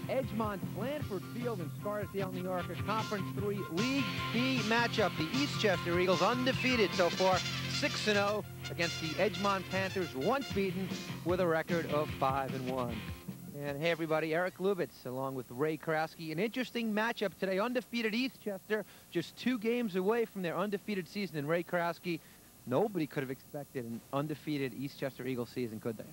Edgemont, Blandford Field in Scarsdale, New York, a Conference 3 League B matchup. The Eastchester Eagles undefeated so far, 6-0 against the Edgemont Panthers, once beaten with a record of 5-1. And hey everybody, Eric Lubitz along with Ray Kraske. An interesting matchup today. Undefeated Eastchester, just 2 games away from their undefeated season. And Ray Kraske, nobody could have expected an undefeated Eastchester Eagles season, could they?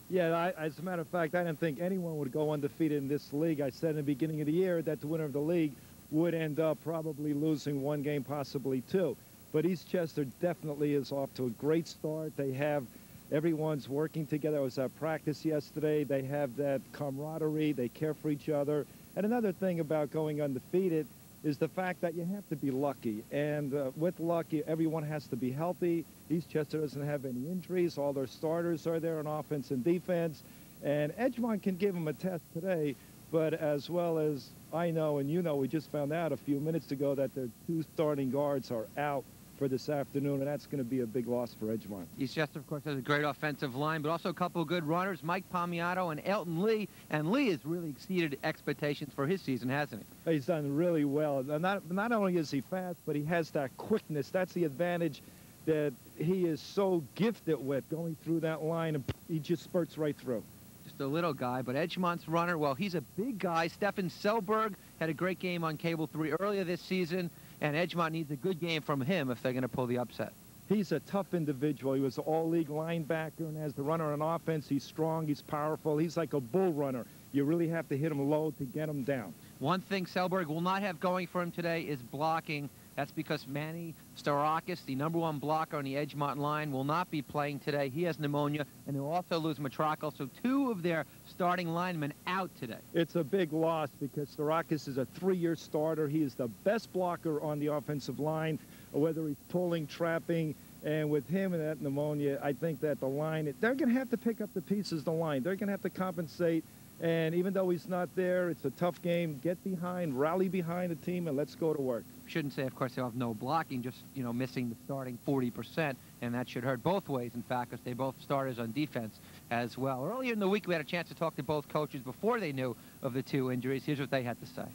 Yeah, as a matter of fact, I didn't think anyone would go undefeated in this league. I said in the beginning of the year that the winner of the league would end up probably losing 1 game, possibly 2. But Eastchester definitely is off to a great start. They have everyone's working together. I was at practice yesterday. They have that camaraderie. They care for each other. And another thing about going undefeated is the fact that you have to be lucky. And with luck, everyone has to be healthy. Eastchester doesn't have any injuries. All their starters are there on offense and defense. And Edgemont can give them a test today. But as well as I know, and you know, we just found out a few minutes ago that their 2 starting guards are out for this afternoon, and that's going to be a big loss for Edgemont. Eastchester, of course, has a great offensive line, but also a couple of good runners, Mike Palmiato and Elton Lee. And Lee has really exceeded expectations for his season, hasn't he? He's done really well. Not only is he fast, but he has that quickness. That's the advantage that he is so gifted with, going through that line, and he just spurts right through. Just a little guy, but Edgemont's runner, well, he's a big guy. Stefan Selberg had a great game on Cable 3 earlier this season, and Edgemont needs a good game from him if they're going to pull the upset. He's a tough individual. He was an all-league linebacker, and as the runner on offense, he's strong, he's powerful. He's like a bull runner. You really have to hit him low to get him down. One thing Selberg will not have going for him today is blocking. That's because Manny Starakis, the #1 blocker on the Edgemont line, will not be playing today. He has pneumonia, and they'll also lose Matrakel. So 2 of their starting linemen out today. It's a big loss because Starakis is a 3-year starter. He is the best blocker on the offensive line, whether he's pulling, trapping. And with him and that pneumonia, I think that the line, they're going to have to pick up the pieces of the line. They're going to have to compensate. And even though he's not there, it's a tough game. Get behind, rally behind the team, and let's go to work. Shouldn't say, of course, they'll have no blocking, just, you know, missing the starting 40%, and that should hurt both ways, in fact, because they both starters on defense as well. Earlier in the week, we had a chance to talk to both coaches before they knew of the 2 injuries. Here's what they had to say.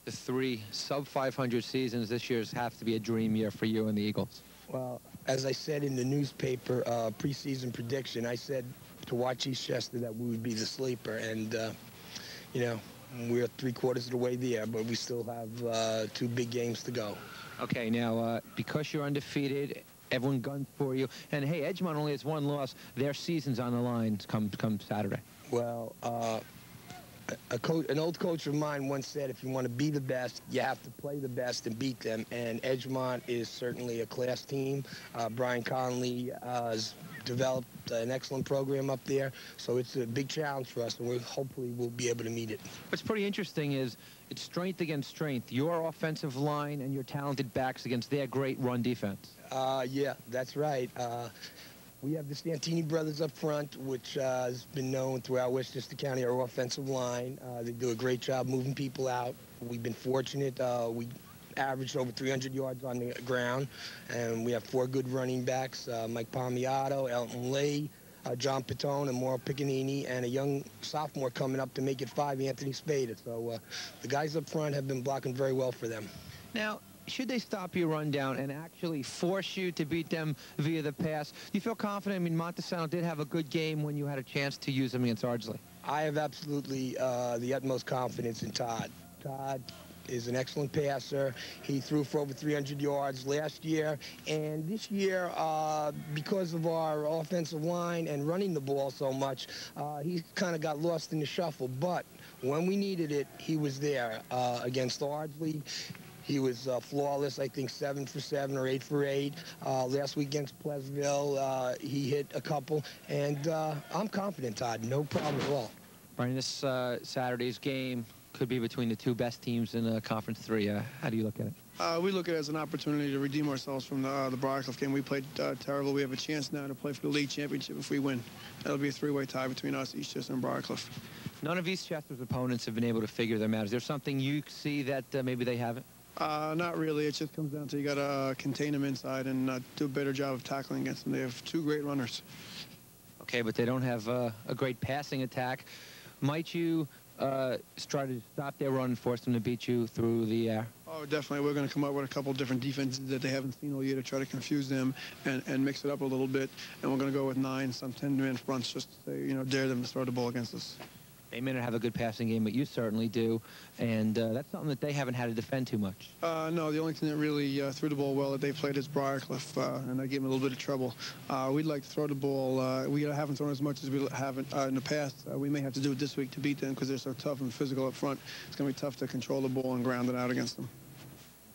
The 3 sub-500 seasons, this year's have to be a dream year for you and the Eagles. Well, as I said in the newspaper preseason prediction, I said to watch Eastchester that we would be the sleeper, and you know, we're 3/4 of the way there, but we still have 2 big games to go. Okay, now because you're undefeated, everyone guns for you, and hey, Edgemont only has 1 loss. Their season's on the line come Saturday. Well, an old coach of mine once said, if you want to be the best, you have to play the best and beat them. And Edgemont is certainly a class team. Brian Conley has developed an excellent program up there, so it's a big challenge for us, and hopefully we'll be able to meet it. What's pretty interesting is it's strength against strength. Your offensive line and your talented backs against their great run defense. Yeah, that's right. We have the Stantini brothers up front, which has been known throughout Westchester County, our offensive line. They do a great job moving people out. We've been fortunate. We averaged over 300 yards on the ground, and we have 4 good running backs, Mike Palmiato, Elton Lee, John Pitone, and Mauro Piccanini, and a young sophomore coming up to make it 5, Anthony Spada. So the guys up front have been blocking very well for them. Now, should they stop your run down and actually force you to beat them via the pass? Do you feel confident? I mean, Montesano did have a good game when you had a chance to use him against Ardsley. I have absolutely the utmost confidence in Todd. Todd is an excellent passer. He threw for over 300 yards last year, and this year, because of our offensive line and running the ball so much, he kind of got lost in the shuffle. But when we needed it, he was there. Against Ardsley, he was flawless, I think 7 for 7 or 8 for 8. Last week against Pleasantville, he hit a couple, and I'm confident, Todd. No problem at all. Brian, this Saturday's game could be between the 2 best teams in Conference 3. How do you look at it? We look at it as an opportunity to redeem ourselves from the Briarcliff game. We played terrible. We have a chance now to play for the league championship if we win. That'll be a 3-way tie between us, Eastchester, and Briarcliff. None of Eastchester's opponents have been able to figure them out. Is there something you see that maybe they haven't? Not really. It just comes down to you got to contain them inside and do a better job of tackling against them. They have 2 great runners. Okay, but they don't have a great passing attack. Might you try to stop their run and force them to beat you through the air? Oh, definitely. We're going to come up with a couple different defenses that they haven't seen all year to try to confuse them and mix it up a little bit. And we're going to go with 9, some 10-man fronts just to, dare them to throw the ball against us. They may not have a good passing game, but you certainly do. And that's something that they haven't had to defend too much. No, the only team that really threw the ball well that they played is Briarcliff, and that gave them a little bit of trouble. We'd like to throw the ball. We haven't thrown as much as we haven't in the past. We may have to do it this week to beat them because they're so tough and physical up front. It's going to be tough to control the ball and ground it out against them.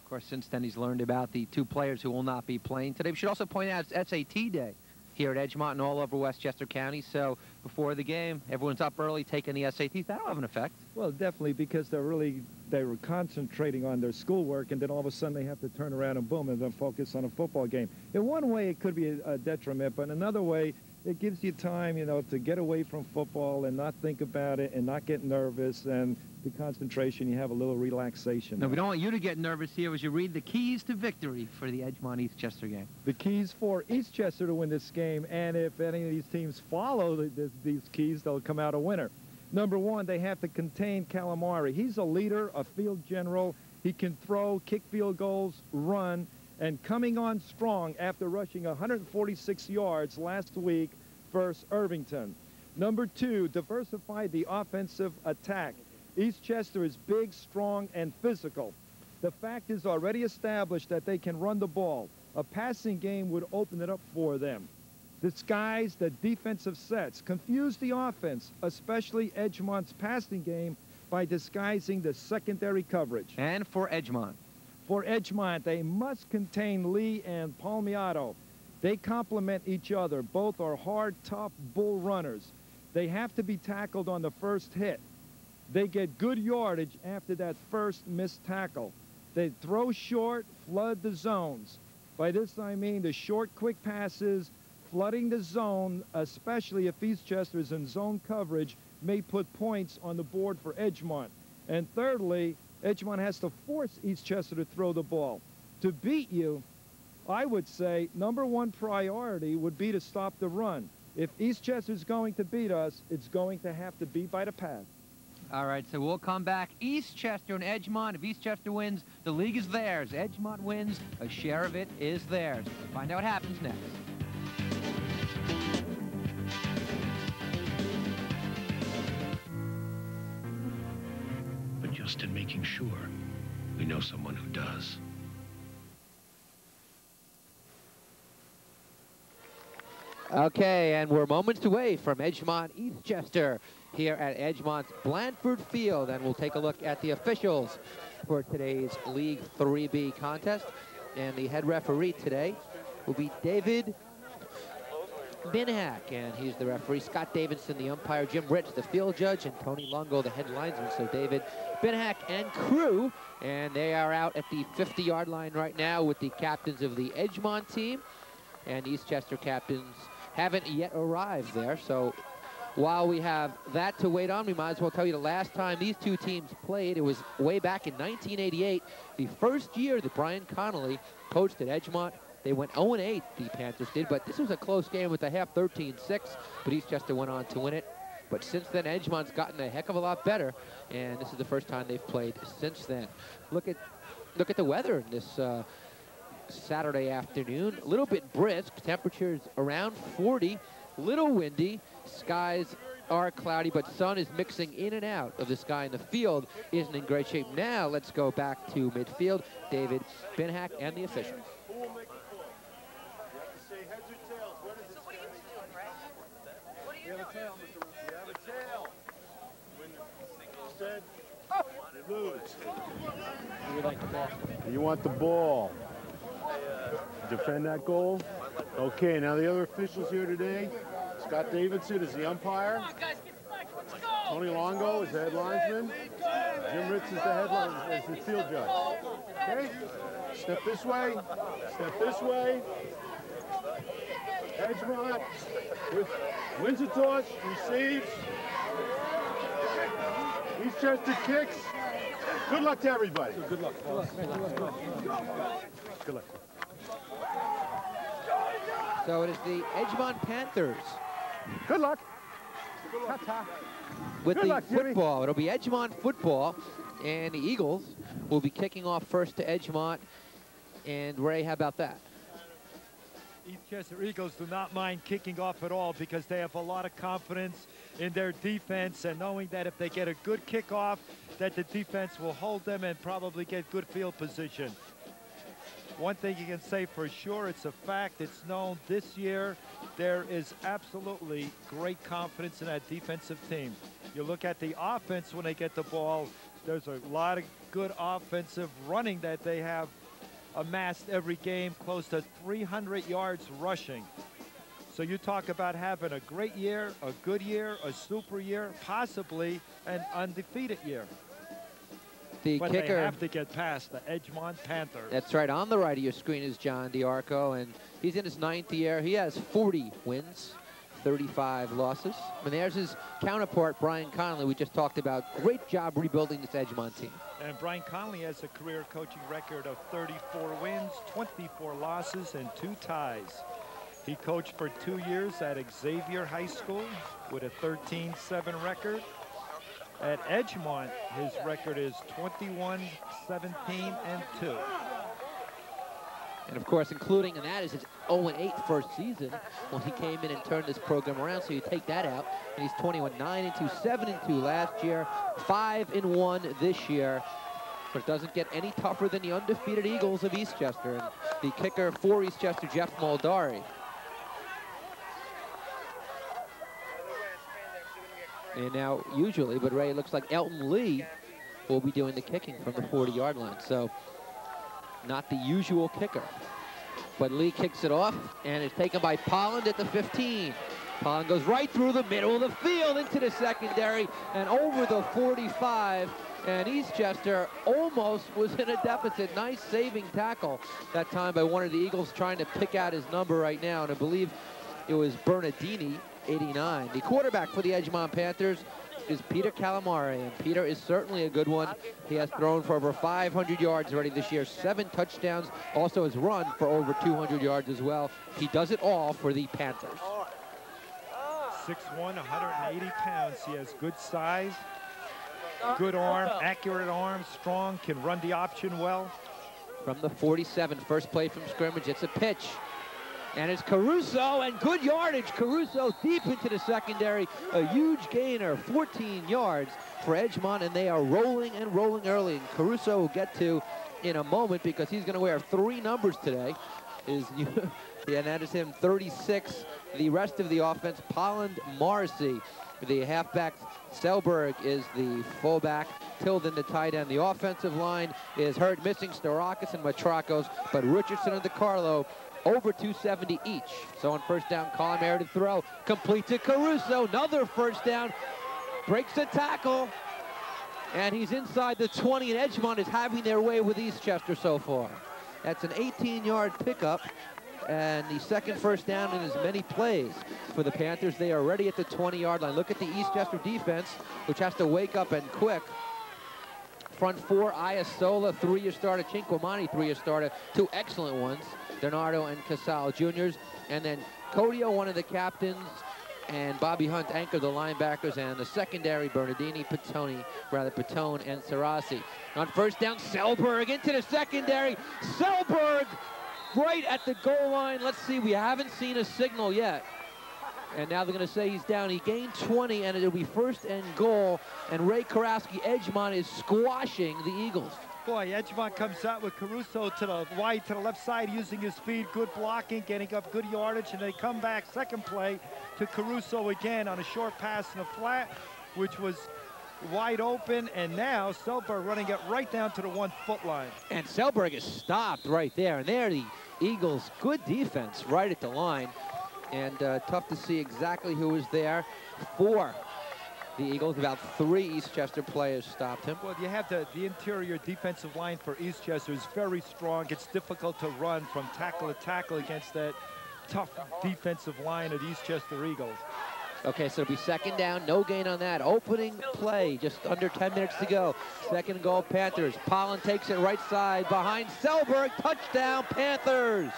Of course, since then, he's learned about the 2 players who will not be playing today. We should also point out it's SAT day here at Edgemont and all over Westchester County. So before the game, everyone's up early taking the SATs. That'll have an effect. Well, definitely, because they were concentrating on their schoolwork, and then all of a sudden they have to turn around and boom, and then focus on a football game. In one way, it could be a detriment, but in another way, it gives you time, to get away from football and not think about it and not get nervous, and the concentration, you have a little relaxation. No, we don't want you to get nervous here as you read the keys to victory for the Edgemont-Eastchester game. The keys for Eastchester to win this game, and if any of these teams follow these keys, they'll come out a winner. Number 1, they have to contain Calamari. He's a leader, a field general. He can throw, kick field goals, run, and coming on strong after rushing 146 yards last week versus Irvington. Number 2, diversify the offensive attack. Eastchester is big, strong, and physical. The fact is already established that they can run the ball. A passing game would open it up for them. Disguise the defensive sets. Confuse the offense, especially Edgemont's passing game, by disguising the secondary coverage. And for Edgemont? For Edgemont, they must contain Lee and Palmiato. They complement each other. Both are hard, tough bull runners. They have to be tackled on the first hit. They get good yardage after that first missed tackle. They throw short, flood the zones. By this I mean the short, quick passes, flooding the zone, especially if Eastchester is in zone coverage, may put points on the board for Edgemont. And thirdly, Edgemont has to force Eastchester to throw the ball. To beat you, I would say number 1 priority would be to stop the run. If Eastchester is going to beat us, it's going to have to be by the pass. All right, so we'll come back. Eastchester and Edgemont. If Eastchester wins, the league is theirs. Edgemont wins, a share of it is theirs. Find out what happens next. But just in making sure, we know someone who does. Okay, and we're moments away from Edgemont-Eastchester here at Edgemont's Blandford Field, and we'll take a look at the officials for today's League 3B contest. And the head referee today will be David Binhack, and he's the referee. Scott Davidson, the umpire. Jim Rich, the field judge, and Tony Longo, the head linesman. So David Binhack and crew, and they are out at the 50-yard line right now with the captains of the Edgemont team, and Eastchester captains haven't yet arrived there. So while we have that to wait on, we might as well tell you the last time these two teams played, it was way back in 1988, the first year that Brian Connolly coached at Edgemont. They went 0-8, the Panthers did, but this was a close game with a half 13-6, but Eastchester went on to win it. But since then, Edgemont's gotten a heck of a lot better, and this is the first time they've played since then. Look at the weather this Saturday afternoon. A little bit brisk, temperatures around 40, little windy, skies are cloudy, but sun is mixing in and out of the sky, and the field isn't in great shape. Now let's go back to midfield. David Binhack and the officials. You want the ball. Defend that goal. Okay, now the other officials here today. Scott Davidson is the umpire. Tony Longo is the head linesman. Jim Ritz is the head is the field judge. Okay? Step this way. Step this way. Edgemont wins the toss, receives. Eastchester kicks. Good luck to everybody. Good luck. Good luck. So it is the Edgemont Panthers. Good luck. with the football. It'll be Edgemont football, and the Eagles will be kicking off first to Edgemont. And Ray, how about that? Eastchester Eagles do not mind kicking off at all because they have a lot of confidence in their defense and knowing that if they get a good kickoff, that the defense will hold them and probably get good field position. One thing you can say for sure, it's a fact, it's known this year, there is absolutely great confidence in that defensive team. You look at the offense when they get the ball, there's a lot of good offensive running that they have amassed every game, close to 300 yards rushing. So you talk about having a great year, a good year, a super year, possibly an undefeated year. But kicker, they have to get past the Edgemont Panthers. That's right. On the right of your screen is John DiArco, and he's in his 9th year. He has 40 wins, 35 losses. And there's his counterpart, Brian Conley. We just talked about. Great job rebuilding this Edgemont team. And Brian Conley has a career coaching record of 34 wins, 24 losses, and 2 ties. He coached for 2 years at Xavier High School with a 13-7 record. At Edgemont, his record is 21, 17, and 2. And of course, including in that is his 0-8 first season when he came in and turned this program around. So you take that out, and he's 21-9-2, 7-2 last year, 5-1 this year. But it doesn't get any tougher than the undefeated Eagles of Eastchester. And the kicker for Eastchester, Jeff Moldari. And now, usually, but Ray, it looks like Elton Lee will be doing the kicking from the 40-yard line. So, not the usual kicker. But Lee kicks it off, and it's taken by Polland at the 15. Polland goes right through the middle of the field into the secondary and over the 45. And Eastchester almost was in a deficit. Nice saving tackle that time by one of the Eagles trying to pick out his number right now. And I believe it was Bernardini, 89. The quarterback for the Edgemont Panthers is Peter Calamari, and Peter is certainly a good one. He has thrown for over 500 yards already this year, 7 touchdowns, also has run for over 200 yards as well. He does it all for the Panthers. 6'1", 180 pounds. He has good size, good arm, accurate arm, strong, can run the option well. From the 47, first play from scrimmage, it's a pitch. And it's Caruso, and good yardage. Caruso deep into the secondary. A huge gainer, 14 yards for Edgemont, and they are rolling and rolling early. And Caruso will get to in a moment because he's going to wear 3 numbers today. And that is him, 36. The rest of the offense, Polland, Morrissey. The halfback, Selberg, is the fullback. Tilden, the tight end. The offensive line is hurt, missing Starakis and Matrakos, but Richardson and DeCarlo over 270 each. So on first down, Colomare to throw. Complete to Caruso. Another first down. Breaks the tackle. And he's inside the 20, and Edgemont is having their way with Eastchester so far. That's an 18-yard pickup. And the second first down in as many plays for the Panthers. They are ready at the 20-yard line. Look at the Eastchester defense, which has to wake up and quick. Front 4, Iasola, 3-year starter. Cinquemani, 3-year starter. 2 excellent ones. Bernardo and Casal Juniors, and then Codio, one of the captains, and Bobby Hunt anchor the linebackers, and the secondary, Bernardini, Patone, and Sarasi. On first down, Selberg into the secondary. Selberg right at the goal line. Let's see, we haven't seen a signal yet. And now they're going to say he's down. He gained 20, and it'll be first and goal. And Ray Karowski, Edgemont, is squashing the Eagles. Boy, Edgemont comes out with Caruso to the wide, to the left side, using his speed, good blocking, getting up good yardage, and they come back second play to Caruso again on a short pass in the flat, which was wide open, and now Selberg running it right down to the 1-foot line. And Selberg is stopped right there, and there the Eagles, good defense right at the line, and tough to see exactly who was there for the Eagles. About 3 Eastchester players stopped him. Well, you have the interior defensive line for Eastchester is very strong. It's difficult to run from tackle to tackle against that tough defensive line of the Eastchester Eagles. Okay, so it'll be second down, no gain on that. Opening play, just under 10 minutes to go. Second goal, Panthers. Polland takes it right side behind Selberg. Touchdown, Panthers.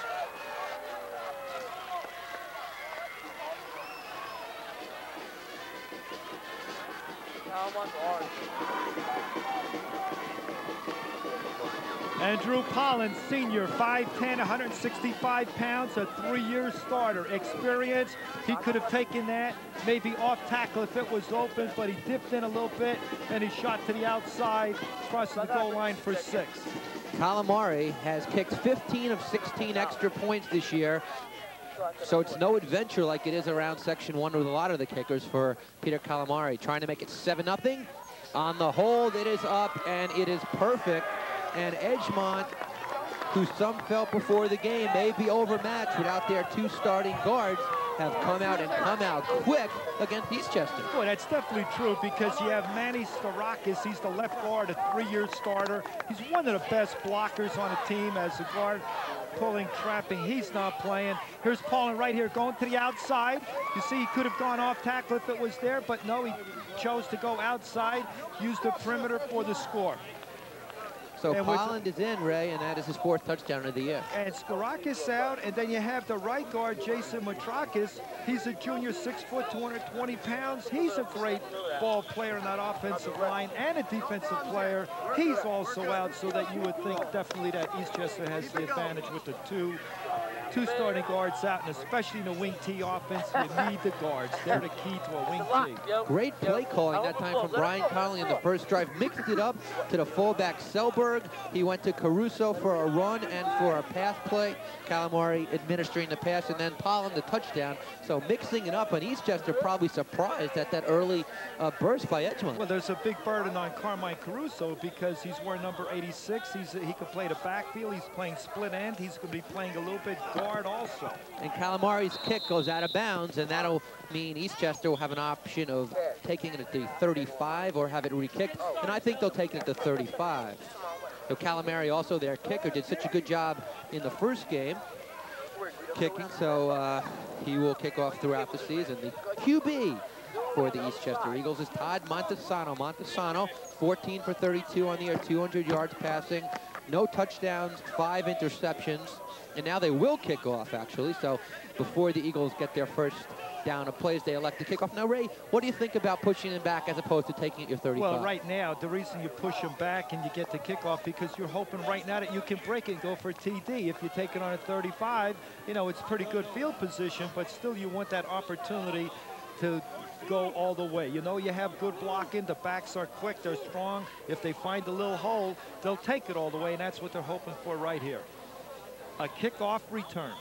Andrew Collins, senior, 5'10", 165 pounds, a 3-year starter. Experience, he could have taken that maybe off tackle if it was open, but he dipped in a little bit, and he shot to the outside, crossing the goal line for 6. Calamari has kicked 15 of 16 extra points this year. So it's no adventure like it is around Section 1 with a lot of the kickers for Peter Calamari. Trying to make it 7-0. On the hold, it is up, and it is perfect. And Edgemont, who some felt before the game may be overmatched without their 2 starting guards, have come out quick against Eastchester. Boy, that's definitely true because you have Manny Starakis. He's the left guard, a 3-year starter. He's one of the best blockers on the team as a guard. Pulling, trapping, he's not playing. Here's Paulin right here going to the outside. You see he could have gone off tackle if it was there, but no, he chose to go outside, use the perimeter for the score. So Polland is in, Ray, and that is his 4th touchdown of the year. And Skarakis out, and then you have the right guard, Jason Matrakis. He's a junior, 6 foot, 220 pounds. He's a great ball player in that offensive line and a defensive player. He's also out, so that you would think definitely that Eastchester has the advantage with the two starting guards out, and especially in the wing T offense, you need the guards. They're the key to a wing T. Great play calling that time from Brian Connolly in the first drive. Mixed it up to the fullback Selberg. He went to Caruso for a run and for a pass play. Calamari administering the pass, and then Polland the touchdown. So mixing it up, and Eastchester probably surprised at that early burst by Edgemont. Well, there's a big burden on Carmine Caruso because he's wearing number 86. He can play the backfield. He's playing split end. He's going to be playing a little bit guard also. And Calamari's kick goes out of bounds, and that'll mean Eastchester will have an option of taking it at the 35 or have it re-kicked, and I think they'll take it at the 35. So Calamari, also their kicker, did such a good job in the first game kicking, so he will kick off throughout the season. The QB for the Eastchester Eagles is Todd Montesano. Montesano, 14 for 32 on the year, 200 yards passing, no touchdowns, 5 interceptions. And now they will kick off, actually. So before the Eagles get their first down of plays, they elect to kick off. Now, Ray, what do you think about pushing them back as opposed to taking it your 35? Well, right now, the reason you push them back and you get the kickoff because you're hoping right now that you can break it and go for a TD. If you take it on a 35, you know, it's pretty good field position, but still you want that opportunity to go all the way. You know, you have good blocking. The backs are quick. They're strong. If they find a little hole, they'll take it all the way, and that's what they're hoping for right here. A kickoff return.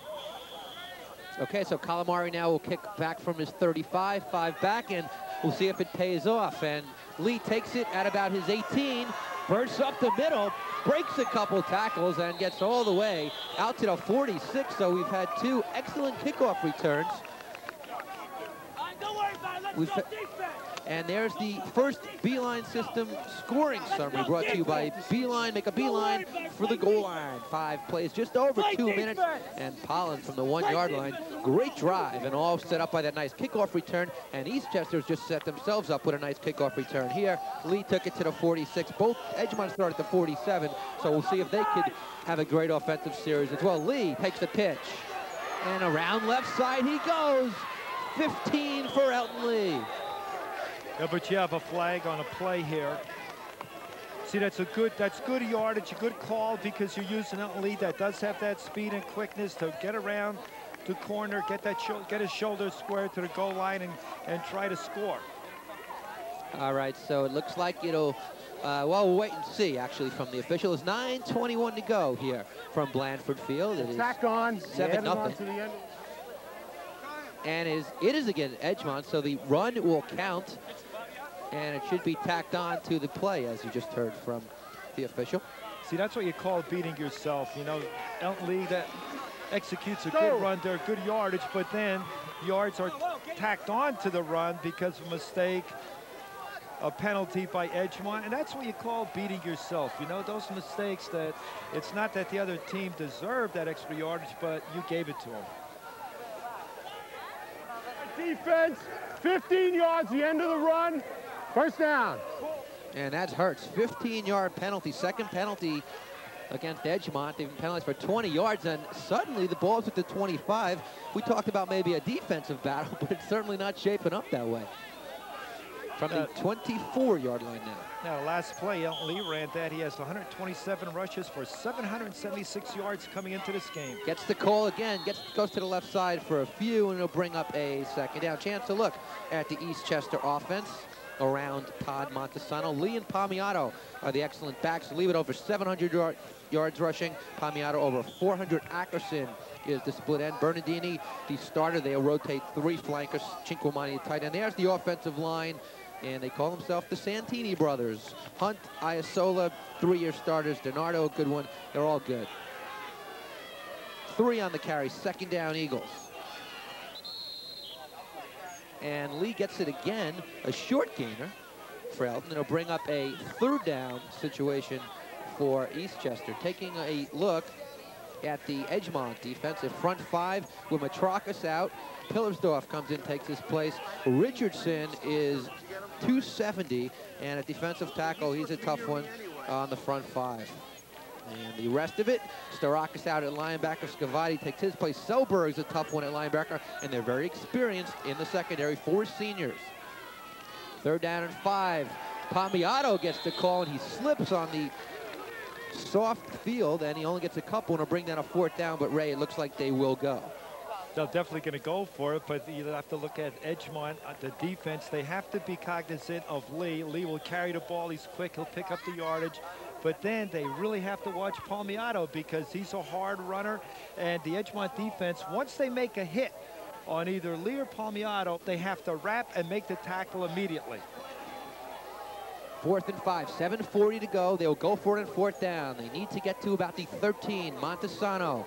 Okay, so Calamari now will kick back from his 35, 5 back, and we'll see if it pays off. And Lee takes it at about his 18, bursts up the middle, breaks a couple tackles, and gets all the way out to the 46. So we've had 2 excellent kickoff returns. Don't worry about it. Let's go defense. And there's the first Beeline System scoring summary brought to you by Beeline. Make a beeline for the goal line. 5 plays, just over 2 minutes. And Polland from the 1-yard line. Great drive, and all set up by that nice kickoff return. And Eastchester's just set themselves up with a nice kickoff return here. Lee took it to the 46. Both Edgemont started at the 47. So we'll see if they could have a great offensive series as well. Lee takes the pitch. And around left side he goes. 15 for Elton Lee. Yeah, but you have a flag on a play here. See, that's good yardage, a good call because you're using Elton Lee that does have that speed and quickness to get around the corner, get his shoulder square to the goal line and try to score. All right, so it looks like it'll, well, we'll wait and see, actually, from the official. It's 9:21 to go here from Blandford Field. It is Tack on. 7-0. And it is again Edgemont, so the run will count, and it should be tacked on to the play, as you just heard from the official. See, that's what you call beating yourself. You know, Elton Lee that executes a good run there, good yardage, but then yards are tacked on to the run because of a mistake, a penalty by Edgemont, and that's what you call beating yourself. You know, those mistakes that it's not that the other team deserved that extra yardage, but you gave it to them. Defense, 15 yards, the end of the run, first down. And that hurts. 15-yard penalty, second penalty against Edgemont. They've been penalized for 20 yards, and suddenly the ball's at the 25. We talked about maybe a defensive battle, but it's certainly not shaping up that way. from the 24-yard line now. Now, last play, Elton Lee ran that. He has 127 rushes for 776 yards coming into this game. Gets the call again, goes to the left side for a few, and it'll bring up a second down. Chance to look at the Eastchester offense around Todd Montesano. Lee and Palmiato are the excellent backs. Leave it over 700 yards rushing. Palmiato over 400. Ackerson is the split end. Bernardini, the starter. They'll rotate 3 flankers. Cinquemani, the tight end. There's the offensive line, and they call themselves the Santini brothers. Hunt, Iasola, 3-year starters. Donardo, a good one. They're all good. 3 on the carry. Second down, Eagles. And Lee gets it again, a short gainer for Elton. It'll bring up a 3rd down situation for Eastchester. Taking a look at the Edgemont defensive front 5 with Matrakis out. Pillersdorf comes in, takes his place. Richardson is 270, and at defensive tackle, he's a tough one on the front 5. And the rest of it, Starakis out at linebacker. Scavati takes his place. Selberg's a tough one at linebacker, and they're very experienced in the secondary. 4 seniors. 3rd down and 5. Palmiato gets the call, and he slips on the soft field, and he only gets a couple, and will bring down a 4th down. But, Ray, it looks like they will go. They're definitely going to go for it, but you have to look at Edgemont, the defense. They have to be cognizant of Lee. Lee will carry the ball. He's quick. He'll pick up the yardage. But then they really have to watch Palmiato because he's a hard runner. And the Edgemont defense, once they make a hit on either Lee or Palmiato, they have to wrap and make the tackle immediately. 4th and 5, 7:40 to go. They'll go for it on 4th down. They need to get to about the 13. Montesano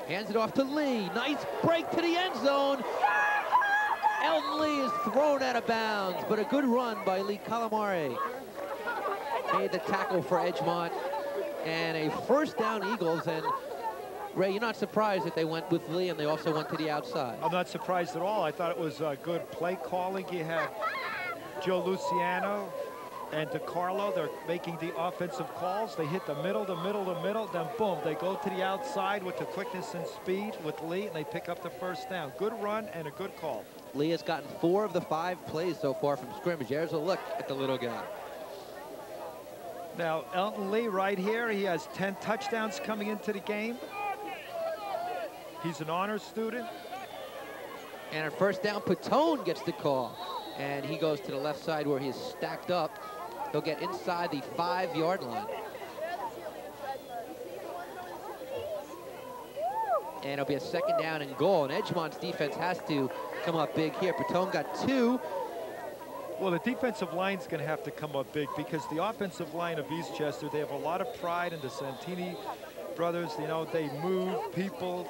hands it off to Lee. Nice break to the end zone. Elton Lee is thrown out of bounds, but a good run by Lee Calamari. Made the tackle for Edgemont, and a 1st down Eagles. And Ray, you're not surprised that they went with Lee and they also went to the outside? I'm not surprised at all. I thought it was good play calling. You have Joe Luciano and DiCarlo. They're making the offensive calls. They hit the middle, then boom, they go to the outside with the quickness and speed with Lee, and they pick up the 1st down. Good run and a good call. Lee has gotten 4 of the 5 plays so far from scrimmage. There's a look at the little guy. Now, Elton Lee right here, he has 10 touchdowns coming into the game. He's an honors student. And at 1st down, Patone gets the call. And he goes to the left side where he is stacked up. He'll get inside the 5-yard line. And it'll be a 2nd down and goal. And Edgemont's defense has to come up big here. Patone got 2. Well, the defensive line's going to have to come up big because the offensive line of Eastchester, they have a lot of pride in the Santini brothers. You know, they move people.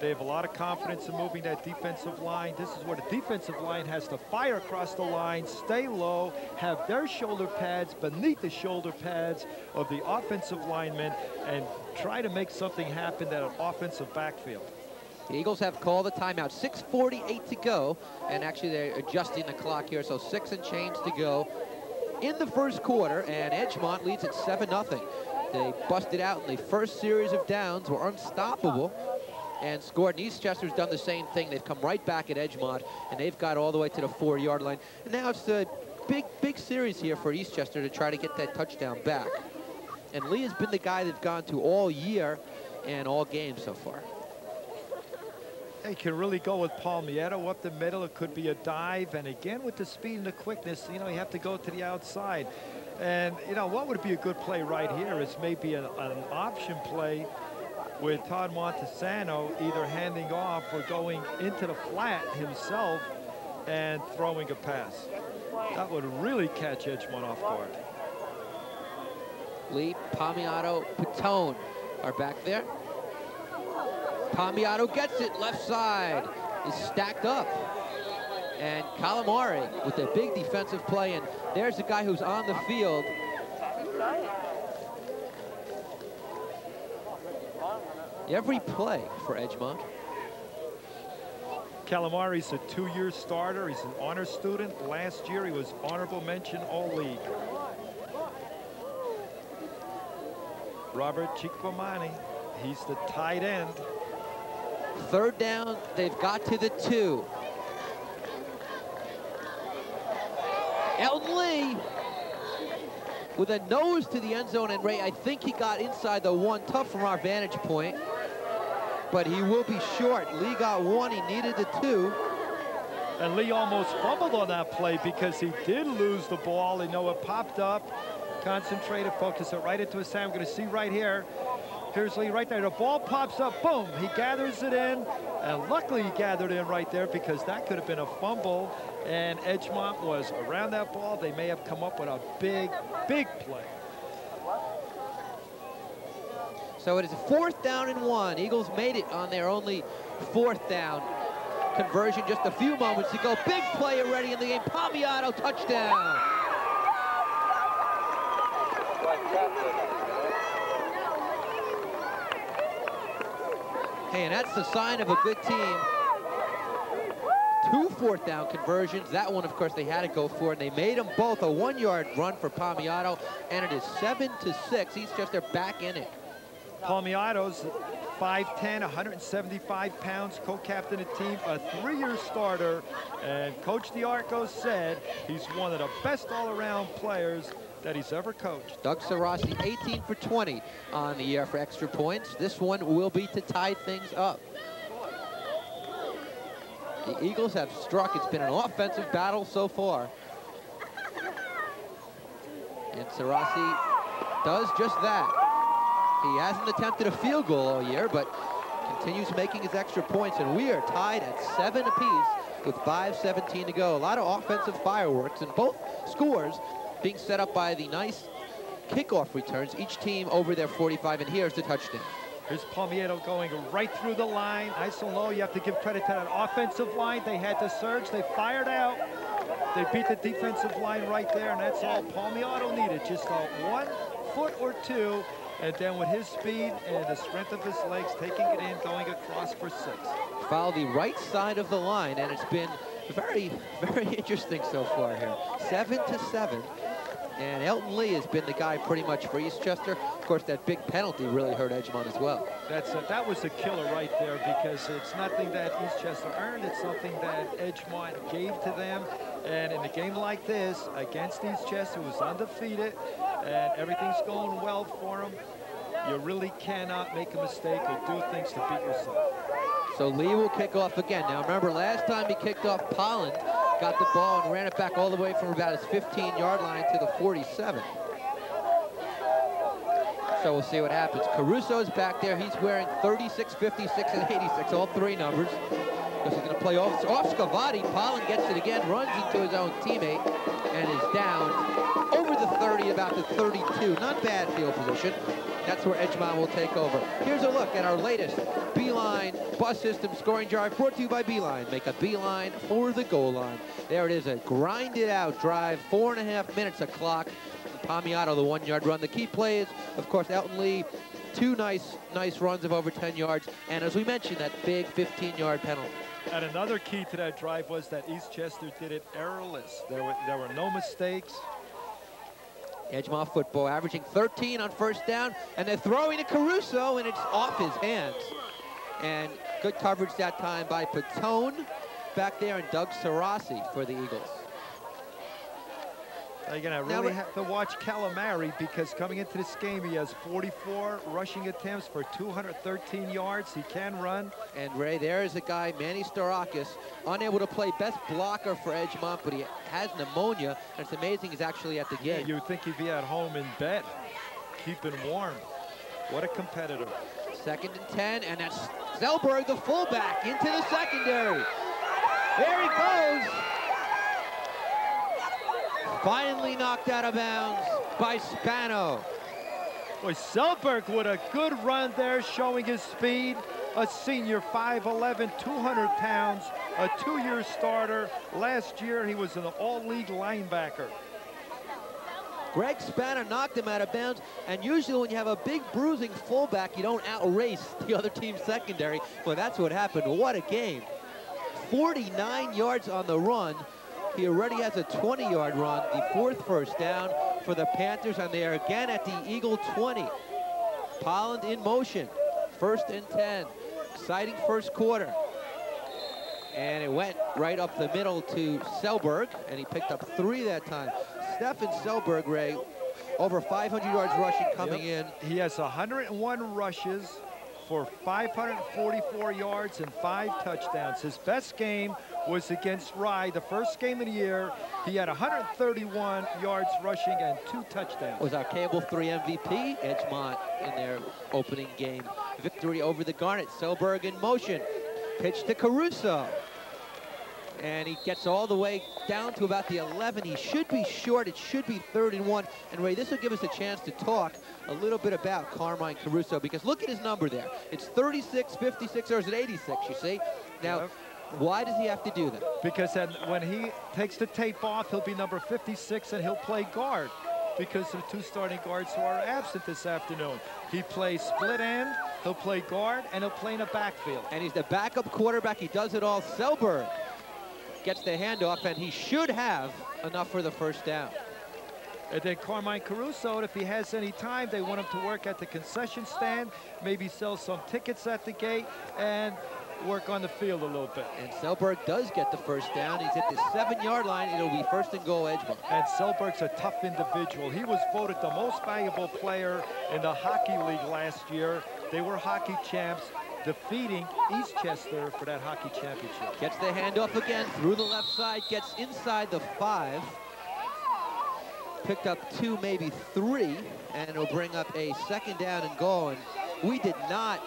They have a lot of confidence in moving that defensive line. This is where the defensive line has to fire across the line, stay low, have their shoulder pads beneath the shoulder pads of the offensive linemen, and try to make something happen at an offensive backfield. The Eagles have called the timeout. 6:48 to go, and actually they're adjusting the clock here, so 6 and change to go in the 1st quarter, and Edgemont leads at 7-0. They busted out in the first series of downs, were unstoppable, and scored. And Eastchester's done the same thing. They've come right back at Edgemont, and they've got all the way to the 4-yard line. And now it's a big series here for Eastchester to try to get that touchdown back. And Lee has been the guy they've gone to all year and all games so far. They can really go with Palmiato up the middle. It could be a dive. And again, with the speed and the quickness, you know, you have to go to the outside. And, you know, what would be a good play right here is maybe an option play with Todd Montesano either handing off or going into the flat himself and throwing a pass. That would really catch Edgemont off guard. Lee, Palmiato, Patone are back there. Palmiato gets it, left side is stacked up. And Calamari with a big defensive play, and there's the guy who's on the field. Every play for Edgemont. Calamari's a 2-year starter. He's an honor student. Last year he was honorable mention All-League. Robert Cinquemani, he's the tight end. 3rd down, they've got to the 2. Elton Lee with a nose to the end zone, and Ray, I think he got inside the one, tough from our vantage point, but he will be short. Lee got one, he needed the two. And Lee almost fumbled on that play because he did lose the ball. You know, it popped up, concentrated, focused it right into his hand. I'm going to see right here. Here's Lee right there. The ball pops up, boom. He gathers it in, and luckily he gathered it in right there because that could have been a fumble, and Edgemont was around that ball. They may have come up with a big, big play. So it is a 4th down and 1. Eagles made it on their only 4th down conversion just a few moments ago. Big play already in the game. Palmiotto, touchdown. Hey, and that's the sign of a good team. 2 4th down conversions. That one, of course, they had to go for, and they made them both. A 1-yard run for Palmiotto, and it is 7-6. Eastchester back in it. Palmiotto's 5'10", 175 pounds, co-captain of the team, a 3-year starter, and Coach DiArco said he's one of the best all-around players that he's ever coached. Doug Sarasi, 18 for 20 on the year for extra points. This one will be to tie things up. The Eagles have struck. It's been an offensive battle so far. And Sarasi does just that. He hasn't attempted a field goal all year, but continues making his extra points, and we are tied at 7 apiece with 5:17 to go. A lot of offensive fireworks, and both scores being set up by the nice kickoff returns, each team over their 45, and here's the touchdown. Here's Palmiotto going right through the line. Nice and low. You have to give credit to that offensive line. They had to surge. They fired out. They beat the defensive line right there, and that's all Palmiotto needed. Just a 1 foot or 2, and then with his speed and the strength of his legs, taking it in, going across for 6. Follow the right side of the line, and it's been very, very interesting so far here. 7-7. And Elton Lee has been the guy pretty much for Eastchester. Of course, that big penalty really hurt Edgemont as well. That was a killer right there, because it's nothing that Eastchester earned. It's something that Edgemont gave to them. And in a game like this, against Eastchester, who's undefeated, and everything's going well for them, you really cannot make a mistake or do things to beat yourself. So Lee will kick off again. Now, remember, last time he kicked off, Polland got the ball and ran it back all the way from about his 15-yard line to the 47. So we'll see what happens. Caruso's back there. He's wearing 36, 56, and 86, all 3 numbers. Because he's going to play off Scavati. Polland gets it again, runs into his own teammate, and is down over the 30, about the 32. Not bad field position. That's where Edgemont will take over. Here's a look at our latest Beeline bus system scoring drive, brought to you by Beeline. Make a beeline for the goal line. There it is, a grinded out drive, 4.5 minutes a clock. Palmiotto, the 1-yard run. The key plays, of course, Elton Lee, 2 nice runs of over 10 yards. And as we mentioned, that big 15-yard penalty. And another key to that drive was that Eastchester did it errorless. There were no mistakes. Edgemont football averaging 13 on 1st down, and they're throwing to Caruso, and it's off his hands. And good coverage that time by Patone back there, and Doug Sarasi for the Eagles. You're going to really have to watch Calamari, because coming into this game, he has 44 rushing attempts for 213 yards. He can run. And Ray, there is a guy, Manny Starakis, unable to play, best blocker for Edgemont, but he has pneumonia, and it's amazing he's actually at the game. Yeah, you would think he'd be at home in bed, keeping warm. What a competitor. 2nd and 10, and that's Zellberg, the fullback, into the secondary. There he goes. Finally knocked out of bounds by Spano. Boy, Zellberg with a good run there, showing his speed. A senior, 5'11", 200 pounds, a 2-year starter. Last year, he was an all-league linebacker. Greg Spano knocked him out of bounds, and usually when you have a big bruising fullback, you don't outrace the other team's secondary. Well, that's what happened. What a game. 49 yards on the run. He already has a 20-yard run, the 4th first down for the Panthers, and they are again at the Eagle 20. Polland in motion, 1st and 10. Exciting first quarter. And it went right up the middle to Selberg, and he picked up 3 that time. Stefan Selberg, Ray, over 500 yards rushing coming in. He has 101 rushes for 544 yards and 5 touchdowns. His best game was against Rye, the first game of the year. He had 131 yards rushing and 2 touchdowns. Was our Cable 3 MVP, Edgemont, in their opening game victory over the Garnet. Selberg in motion, pitch to Caruso. And he gets all the way down to about the 11. He should be short. It should be 3rd and 1. And Ray, this will give us a chance to talk a little bit about Carmine Caruso, because look at his number there. It's 36, 56, or is it 86, you see? Now, why does he have to do that? Because then when he takes the tape off, he'll be number 56 and he'll play guard, because of the 2 starting guards who are absent this afternoon. He plays split end, he'll play guard, and he'll play in the backfield. And he's the backup quarterback. He does it all. Selberg gets the handoff, and he should have enough for the first down. And then Carmine Caruso, if he has any time, they want him to work at the concession stand, maybe sell some tickets at the gate, and work on the field a little bit. And Selberg does get the first down. He's at the 7-yard line. It'll be 1st and goal, Edgemont. And Selberg's a tough individual. He was voted the most valuable player in the hockey league last year. They were hockey champs, defeating Eastchester for that hockey championship. Gets the handoff again through the left side, gets inside the 5. Picked up 2, maybe 3, and it'll bring up a 2nd down and goal. And we did not,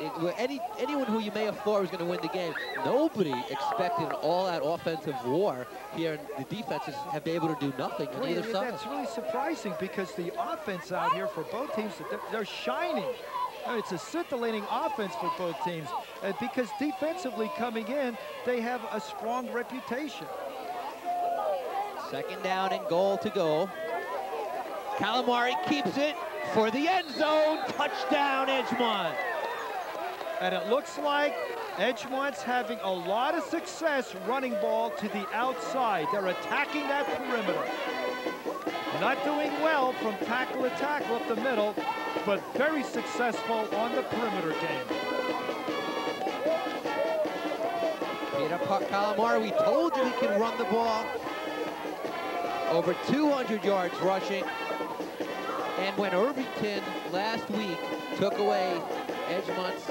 anyone who you may have thought was going to win the game, nobody expected an all-out offensive war here. The defenses have been able to do nothing on either side. That's really surprising, because the offense out here for both teams, they're shining. It's a scintillating offense for both teams, because defensively coming in, they have a strong reputation. 2nd down and goal to go. Calamari keeps it for the end zone. Touchdown, Edgemont. And it looks like Edgemont's having a lot of success running ball to the outside. They're attacking that perimeter. Not doing well from tackle to tackle up the middle, but very successful on the perimeter game. Peter Calamari, we told you he can run the ball. Over 200 yards rushing. And when Irvington last week took away Edgemont's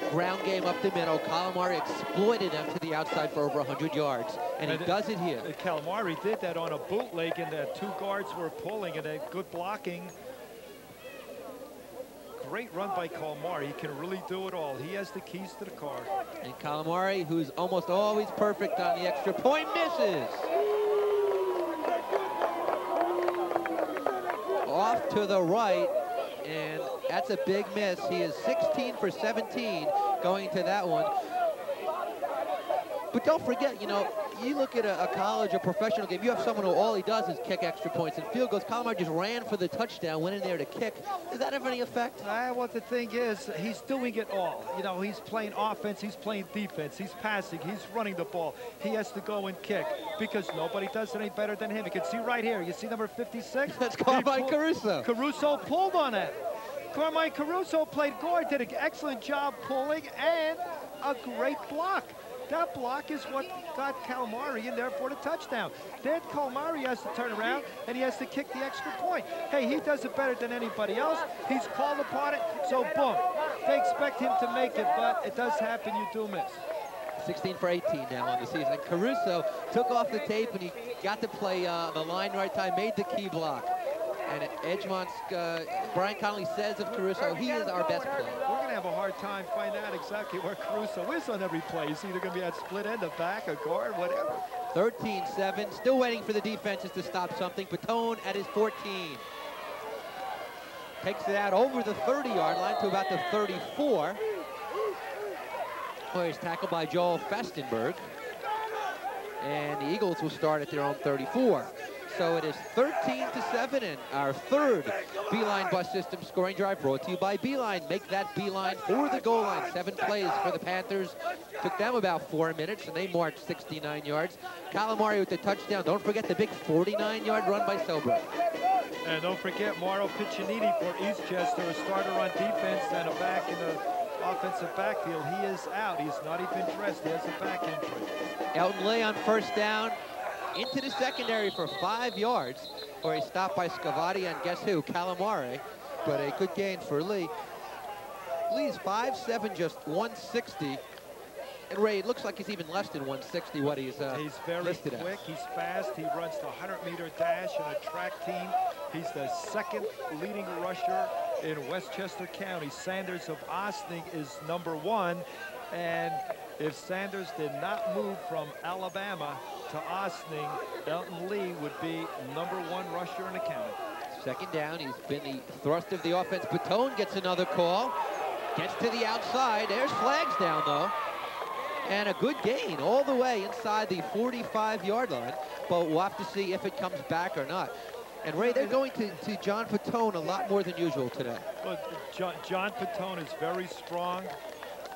ground game up the middle, Calamari exploited them to the outside for over 100 yards. And he does it here. Calamari did that on a bootleg, and the 2 guards were pulling, and a good blocking. Great run by Calamari. He can really do it all. He has the keys to the car. And Calamari, who's almost always perfect on the extra point, misses. Off to the right, and that's a big miss. He is 16 for 17 going to that one. But don't forget, you know, you look at a college or professional game, you have someone who all he does is kick extra points and field goals. Calamari just ran for the touchdown, went in there to kick. Does that have any effect? Well, the thing is, he's doing it all. You know, he's playing offense, he's playing defense, he's passing, he's running the ball. He has to go and kick, because nobody does it any better than him. You can see right here, you see number 56? That's Carmine Caruso. Caruso pulled on it. Carmine Caruso played guard, did an excellent job pulling, and a great block. That block is what got Calamari in there for the touchdown. Then Calamari has to turn around, and he has to kick the extra point. Hey, he does it better than anybody else. He's called upon it, so boom. They expect him to make it, but it does happen, you do miss. 16 for 18 now on the season. And Caruso took off the tape, and he got to play the line right time, made the key block. And Edgemont's, Brian Connolly says of Caruso, he is our best player. We're going to have a hard time finding out exactly where Caruso is on every play. He's either going to be at split end, a back, a guard, whatever. 13-7, still waiting for the defenses to stop something. Patone at his 14. Takes it out over the 30-yard line to about the 34. Where he's tackled by Joel Festenberg. And the Eagles will start at their own 34. So it is 13-7, and our 3rd Beeline bus system scoring drive brought to you by Beeline. Make that Beeline for the goal line. 7 plays for the Panthers. Took them about 4 minutes, and they marched 69 yards. Calamari with the touchdown. Don't forget the big 49-yard run by Selberg. And don't forget Mauro Piccinini for Eastchester, a starter on defense and a back in the offensive backfield. He is out. He's not even dressed. He has a back injury. Elton Lee on first down into the secondary for 5 yards, where he's stopped by Scavati and guess who? Calamare. But a good gain for Lee. Lee's 5'7", just 160. And Ray, it looks like he's even less than 160 what he's very listed quick, as. he's fast, he runs the 100-meter dash in a track team. He's the second leading rusher in Westchester County. Sanders of Ossining is #1, and if Sanders did not move from Alabama to Ossining, Elton Lee would be #1 rusher in the county. Second down, he's been the thrust of the offense. Patone gets another call, gets to the outside. There's flags down, though. And a good gain all the way inside the 45-yard line. But we'll have to see if it comes back or not. And Ray, they're going to John Patone a lot more than usual today. Well, John Patone is very strong,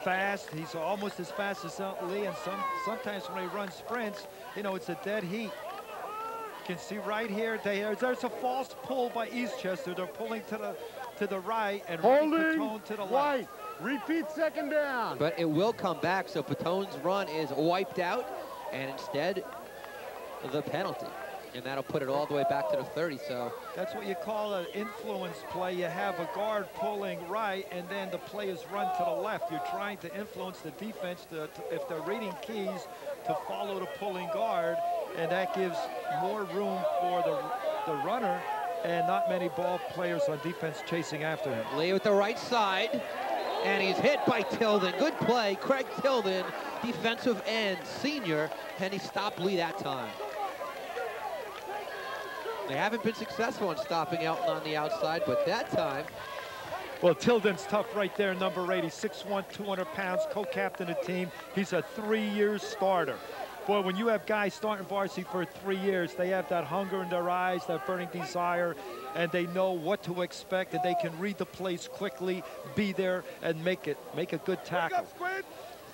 fast. He's almost as fast as Elton Lee. And sometimes when he runs sprints, you know, it's a dead heat. You can see right here, there's a false pull by Eastchester. They're pulling to the right and Patone to the left. Repeat second down. But it will come back, so Patone's run is wiped out, and instead, the penalty. And that'll put it all the way back to the 30, so. That's what you call an influence play. You have a guard pulling right, and then the players run to the left. You're trying to influence the defense, if they're reading keys, to follow the pulling guard, and that gives more room for the runner, and not many ball players on defense chasing after him. Lee with the right side. And he's hit by Tilden. Good play, Craig Tilden, defensive end, senior, and he stopped Lee that time. They haven't been successful in stopping Elton on the outside, but that time. Well, Tilden's tough right there, #8. He's 6'1", 200 pounds, co-captain of the team. He's a 3-year starter. Boy, when you have guys starting varsity for 3 years, they have that hunger in their eyes, that burning desire, and they know what to expect, and they can read the plays quickly, be there, and make a good tackle.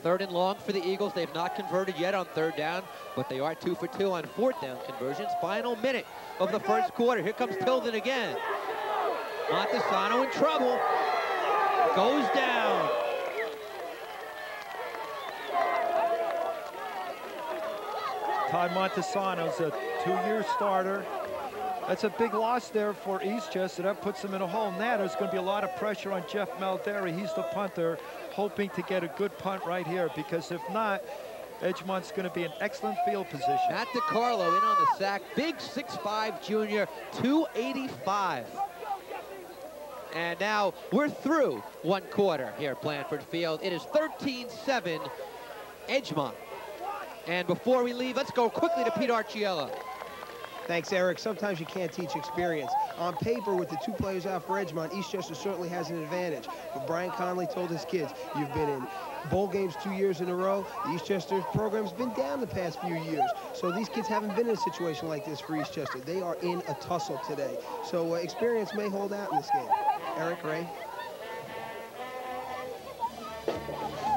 Third and long for the Eagles. They've not converted yet on third down, but they are 2 for 2 on fourth down conversions. Final minute of the first quarter. Here comes Tilden again. Montesano in trouble. Goes down. Ty Montesano's a 2-year starter. That's a big loss there for Eastchester. That puts them in a hole. Now there's going to be a lot of pressure on Jeff Malderi. He's the punter, hoping to get a good punt right here, because if not, Edgemont's going to be in excellent field position. Matt DiCarlo in on the sack. Big 6'5" junior, 285. And now we're through one quarter here at Blandford Field. It is 13-7 Edgemont. And before we leave, let's go quickly to Pete Archiello. Thanks, Eric. Sometimes you can't teach experience. On paper, with the 2 players out for Edgemont, Eastchester certainly has an advantage. But Brian Conley told his kids, you've been in bowl games 2 years in a row. The Eastchester program's been down the past few years. So these kids haven't been in a situation like this for Eastchester. They are in a tussle today. So experience may hold out in this game. Eric, Ray.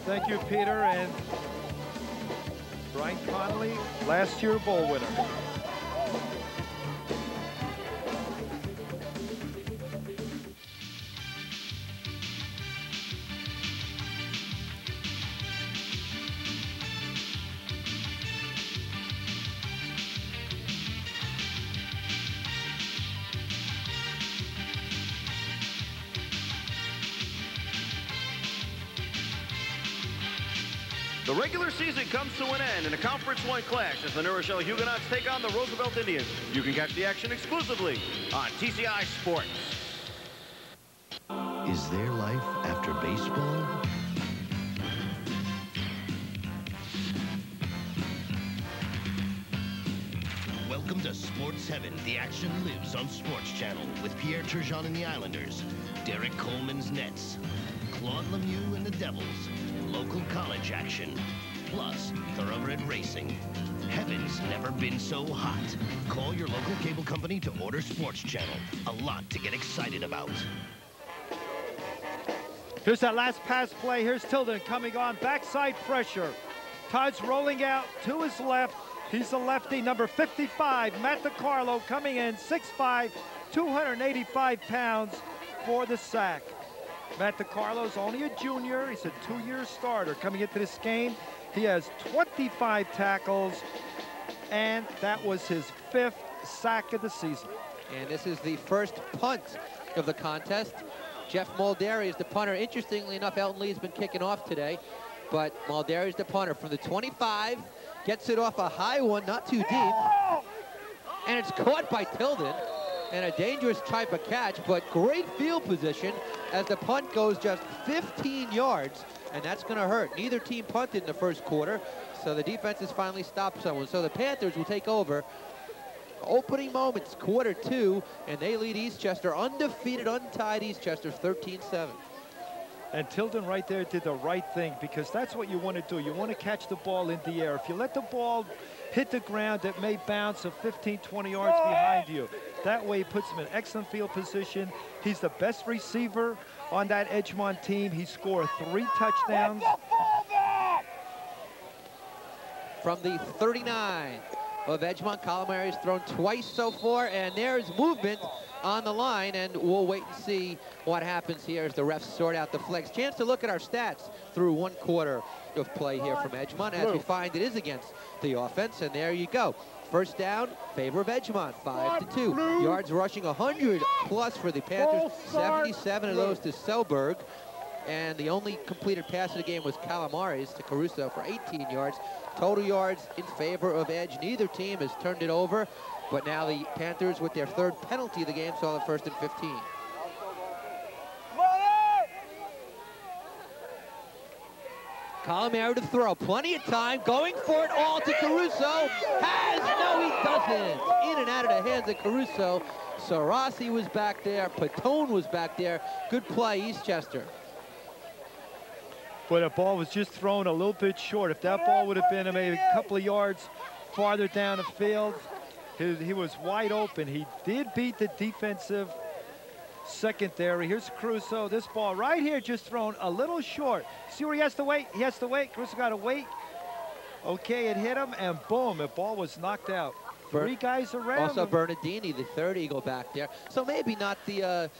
Thank you, Peter. And Brian Conley, last year bowl winner. The regular season comes to an end in a Conference 1 clash as the New Rochelle Huguenots take on the Roosevelt Indians. You can catch the action exclusively on TCI Sports. Is there life after baseball? Welcome to Sports Heaven. The action lives on Sports Channel with Pierre Turgeon and the Islanders, Derek Coleman's Nets, Claude Lemieux and the Devils, local college action, plus thoroughbred racing. Heaven's never been so hot. Call your local cable company to order Sports Channel. A lot to get excited about. Here's that last pass play. Here's Tilden coming on. Backside pressure. Todd's rolling out to his left. He's the lefty, number 55, Matt DiCarlo, coming in, 6'5", 285 pounds for the sack. Matt DiCarlo's only a junior. He's a 2-year starter. Coming into this game, he has 25 tackles, and that was his 5th sack of the season. And this is the first punt of the contest. Jeff Mulderry is the punter. Interestingly enough, Elton Lee's been kicking off today, but Mulderry's the punter from the 25. Gets it off a high one, not too deep. And it's caught by Tilden. And a dangerous type of catch, but great field position as the punt goes just 15 yards, and that's going to hurt. Neither team punted in the first quarter, so the defense has finally stopped someone. So the Panthers will take over. Opening moments, quarter 2, and they lead Eastchester, undefeated, untied Eastchester, 13-7. And Tilden right there did the right thing, because that's what you want to do. You want to catch the ball in the air. If you let the ball hit the ground, it may bounce a 15, 20 yards behind you. That way, it puts him in excellent field position. He's the best receiver on that Edgemont team. He scored 3 touchdowns. From the 39 of Edgemont, Calamari has thrown twice so far, and there's movement on the line, and we'll wait and see what happens here as the refs sort out the flags. Chance to look at our stats through 1 quarter of play here from Edgemont, as we find it is against the offense, and there you go. First down, favor of Edgemont, 5-2. Yards rushing 100 plus for the Panthers, 77 of those to Selberg. And the only completed pass of the game was Calamari's to Caruso for 18 yards. Total yards in favor of Edge. Neither team has turned it over, but now the Panthers, with their 3rd penalty of the game, saw the 1st and 15. Calamari to throw, plenty of time, going for it all to Caruso. No, he doesn't. In and out of the hands of Caruso. Sarasi was back there, Patone was back there. Good play, Eastchester. But the ball was just thrown a little bit short. If that ball would have been maybe a couple of yards farther down the field, he was wide open. He did beat the defensive secondary. Here's Caruso. This ball right here just thrown a little short. See where he has to wait? He has to wait. Caruso got to wait. Okay, it hit him, and boom, the ball was knocked out. 3 guys around also him. Bernardini, the 3rd Eagle back there. So maybe not the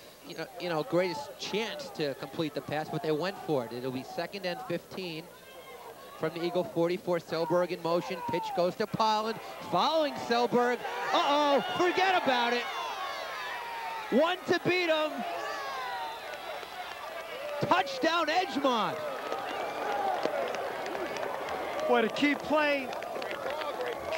greatest chance to complete the pass, but they went for it. It'll be 2nd and 15 from the Eagle 44. Selberg in motion. Pitch goes to Polland, following Selberg. Uh-oh, forget about it. 1 to beat him. Touchdown, Edgemont. Boy, the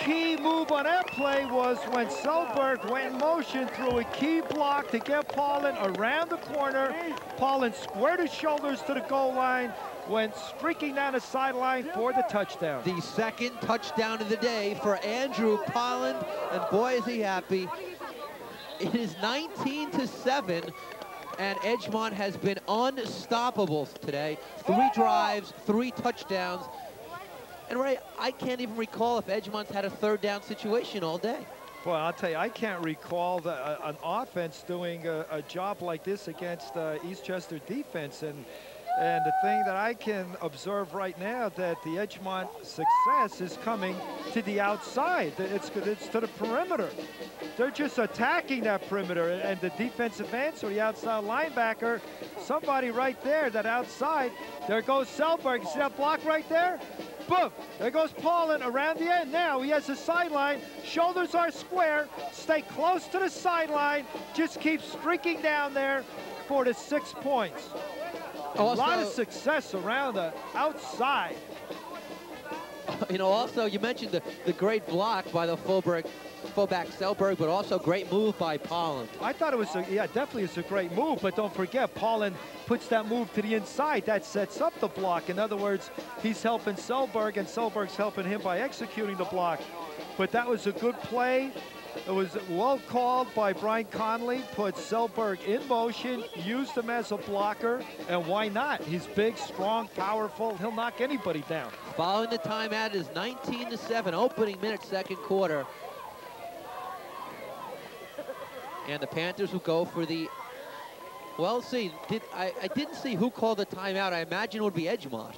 key move on that play was when Selberg went in motion through a key block to get Polland around the corner. Polland squared his shoulders to the goal line, went streaking down the sideline for the touchdown. The 2nd touchdown of the day for Andrew Polland, and boy is he happy. It is 19-7, and Edgemont has been unstoppable today. 3 drives, 3 touchdowns. And Ray, I can't even recall if Edgemont's had a 3rd down situation all day. Well, I'll tell you, I can't recall an offense doing a job like this against Eastchester defense. And the thing that I can observe right now, that the Edgemont success is coming to the outside. It's to the perimeter. They're just attacking that perimeter, and the defensive end, or the outside linebacker, somebody right there, that outside. There goes Selberg. You see that block right there? Boom! There goes Polland around the end. Now he has the sideline. Shoulders are square. Stay close to the sideline. Just keep streaking down there for the 6 points. Also, a lot of success around the outside. Also, you mentioned the great block by the fullback Selberg, but also great move by Polland. I thought it was, definitely it's a great move, but don't forget, Polland puts that move to the inside. That sets up the block. In other words, he's helping Selberg, and Selberg's helping him by executing the block. But that was a good play. It was well called by Brian Conley, put Selberg in motion, used him as a blocker, and why not? He's big, strong, powerful. He'll knock anybody down. Following the timeout is 19-7, opening minute, 2nd quarter. And the Panthers will go for the, well, see, I didn't see who called the timeout. I imagine it would be Edgemont.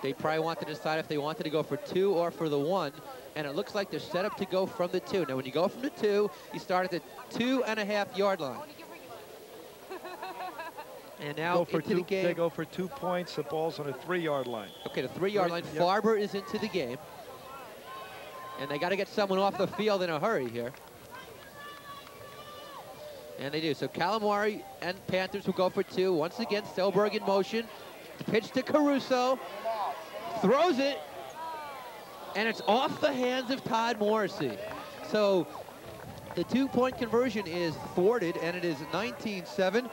They probably want to decide if they wanted to go for 2 or for the 1. And it looks like they're set up to go from the 2. Now, when you go from the 2, you start at the 2.5 yard line. And now into the game. They go for 2 points. The ball's on a 3-yard line. Okay, the 3-yard line. Yep. Farber is into the game. And they got to get someone off the field in a hurry here. And they do. So Calamari and Panthers will go for 2. Once again, Selberg in motion. The pitch to Caruso. Throws it. And it's off the hands of Todd Morrissey. So the 2-point conversion is thwarted, and it is 19-7.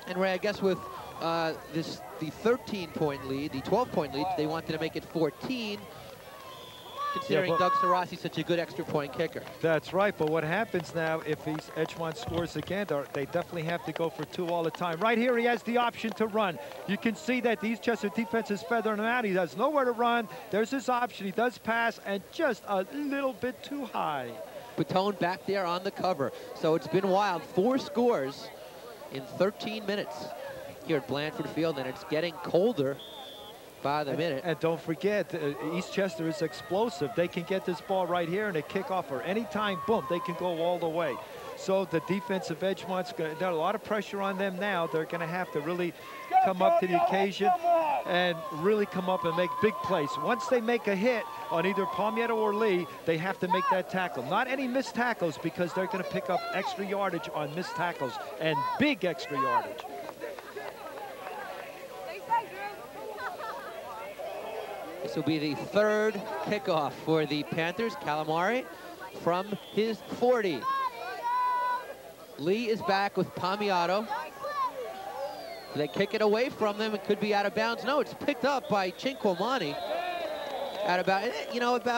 And Ray, I guess with the 13-point lead, the 12-point lead, they wanted to make it 14, considering Doug Sarasi's such a good extra point kicker. That's right, but what happens now if Edgemont scores again, they definitely have to go for 2 all the time. Right here, he has the option to run. You can see that the Eastchester defense is feathering him out. He has nowhere to run. There's his option. He does pass, and just a little bit too high. Patone back there on the cover. So it's been wild. 4 scores in 13 minutes here at Blanford Field, and it's getting colder by the minute. And don't forget, Eastchester is explosive. They can get this ball right here and a kickoff, or anytime, boom, they can go all the way. So the defense of Edgemont's got a lot of pressure on them now. They're going to have to really come up to the occasion and really come up and make big plays. Once they make a hit on either Palmiero or Lee, they have to make that tackle. Not any missed tackles, because they're going to pick up extra yardage on missed tackles, and big extra yardage. This will be the 3rd kickoff for the Panthers. Calamari from his 40. Lee is back with Palmiero. They kick it away from them. It could be out of bounds. No, it's picked up by Cinquemani at about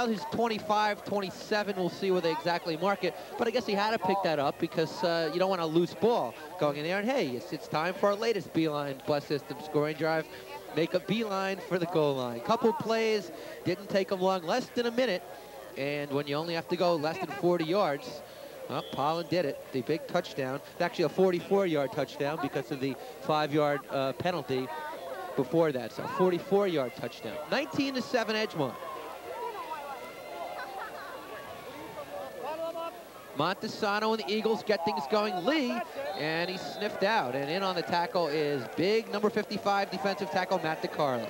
his 25, 27. We'll see where they exactly mark it. But I guess he had to pick that up because you don't want a loose ball going in there. And hey, it's time for our latest Beeline bus system scoring drive. Make a beeline for the goal line. Couple plays, didn't take them long, less than a minute. And when you only have to go less than 40 yards, well, Pollen did it. The big touchdown. It's actually a 44-yard touchdown because of the 5-yard penalty before that. So 44-yard touchdown. 19-7 Edgemont. Montesano and the Eagles get things going. Lee, and he's sniffed out. And in on the tackle is big number 55 defensive tackle Matt DiCarlo.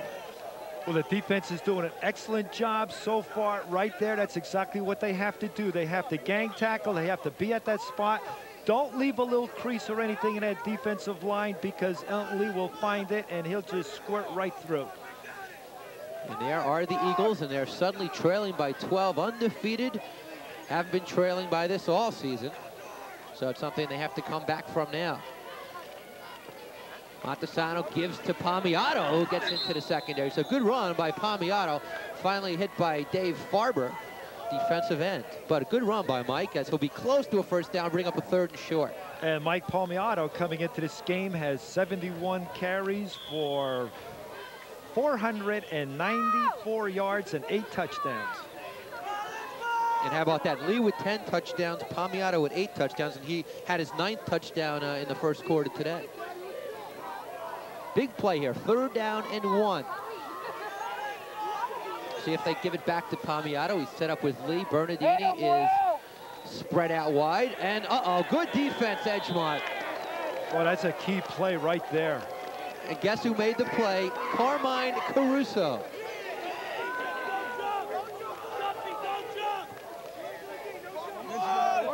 Well, the defense is doing an excellent job so far right there. That's exactly what they have to do. They have to gang tackle. They have to be at that spot. Don't leave a little crease or anything in that defensive line, because Elton Lee will find it, and he'll just squirt right through. And there are the Eagles, and they're suddenly trailing by 12, undefeated. Haven't been trailing by this all season. So it's something they have to come back from now. Montesano gives to Palmiero, who gets into the secondary. So good run by Palmiero. Finally hit by Dave Farber, defensive end. But a good run by Mike, as he'll be close to a first down, bring up a 3rd and short. And Mike Palmiero, coming into this game, has 71 carries for 494 yards and 8 touchdowns. And how about that? Lee with 10 touchdowns, Palmiero with 8 touchdowns, and he had his 9th touchdown in the first quarter today. Big play here, 3rd down and 1. See if they give it back to Palmiero. He's set up with Lee. Bernardini is spread out wide, and good defense, Edgemont. Well, that's a key play right there. And guess who made the play? Carmine Caruso.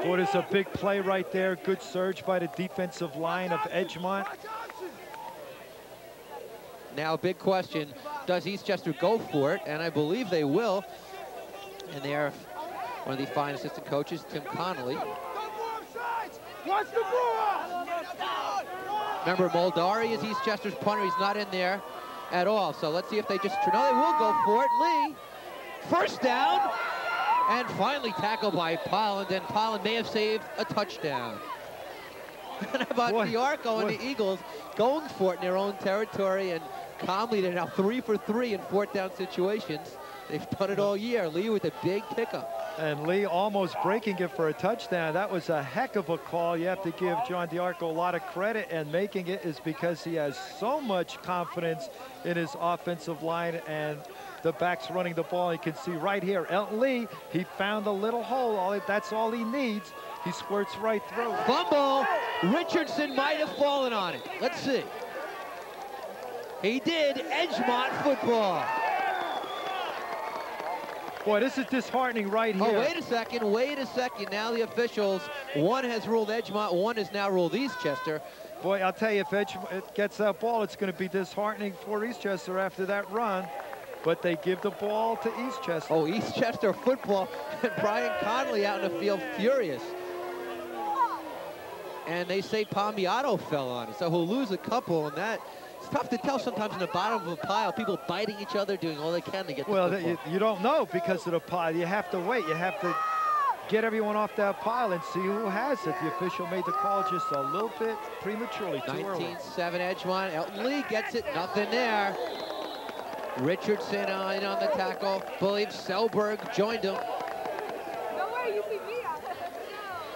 Well, it's a big play right there. Good surge by the defensive line of Edgemont. Now a big question, does Eastchester go for it? And I believe they will. And they're one of the fine assistant coaches, Tim Connolly. Remember, Moldari is Eastchester's punter. He's not in there at all. So let's see if they just, no, they will go for it. Lee, first down. And finally tackled by Polland, and Polland may have saved a touchdown. And how about Briarcliff and the Eagles going for it in their own territory, and calmly they're now 3 for 3 in 4th down situations. They've done it all year. Lee with a big pickup. And Lee almost breaking it for a touchdown. That was a heck of a call. You have to give John Briarcliff a lot of credit, and making it is because he has so much confidence in his offensive line, and the backs running the ball. You can see right here, Elton Lee, he found a little hole. That's all he needs. He squirts right through. Fumble, Richardson might have fallen on it. Let's see. He did. Edgemont football. Boy, this is disheartening right here. Oh, wait a second, wait a second. Now the officials, one has ruled Edgemont, one has now ruled Eastchester. Boy, I'll tell you, if Edgemont gets that ball, it's going to be disheartening for Eastchester after that run. But they give the ball to Eastchester. Oh, Eastchester football. And Brian Conley out in the field furious. And they say Palmiato fell on it. So he'll lose a couple, and that, it's tough to tell sometimes in the bottom of a pile, people biting each other, doing all they can to get the football. Well, you don't know because of the pile. You have to wait. You have to get everyone off that pile and see who has it. The official made the call just a little bit prematurely, too early. 19-7 Edgemont. Elton Lee gets it, nothing there. Richardson in on the tackle. Believe Selberg joined him.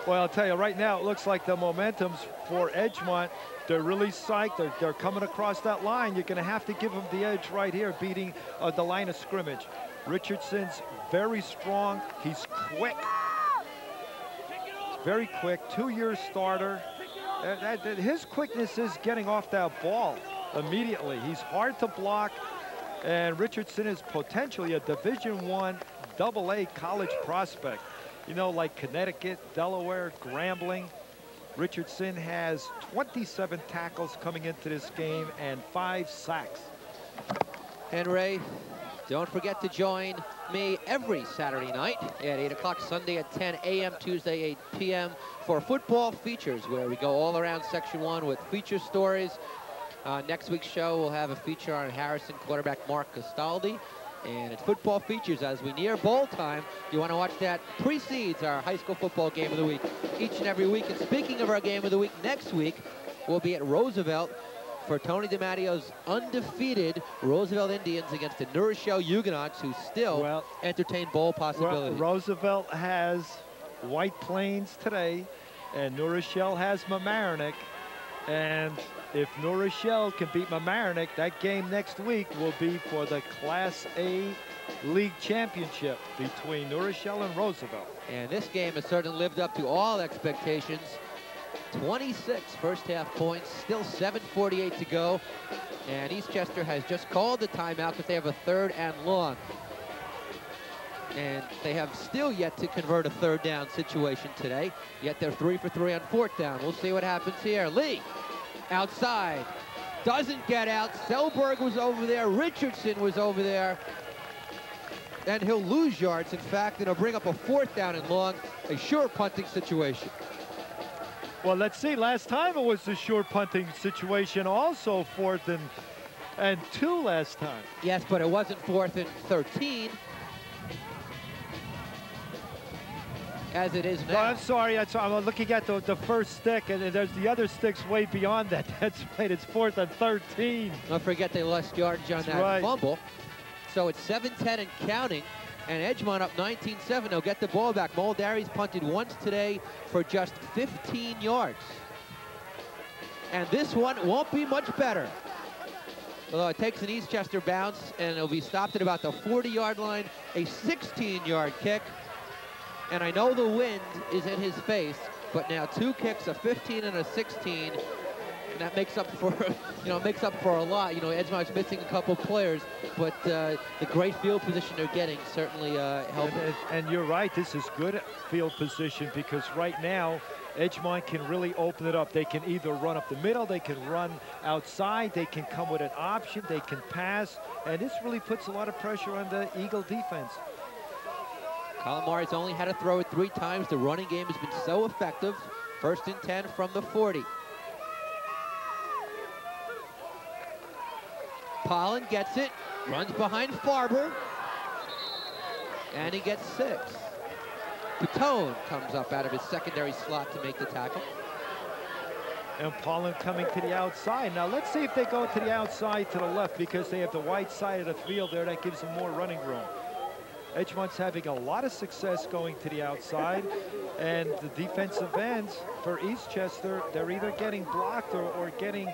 Well, I'll tell you, right now, it looks like the momentum's for Edgemont. They're really psyched. They're coming across that line. You're going to have to give them the edge right here, beating the line of scrimmage. Richardson's very strong. He's quick. Very quick. 2-year starter. His quickness is getting off that ball immediately. He's hard to block. And Richardson is potentially a Division I AA college prospect. You know, like Connecticut, Delaware, Grambling. Richardson has 27 tackles coming into this game and 5 sacks. And Ray, don't forget to join me every Saturday night at 8 o'clock, Sunday at 10 a.m., Tuesday 8 p.m. for football features, where we go all around Section 1 with feature stories. Next week's show, we'll have a feature on Harrison quarterback Mark Castaldi. And it's football features as we near bowl time. You want to watch that precedes our high school football game of the week each and every week. And speaking of our game of the week, next week we'll be at Roosevelt for Tony DiMattio's undefeated Roosevelt Indians against the New Rochelle Huguenots, who still entertain bowl possibilities. Well, Roosevelt has White Plains today, and New Rochelle has Mamaroneck. And if New Rochelle can beat Mamaroneck, that game next week will be for the Class A League Championship between New Rochelle and Roosevelt. And this game has certainly lived up to all expectations. 26 first half points, still 7:48 to go. And Eastchester has just called the timeout because they have a 3rd and long. And they have still yet to convert a 3rd down situation today. Yet they're 3 for 3 on 4th down. We'll see what happens here. Lee, outside, doesn't get out. Selberg was over there. Richardson was over there. And he'll lose yards, in fact, and he'll bring up a 4th down and long, a sure punting situation. Well, let's see. Last time it was a sure punting situation, also 4th and 2 last time. Yes, but it wasn't 4th and 13. As it is now. No, I'm sorry. I'm looking at the first stick, and there's the other sticks way beyond that. That's right. It's 4th and 13. Don't forget they lost yardage on that fumble. So it's 7-10 and counting, and Edgemont up 19-7. They'll get the ball back. Muldary's punted once today for just 15 yards. And this one won't be much better. Although it takes an Eastchester bounce, and it'll be stopped at about the 40-yard line. A 16-yard kick. And I know the wind is in his face, but now 2 kicks, a 15 and a 16, and that makes up for, makes up for a lot. You know, Edgemont's missing a couple players, but the great field position they're getting certainly helps. And you're right, this is good field position because right now, Edgemont can really open it up. They can either run up the middle, they can run outside, they can come with an option, they can pass, and this really puts a lot of pressure on the Eagle defense. Calamari's only had to throw it 3 times. The running game has been so effective. 1st and 10 from the 40. Pollen gets it, runs behind Farber, and he gets 6. Patone comes up out of his secondary slot to make the tackle. And Pollen coming to the outside. Now let's see if they go to the outside to the left because they have the wide side of the field there. That gives them more running room. Edgemont's having a lot of success going to the outside, and the defensive ends for Eastchester, they're either getting blocked or getting,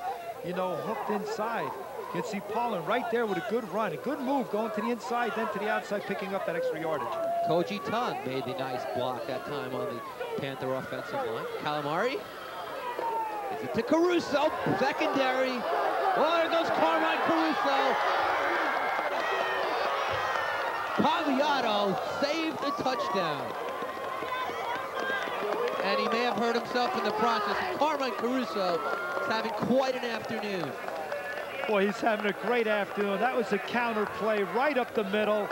hooked inside. You can see Pollen right there with a good run, a good move going to the inside, then to the outside, picking up that extra yardage. Koji Tong made the nice block that time on the Panther offensive line. Calamari Gives it to Caruso, secondary. Oh, there goes Carmine Caruso. Pagliato saved the touchdown. And he may have hurt himself in the process. Carmine Caruso is having quite an afternoon. Boy, he's having a great afternoon. That was a counter play right up the middle.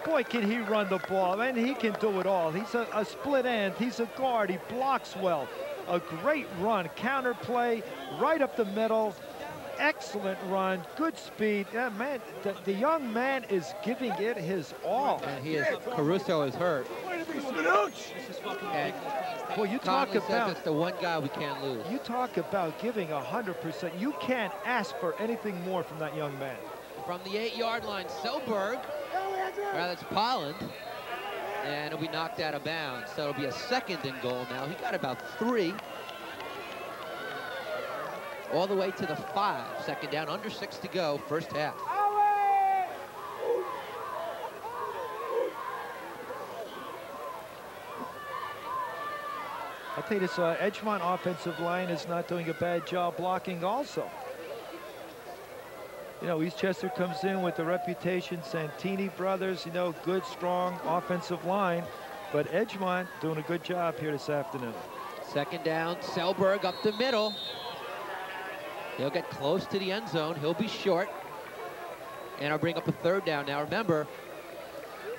Boy, can he run the ball. And he can do it all. He's a split end. He's a guard. He blocks well. A great run. Counter play right up the middle. Excellent run. Good speed. Yeah, man, the young man is giving it his all. And he is, Caruso is hurt. And boy, you talk about, it's the one guy we can't lose. You talk about giving 100%. You can't ask for anything more from that young man. From the 8-yard line, Selberg, rather it's Polland, and it'll be knocked out of bounds. So it'll be a 2nd and goal now. He got about 3. All the way to the 5. 2nd down, under 6 to go, first half. I'll tell you this, Edgemont offensive line is not doing a bad job blocking also. You know, Eastchester comes in with the reputation, Santini brothers, you know, good, strong offensive line. But Edgemont doing a good job here this afternoon. 2nd down, Selberg up the middle. He'll get close to the end zone. He'll be short. And I'll bring up a 3rd down. Now remember,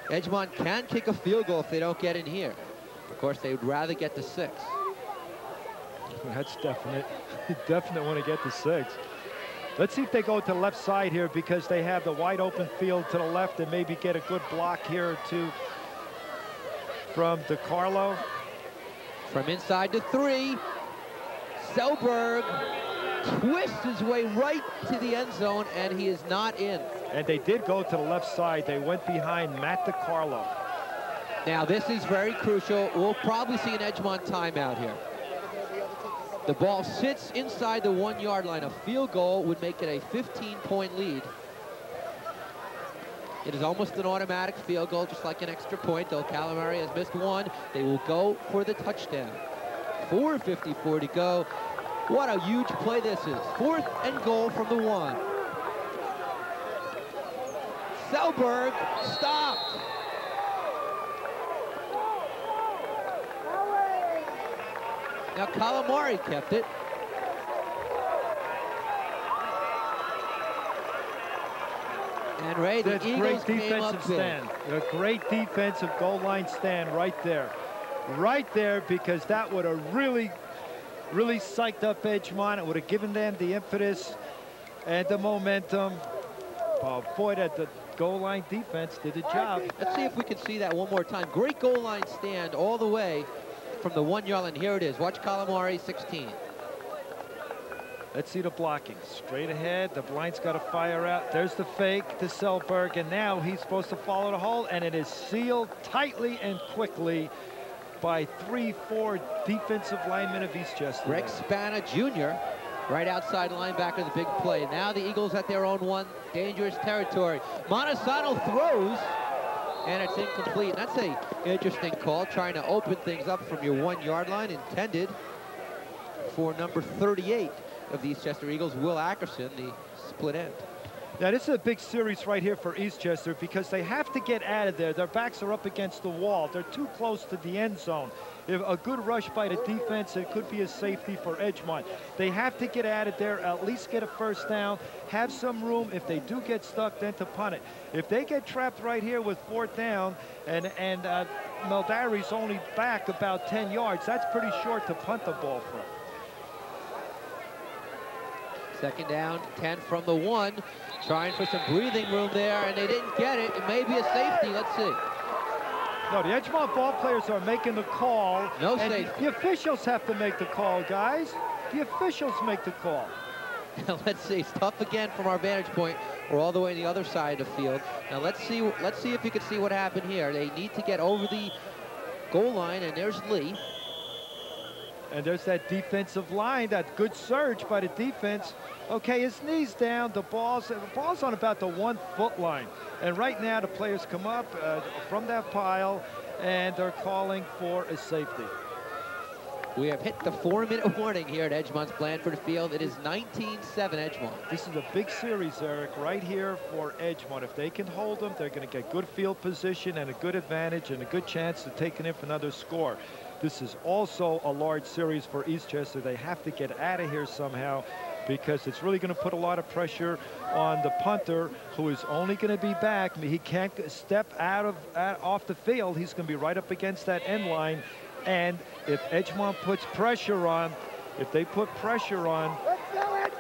Edgemont can kick a field goal if they don't get in here. Of course, they would rather get to 6. That's definite. Definitely want to get to 6. Let's see if they go to the left side here because they have the wide open field to the left and maybe get a good block here or two from DiCarlo. From inside to 3. Selberg twists his way right to the end zone, and he is not in. And they did go to the left side. They went behind Matt DiCarlo. Now, this is very crucial. We'll probably see an Edgemont timeout here. The ball sits inside the 1-yard line. A field goal would make it a 15-point lead. It is almost an automatic field goal, just like an extra point, though Calamari has missed 1. They will go for the touchdown. 4:54 to go. What a huge play this is. 4th and goal from the 1. Selberg stopped. Now Calamari kept it. And Ray, the Eagles came up big. A great defensive goal line stand right there. Right there, because that would have really psyched up Edgemont. It would have given them the impetus and the momentum. Oh, boy, that the goal line defense did the job. Let's see if we can see that one more time. Great goal line stand all the way from the 1-yard line. Here it is. Watch Calamari, 16. Let's see the blocking. Straight ahead. The blind's got to fire out. There's the fake to Selberg, and now he's supposed to follow the hole, and it is sealed tightly and quickly by 3-4 defensive linemen of Eastchester. Greg Spana Jr., right outside linebacker, the big play. Now the Eagles at their own 1, dangerous territory. Montesano throws, and it's incomplete. That's an interesting call, trying to open things up from your 1-yard line, intended for number 38 of the Eastchester Eagles, Will Ackerson, the split end. Now, this is a big series right here for Eastchester because they have to get out of there. Their backs are up against the wall. They're too close to the end zone. If a good rush by the defense, it could be a safety for Edgemont. They have to get out of there, at least get a 1st down, have some room. If they do get stuck, then to punt it. If they get trapped right here with 4th down and Meldari's only back about 10 yards, that's pretty short to punt the ball from. 2nd down, 10 from the 1. Trying for some breathing room there, and they didn't get it. It may be a safety. Let's see. No, the Edgemont ball players are making the call. No and safety. The officials have to make the call, guys. The officials make the call. Let's see. It's tough again from our vantage point. We're all the way on the other side of the field. Now let's see if you can see what happened here. They need to get over the goal line, and there's Lee. And there's that defensive line, that good surge by the defense. Okay, his knee's down, the ball's on about the 1-foot line. And right now the players come up from that pile and they're calling for a safety. We have hit the 4-minute warning here at Edgemont's Blandford Field. It is 19-7 Edgemont. This is a big series, Eric, right here for Edgemont. If they can hold them, they're going to get good field position and a good advantage and a good chance to take it in for another score. This is also a large series for Eastchester. They have to get out of here somehow, because it's really going to put a lot of pressure on the punter, who is only going to be back. I mean, he can't step off the field. He's going to be right up against that end line. And if Edgemont puts pressure on, if they put pressure on,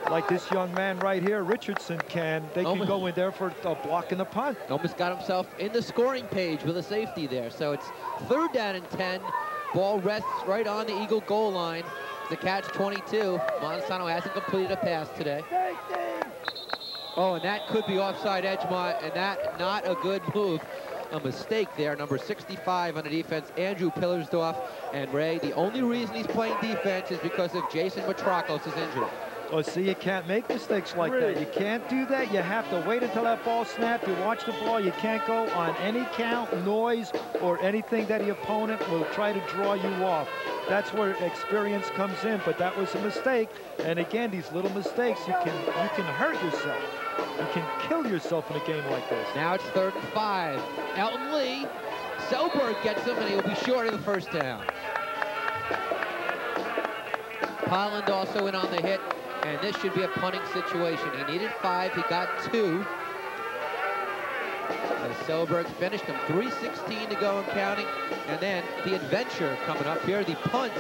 like this young man right here, Richardson can, they can go in there for blocking the punt. Almost got himself in the scoring page with a safety there. So it's 3rd down and 10. Ball rests right on the Eagle goal line. The catch-22. Montesano hasn't completed a pass today. Oh, and that could be offside Edgemont, and that not a good move. A mistake there, number 65 on the defense, Andrew Pillersdorf. And Ray, the only reason he's playing defense is because of Jason Matrokos' injury. Oh, see, you can't make mistakes like that. You can't do that. You have to wait until that ball snaps. You watch the ball. You can't go on any count, noise, or anything that the opponent will try to draw you off. That's where experience comes in, but that was a mistake. And again, these little mistakes, you can hurt yourself. You can kill yourself in a game like this. Now it's 3rd and 5. Elton Lee, Selberg gets him, and he'll be short of the 1st down. Holland also in on the hit, and this should be a punting situation. He needed 5, he got 2. As Selberg finished him, 3:16 to go and counting. And then the adventure coming up here, the punt.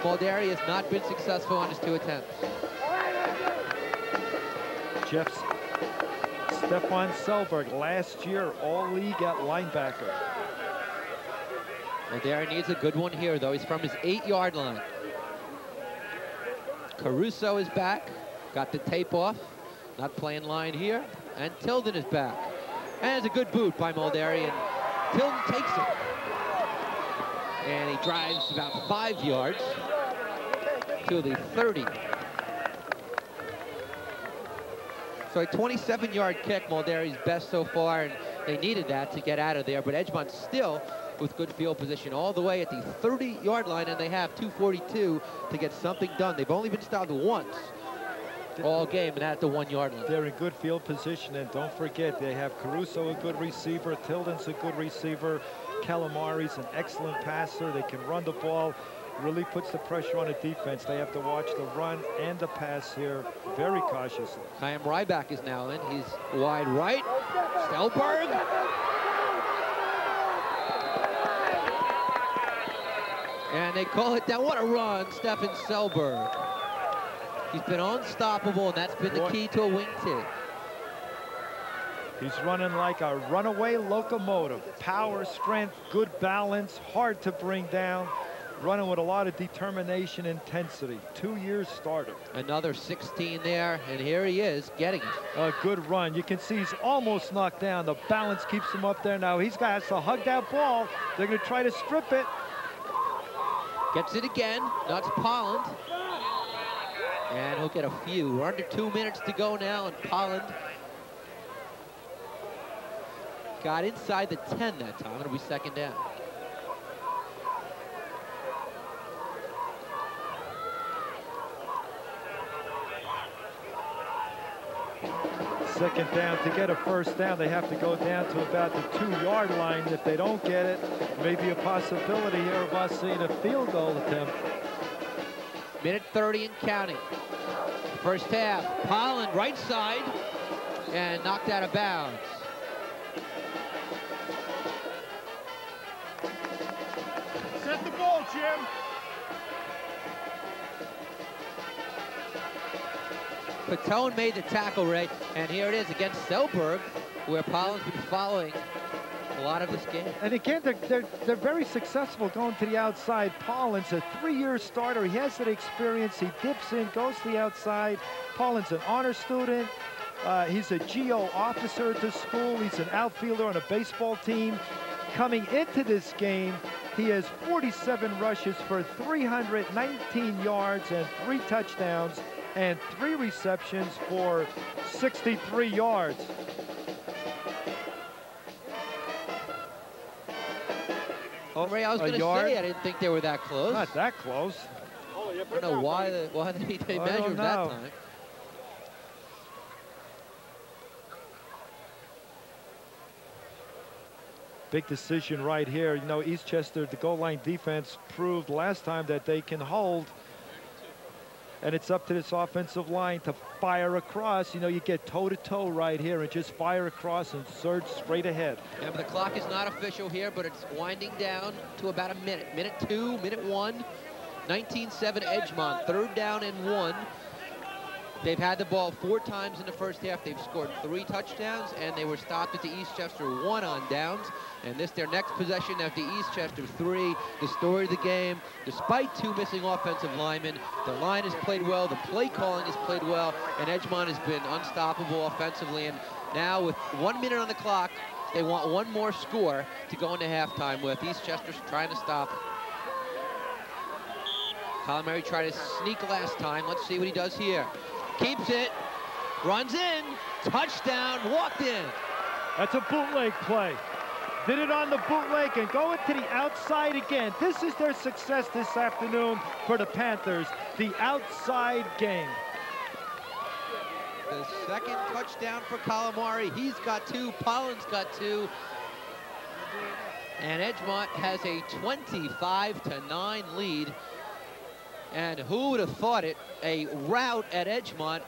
Muldari has not been successful on his 2 attempts. Jeff's Stefan Selberg, last year all-league at linebacker. Muldari needs a good one here, though. He's from his 8-yard line. Caruso is back, got the tape off, not playing line here, and Tilden is back. And it's a good boot by Muldari, and Tilden takes it. And he drives about 5 yards to the 30. So a 27-yard kick, Muldari's best so far, and they needed that to get out of there. But Edgemont still with good field position all the way at the 30-yard line, and they have 2:42 to get something done. They've only been stopped once all game, and at the 1-yard line. They're in good field position, and don't forget, they have Caruso, a good receiver, Tilden's a good receiver, Calamari's an excellent passer. They can run the ball, really puts the pressure on the defense. They have to watch the run and the pass here very cautiously. Chaim Ryback is now in. He's wide right. Selberg. And they call it down. What a run, Stefan Selberg. He's been unstoppable, and that's been the key to a wingtip. He's running like a runaway locomotive. Power, strength, good balance, hard to bring down. Running with a lot of determination, intensity. 2-year starter. Another 16 there, and here he is getting it. A good run. You can see he's almost knocked down. The balance keeps him up there now. He's got to hug that ball. They're going to try to strip it. Gets it again. That's Polland. And he'll get a few. We're under 2 minutes to go now, and Polland got inside the 10 that time. It'll be 2nd down. Second down. To get a 1st down, they have to go down to about the 2-yard line. If they don't get it, maybe a possibility here of us seeing a field goal attempt. Minute 30 and counting. 1st half. Polland right side and knocked out of bounds. Set the ball, Jim. Patone made the tackle, Ray, and here it is against Selberg, where Polland's been following a lot of this game. And again, they're very successful going to the outside. Polland's a 3-year starter. He has that experience. He dips in, goes to the outside. Polland's an honor student. He's a GO officer at the school. He's an outfielder on a baseball team. Coming into this game, he has 47 rushes for 319 yards and 3 touchdowns and 3 receptions for 63 yards. Ray, I was going to say, I didn't think they were that close. Not that close. I don't know why they measured that time. Big decision right here. You know, Eastchester, the goal line defense proved last time that they can hold. And it's up to this offensive line to fire across. You know, you get toe-to-toe right here and just fire across and surge straight ahead. Yeah, but the clock is not official here, but it's winding down to about a minute. Minute 2, minute 1. 19-7 Edgemont, 3rd down and 1. They've had the ball 4 times in the first half. They've scored 3 touchdowns, and they were stopped at the Eastchester 1 on downs. And this, their next possession after Eastchester 3. The story of the game, despite 2 missing offensive linemen, the line has played well, the play calling has played well, and Edgemont has been unstoppable offensively. And now with 1 minute on the clock, they want 1 more score to go into halftime with. Eastchester's trying to stop. Calamari tried to sneak last time. Let's see what he does here. Keeps it, runs in, touchdown, walked in. That's a bootleg play. Did it on the bootleg and going to the outside again. This is their success this afternoon for the Panthers, the outside game. The 2nd touchdown for Calamari. He's got 2, Pollen's got 2. And Edgemont has a 25-9 lead. And who would have thought it? A rout at Edgemont.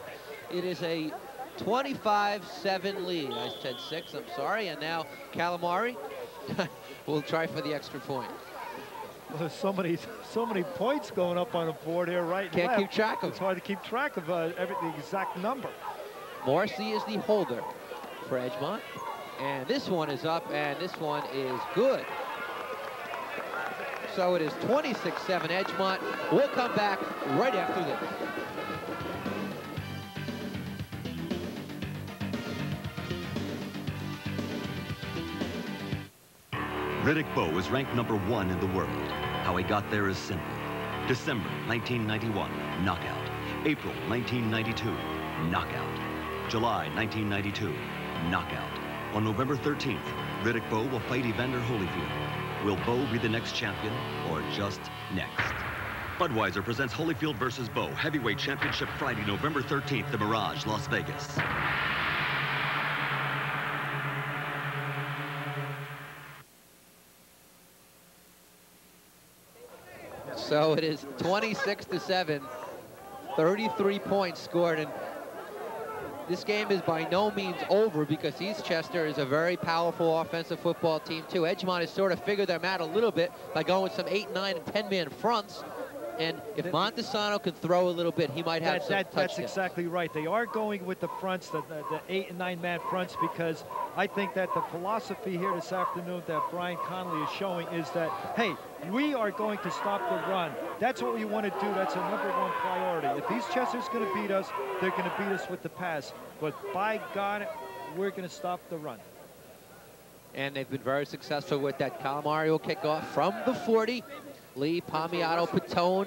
It is a 25-7 lead. I said 6, I'm sorry. And now Calamari will try for the extra point. Well, there's so many points going up on the board here right now. Can't keep track of them. It's hard to keep track of the exact number. Morrissey is the holder for Edgemont. And this one is up, and this one is good. So it is 26-7 Edgemont. We'll come back right after this. Riddick Bowe is ranked #1 in the world. How he got there is simple. December 1991, knockout. April 1992, knockout. July 1992, knockout. On November 13th, Riddick Bowe will fight Evander Holyfield. Will Bowe be the next champion, or just next? Budweiser presents Holyfield versus Bowe, Heavyweight Championship Friday, November 13th, the Mirage, Las Vegas. So it is 26-7, 33 points scored, and this game is by no means over because Eastchester is a very powerful offensive football team too. Edgemont has sort of figured them out a little bit by going with some 8, 9, and 10-man fronts. And if Montesano can throw a little bit, he might have some touchdowns. That's exactly right. They are going with the fronts, the 8 and 9-man fronts, because I think that the philosophy here this afternoon that Brian Connolly is showing is that, hey, we are going to stop the run. That's what we want to do. That's a #1 priority. If Eastchester's going to beat us, they're going to beat us with the pass. But by God, we're going to stop the run. And they've been very successful with that. Calamari will kick off from the 40. Lee, Palmiato, Patone,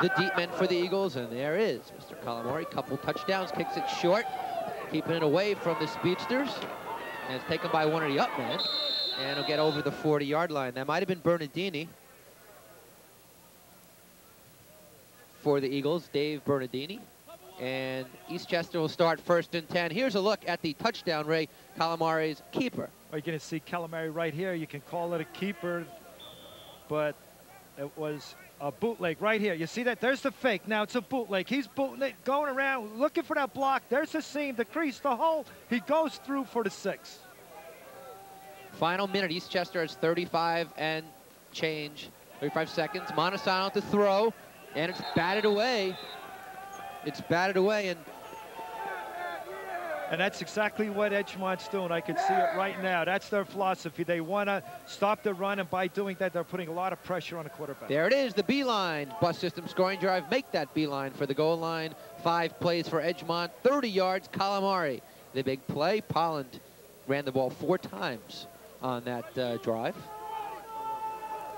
the deep men for the Eagles, and there is Mr. Calamari. Couple touchdowns, kicks it short, keeping it away from the speedsters, and it's taken by one of the up men, and he'll get over the 40-yard line. That might have been Bernardini for the Eagles, Dave Bernardini, and Eastchester will start 1st and 10. Here's a look at the touchdown, Ray, Calamari's keeper. You're going to see Calamari right here. You can call it a keeper, but it was a bootleg right here. You see that? There's the fake. Now it's a bootleg. He's bootleg, going around, looking for that block. There's the seam, the crease, the hole. He goes through for the 6. Final minute. Eastchester has 35 and change. 35 seconds. Montesano to throw, and it's batted away. It's batted away, and that's exactly what Edgemont's doing. I can see it right now. That's their philosophy. They want to stop the run, and by doing that, they're putting a lot of pressure on the quarterback. There it is, the beeline. Bus system scoring drive. Make that beeline for the goal line. 5 plays for Edgemont. 30 yards, Calamari. The big play. Polland ran the ball 4 times on that drive.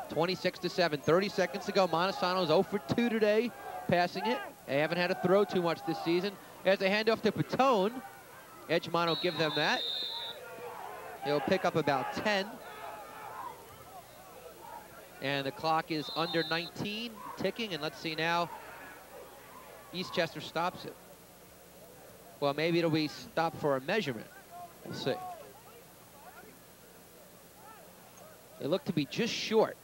26-7, 30 seconds to go. Montesano's 0 for 2 today, passing it. They haven't had to throw too much this season. As they hand off to Patone, Edgemont will give them that. He'll pick up about 10. And the clock is under 19, ticking, and let's see now. Eastchester stops it. Well, maybe it'll be stopped for a measurement. We'll see. They look to be just short,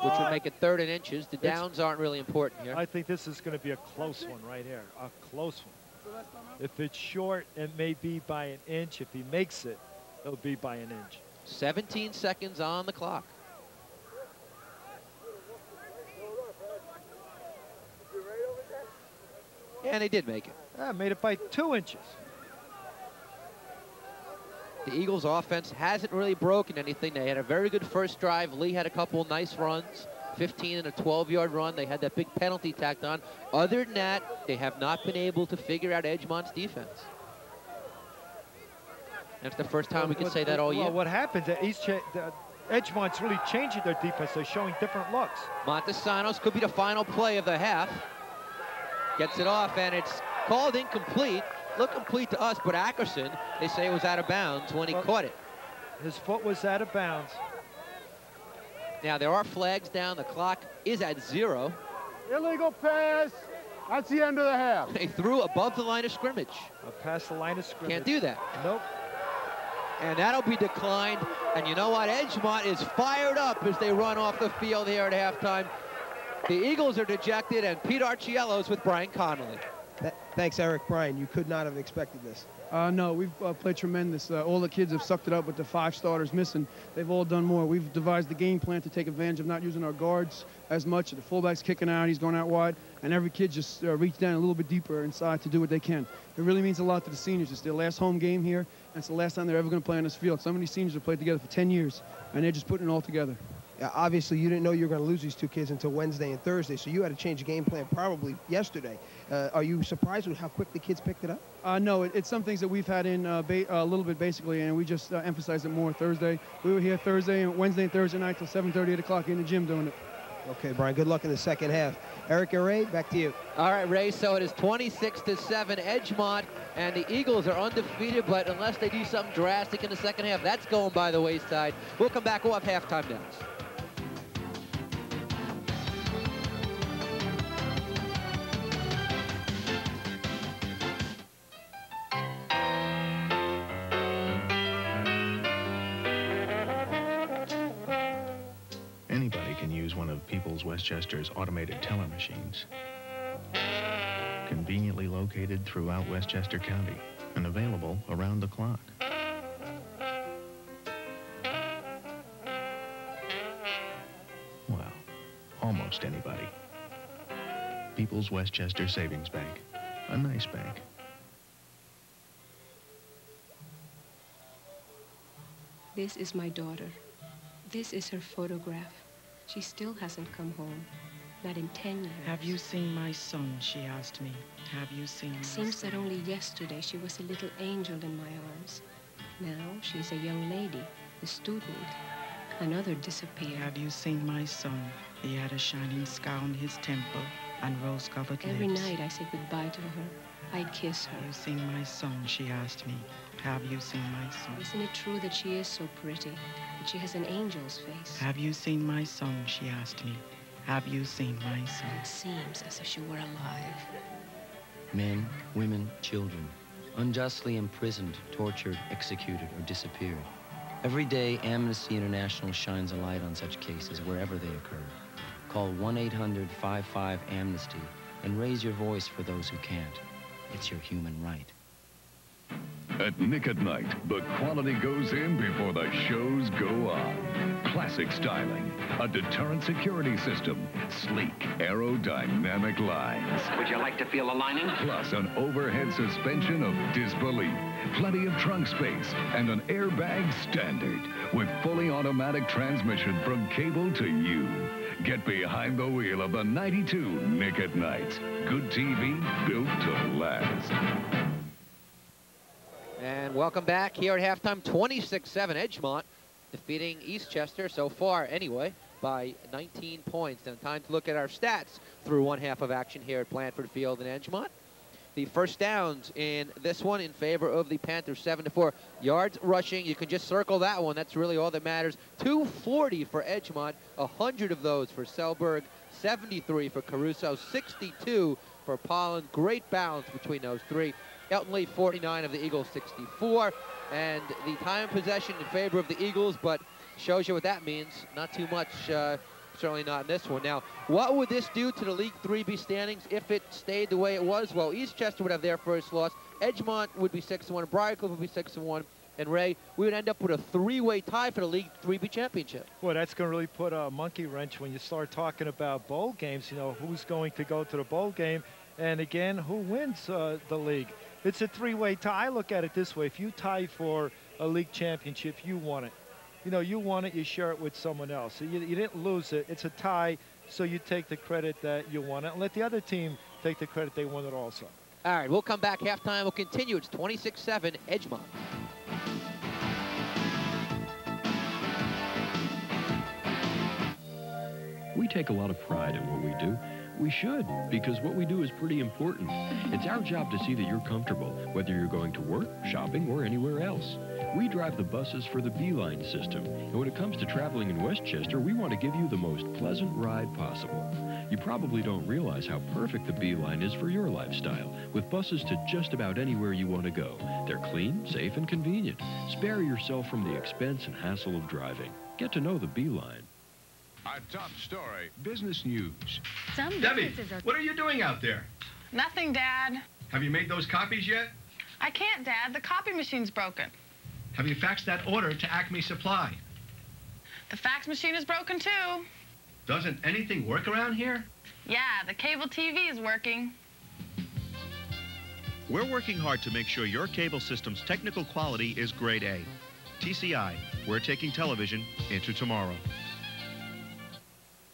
which would make it 3rd in inches. The downs aren't really important here. I think this is going to be a close one right here, a close one. If it's short, it may be by an inch. If he makes it, it'll be by an inch. 17 seconds on the clock. And they did make it. Made it by 2 inches. The Eagles' offense hasn't really broken anything. They had a very good first drive. Lee had a couple nice runs, 15 and a 12-yard run. They had that big penalty tacked on. Other than that, they have not been able to figure out Edgemont's defense. That's the first time we can say that all year. Well, what happens at Edgemont's really changing their defense. They're showing different looks. Montesanos could be the final play of the half. Gets it off, and it's called incomplete. Looked complete to us, but Ackerson, they say it was out of bounds when he caught it. His foot was out of bounds. Now, there are flags down. The clock is at 0. Illegal pass. That's the end of the half. They threw above the line of scrimmage. Past the line of scrimmage. Can't do that. Nope. And that'll be declined. And you know what? Edgemont is fired up as they run off the field here at halftime. The Eagles are dejected, and Pete Archiello's with Brian Connolly. Thanks, Eric. Brian, you could not have expected this. No, we've played tremendous. All the kids have sucked it up with the 5 starters missing. They've all done more. We've devised the game plan to take advantage of not using our guards as much. The fullback's kicking out. He's going out wide. And every kid just reached down a little bit deeper inside to do what they can. It really means a lot to the seniors. It's their last home game here, and it's the last time they're ever going to play on this field. Some of these seniors have played together for 10 years, and they're just putting it all together. Obviously, you didn't know you were going to lose these 2 kids until Wednesday and Thursday, so you had to change the game plan probably yesterday. Are you surprised with how quick the kids picked it up? No, it's some things that we've had in a little bit, basically, and we just emphasized it more Thursday. We were here Thursday and Wednesday and Thursday night till 7:30, 8 o'clock in the gym doing it. Okay, Brian, good luck in the second half. Eric and Ray, back to you. All right, Ray, so it is 26-7 Edgemont, and the Eagles are undefeated, but unless they do something drastic in the second half, that's going by the wayside. We'll come back. We'll have halftime downs. Anybody can use one of People's Westchester's automated teller machines. Conveniently located throughout Westchester County and available around the clock. Well, almost anybody. People's Westchester Savings Bank. A nice bank. This is my daughter. This is her photograph. She still hasn't come home. Not in 10 years. Have you seen my son? She asked me. Have you seen my Seems son? that only yesterday she was a little angel in my arms. Now she's a young lady, a student. Another disappeared. Have you seen my son? He had a shining scar on his temple and rose-covered lips. Every night I say goodbye to her. I'd kiss her. Have you seen my son? She asked me. Have you seen my son? Isn't it true that she is so pretty? That she has an angel's face? Have you seen my son? She asked me. Have you seen my son? It seems as if she were alive. Men, women, children, unjustly imprisoned, tortured, executed, or disappeared. Every day, Amnesty International shines a light on such cases wherever they occur. Call 1-800-55-AMNESTY and raise your voice for those who can't. It's your human right. At Nick at Night, the quality goes in before the shows go on. Classic styling, a deterrent security system, sleek aerodynamic lines. Would you like to feel the lining? Plus an overhead suspension of disbelief, plenty of trunk space, and an airbag standard with fully automatic transmission from cable to you. Get behind the wheel of the 92 Nick at Night. Good TV built to last. And welcome back here at halftime. 26-7 Edgemont defeating Eastchester so far anyway by 19 points. And time to look at our stats through one half of action here at Blandford Field in Edgemont. the first downs in this one in favor of the Panthers, 7-4. Yards rushing, you can just circle that one. That's really all that matters. 240 for Edgemont, 100 of those for Selberg, 73 for Caruso, 62 for Pollen. Great balance between those three. Elton Lee, 49 of the Eagles, 64. And the time of possession in favor of the Eagles, but shows you what that means. Not too much, certainly not in this one. Now, what would this do to the League 3B standings if it stayed the way it was? Well, Eastchester would have their first loss. Edgemont would be 6-1. Briarcliff would be 6-1. And Ray, we would end up with a three-way tie for the League 3B championship. Well, that's going to really put a monkey wrench when you start talking about bowl games. You know, who's going to go to the bowl game? And again, who wins the league? It's a three-way tie. I look at it this way. If you tie for a league championship, you won it. You know, you won it, you share it with someone else. So you didn't lose it. It's a tie, so you take the credit that you won it and let the other team take the credit they won it also. All right, we'll come back halftime. We'll continue. It's 26-7, Edgemont. We take a lot of pride in what we do. We should, because what we do is pretty important. It's our job to see that you're comfortable, whether you're going to work, shopping, or anywhere else. We drive the buses for the Beeline system, and when it comes to traveling in Westchester, we want to give you the most pleasant ride possible. You probably don't realize how perfect the Beeline is for your lifestyle, with buses to just about anywhere you want to go. They're clean, safe, and convenient. Spare yourself from the expense and hassle of driving. Get to know the Beeline. Our top story, business news. Some Debbie, businesses are... what are you doing out there? Nothing, Dad. Have you made those copies yet? I can't, Dad. The copy machine's broken. Have you faxed that order to Acme Supply? The fax machine is broken, too. Doesn't anything work around here? Yeah, the cable TV is working. We're working hard to make sure your cable system's technical quality is grade A. TCI, we're taking television into tomorrow.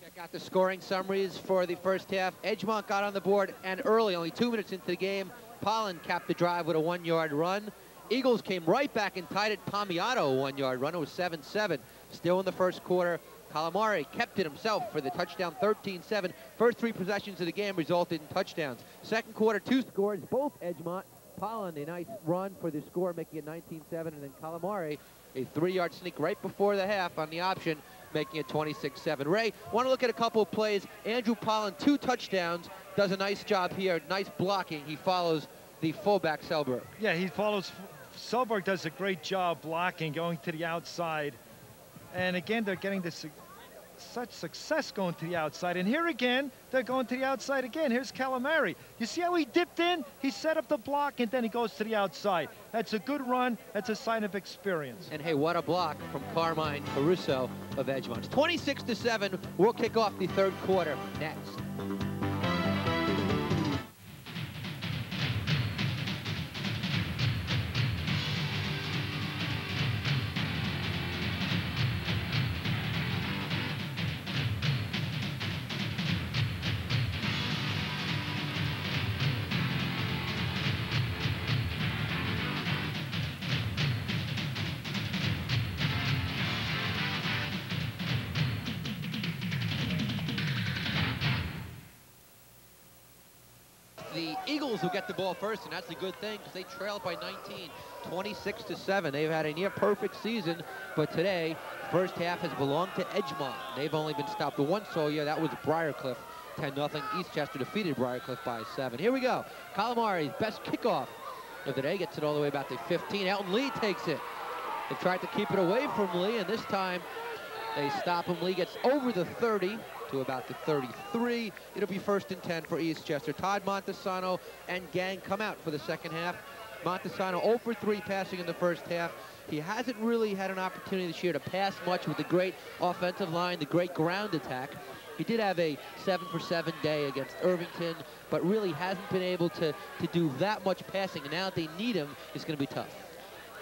Check out the scoring summaries for the first half. Edgemont got on the board, and early, only 2 minutes into the game, Pollen capped the drive with a 1-yard run. Eagles came right back and tied it. Palmiotto, a 1-yard run. It was 7-7. Still in the first quarter, Calamari kept it himself for the touchdown, 13-7. First 3 possessions of the game resulted in touchdowns. Second quarter, 2 scores, both Edgemont. Pollen, a nice run for the score, making it 19-7, and then Calamari, a 3-yard sneak right before the half on the option, making it 26-7. Ray, want to look at a couple of plays. Andrew Pollen, 2 touchdowns, does a nice job here, nice blocking. He follows the fullback, Selberg. Yeah, he follows. Selberg does a great job blocking, going to the outside. And again, they're getting this such success going to the outside. And here again, they're going to the outside again. Here's Calamari. You see how he dipped in? He set up the block, and then he goes to the outside. That's a good run. That's a sign of experience. And hey, what a block from Carmine Caruso of Edgemont. 26-7. We'll kick off the third quarter next. The Eagles will get the ball first, and that's a good thing because they trail it by 19, 26-7. They've had a near-perfect season, but today, first half has belonged to Edgemont. They've only been stopped once all year. That was Briarcliff, 10-0. Eastchester defeated Briarcliff by 7. Here we go. Calamari's best kickoff of the day, gets it all the way about the 15. Elton Lee takes it. They tried to keep it away from Lee, and this time they stop him. Lee gets over the 30 to about the 33. It'll be 1st and 10 for Eastchester. Todd Montesano and gang come out for the second half. Montesano 0 for 3 passing in the first half. He hasn't really had an opportunity this year to pass much with the great offensive line, the great ground attack. He did have a 7 for 7 day against Irvington, but really hasn't been able to do that much passing. And now that they need him, it's going to be tough.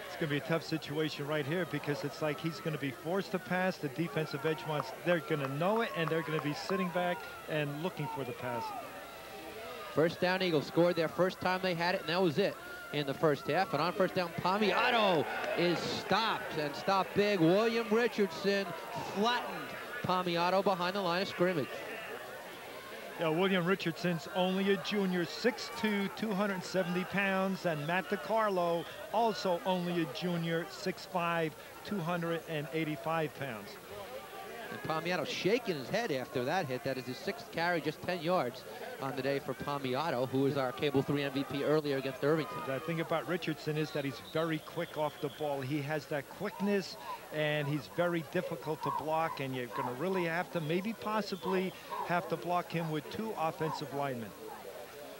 It's going to be a tough situation right here because it's like he's going to be forced to pass. The defensive Edgemonts, they're going to know it, and they're going to be sitting back and looking for the pass. First down, Eagles scored their first time they had it, and that was it in the first half. And on first down, Palmiotto is stopped, and stopped big. William Richardson flattened Palmiotto behind the line of scrimmage. Yeah, William Richardson's only a junior, 6'2", 270 pounds, and Matt DiCarlo, also only a junior, 6'5", 285 pounds. And Palmiato shaking his head after that hit. That is his 6th carry, just 10 yards on the day for Palmiato, who was our Cable 3 MVP earlier against Irvington. The thing about Richardson is that he's very quick off the ball. He has that quickness, and he's very difficult to block, and you're going to really have to, maybe possibly, have to block him with 2 offensive linemen.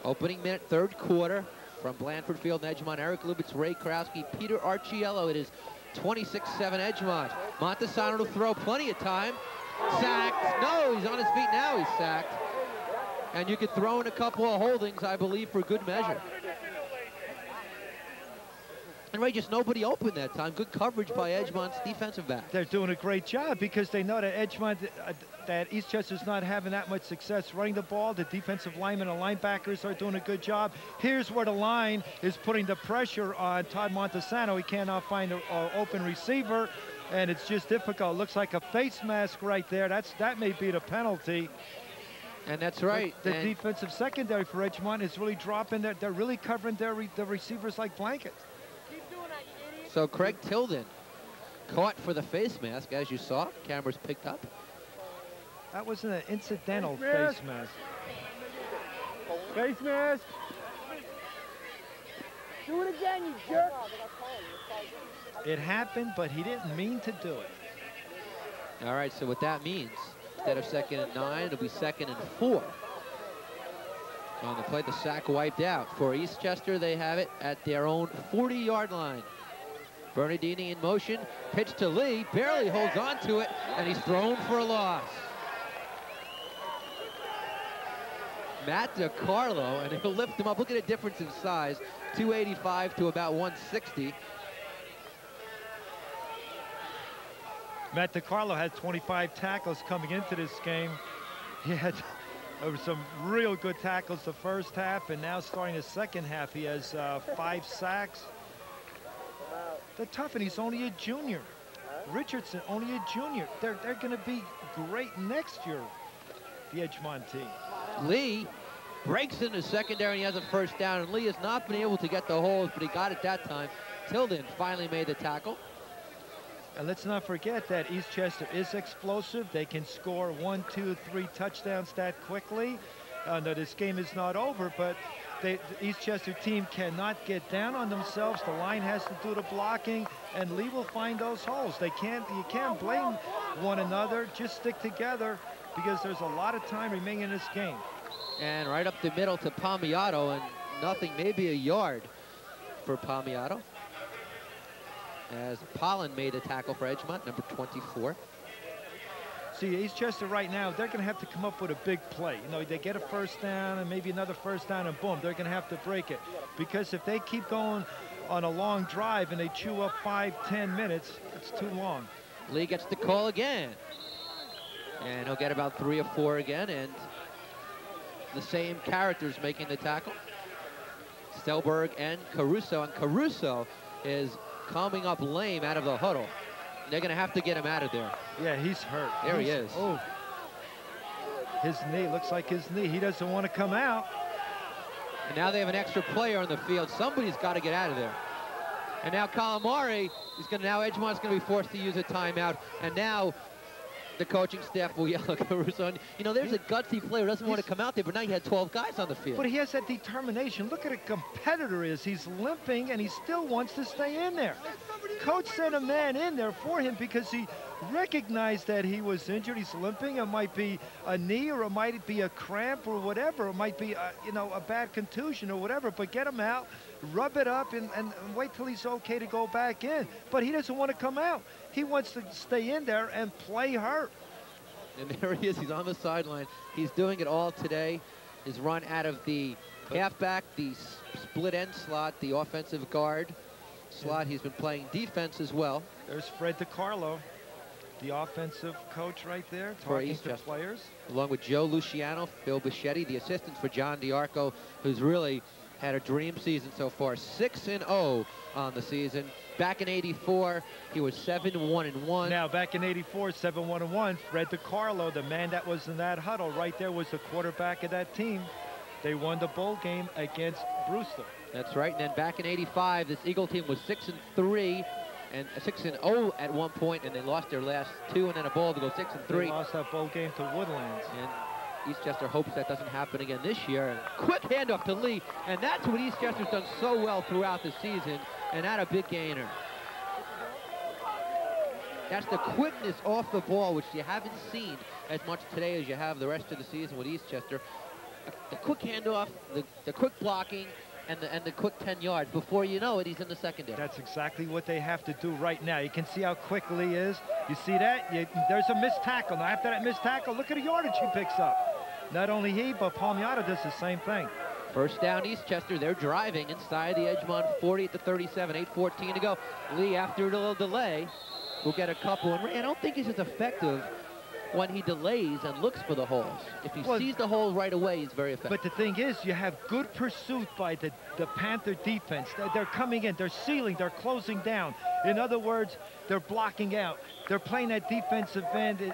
Opening minute, 3rd quarter, from Blandford Field in Edgemont. Eric Lubitz, Ray Krowski, Peter Archiello. It is 26-7 Edgemont. Montesano to throw, plenty of time. Sacked. No, he's on his feet now. He's sacked. And you could throw in a couple of holdings, I believe, for good measure. And Ray, just nobody open that time. Good coverage by Edgemont's defensive back. They're doing a great job because they know that Edgemont, that Eastchester's not having that much success running the ball. The defensive linemen and linebackers are doing a good job. Here's where the line is putting the pressure on Todd Montesano. He cannot find an open receiver, and it's just difficult. Looks like a face mask right there. That may be the penalty. And that's right. But the defensive secondary for Edgemont is really dropping. They're really covering the receivers like blankets. So Craig Tilden caught for the face mask, as you saw. Cameras picked up. That wasn't an incidental face mask. Face mask. Do it again, you jerk. It happened, but he didn't mean to do it. All right, so what that means, instead of 2nd and 9, it'll be 2nd and 4. On the play, the sack wiped out. For Eastchester, they have it at their own 40-yard line. Bernardini in motion, pitch to Lee, barely holds on to it, and he's thrown for a loss. Matt DiCarlo, and he'll lift him up. Look at the difference in size, 285 to about 160. Matt DiCarlo had 25 tackles coming into this game. He had some real good tackles the first half, and now starting the second half, he has 5 sacks. They're tough, and he's only a junior. Richardson, only a junior. They're going to be great next year, the Edgemont team. Lee breaks into secondary, and he has a first down, and Lee has not been able to get the holes, but he got it that time. Tilden finally made the tackle. And let's not forget that Eastchester is explosive. They can score 1, 2, 3 touchdowns that quickly. No, this game is not over, but the Eastchester team cannot get down on themselves. The line has to do the blocking, and Lee will find those holes. You can't blame one another. Just stick together because there's a lot of time remaining in this game. And right up the middle to Palmiato, and nothing, maybe a yard for Palmiato. As Pollen made a tackle for Edgemont, number 24. See, Eastchester right now, they're going to have to come up with a big play. You know, they get a first down and maybe another first down, and boom, they're going to have to break it. Because if they keep going on a long drive and they chew up 5-10 minutes, it's too long. Lee gets the call again. And he'll get about 3 or 4 again, and the same characters making the tackle. Stelberg and Caruso, and Caruso is coming up lame out of the huddle. They're going to have to get him out of there. Yeah, he's hurt. There he is. Oh, his knee, looks like his knee. He doesn't want to come out. And now they have an extra player on the field. Somebody's got to get out of there. And now Calamari is going to, now Edgemont's going to be forced to use a timeout. And now the coaching staff will yell at Caruso. You know, there's a gutsy player who doesn't want to come out there, but now you had 12 guys on the field. But he has that determination. Look at a competitor is. He's limping, and he still wants to stay in there. Coach sent a man in there for him because he recognized that he was injured. He's limping. It might be a knee, or it might be a cramp, or whatever. It might be, you know, a bad contusion or whatever. But get him out, rub it up, and wait till he's okay to go back in. But he doesn't want to come out. He wants to stay in there and play hurt. And there he is. He's on the sideline. He's doing it all today. His run out of the halfback, the split end slot, the offensive guard slot. He's been playing defense as well. There's Fred DiCarlo, the offensive coach right there, talking to players. Along with Joe Luciano, Phil Bichetti, the assistants for John DiArco, who's really had a dream season so far. 6-0 on the season. Back in '84, he was 7-1-1. Now, back in '84, 7-1-1, Fred DiCarlo, the man that was in that huddle right there, was the quarterback of that team. They won the bowl game against Brewster. That's right. And then back in '85, this Eagle team was 6-3 and 6-0 at one point, and they lost their last two, and then a bowl to go 6-3. They lost that bowl game to Woodlands. And Eastchester hopes that doesn't happen again this year. And quick handoff to Lee, and that's what Eastchester's done so well throughout the season, and that a big gainer. That's the quickness off the ball, which you haven't seen as much today as you have the rest of the season with Eastchester. The quick handoff, the quick blocking, and the quick 10 yards. Before you know it, he's in the secondary. That's exactly what they have to do right now. You can see how quick Lee is. You see that? There's a missed tackle. Now, after that missed tackle, look at the yardage he picks up. Not only he, but Palmiata does the same thing. First down, Eastchester. They're driving inside the Edgemont 40 at the 37, 8:14 to go. Lee, after a little delay, will get a couple. And I don't think he's as effective when he delays and looks for the holes. If he sees the hole right away, he's very effective. But the thing is, you have good pursuit by the Panther defense. They're coming in, they're sealing, they're closing down. In other words, they're blocking out. They're playing that defensive end.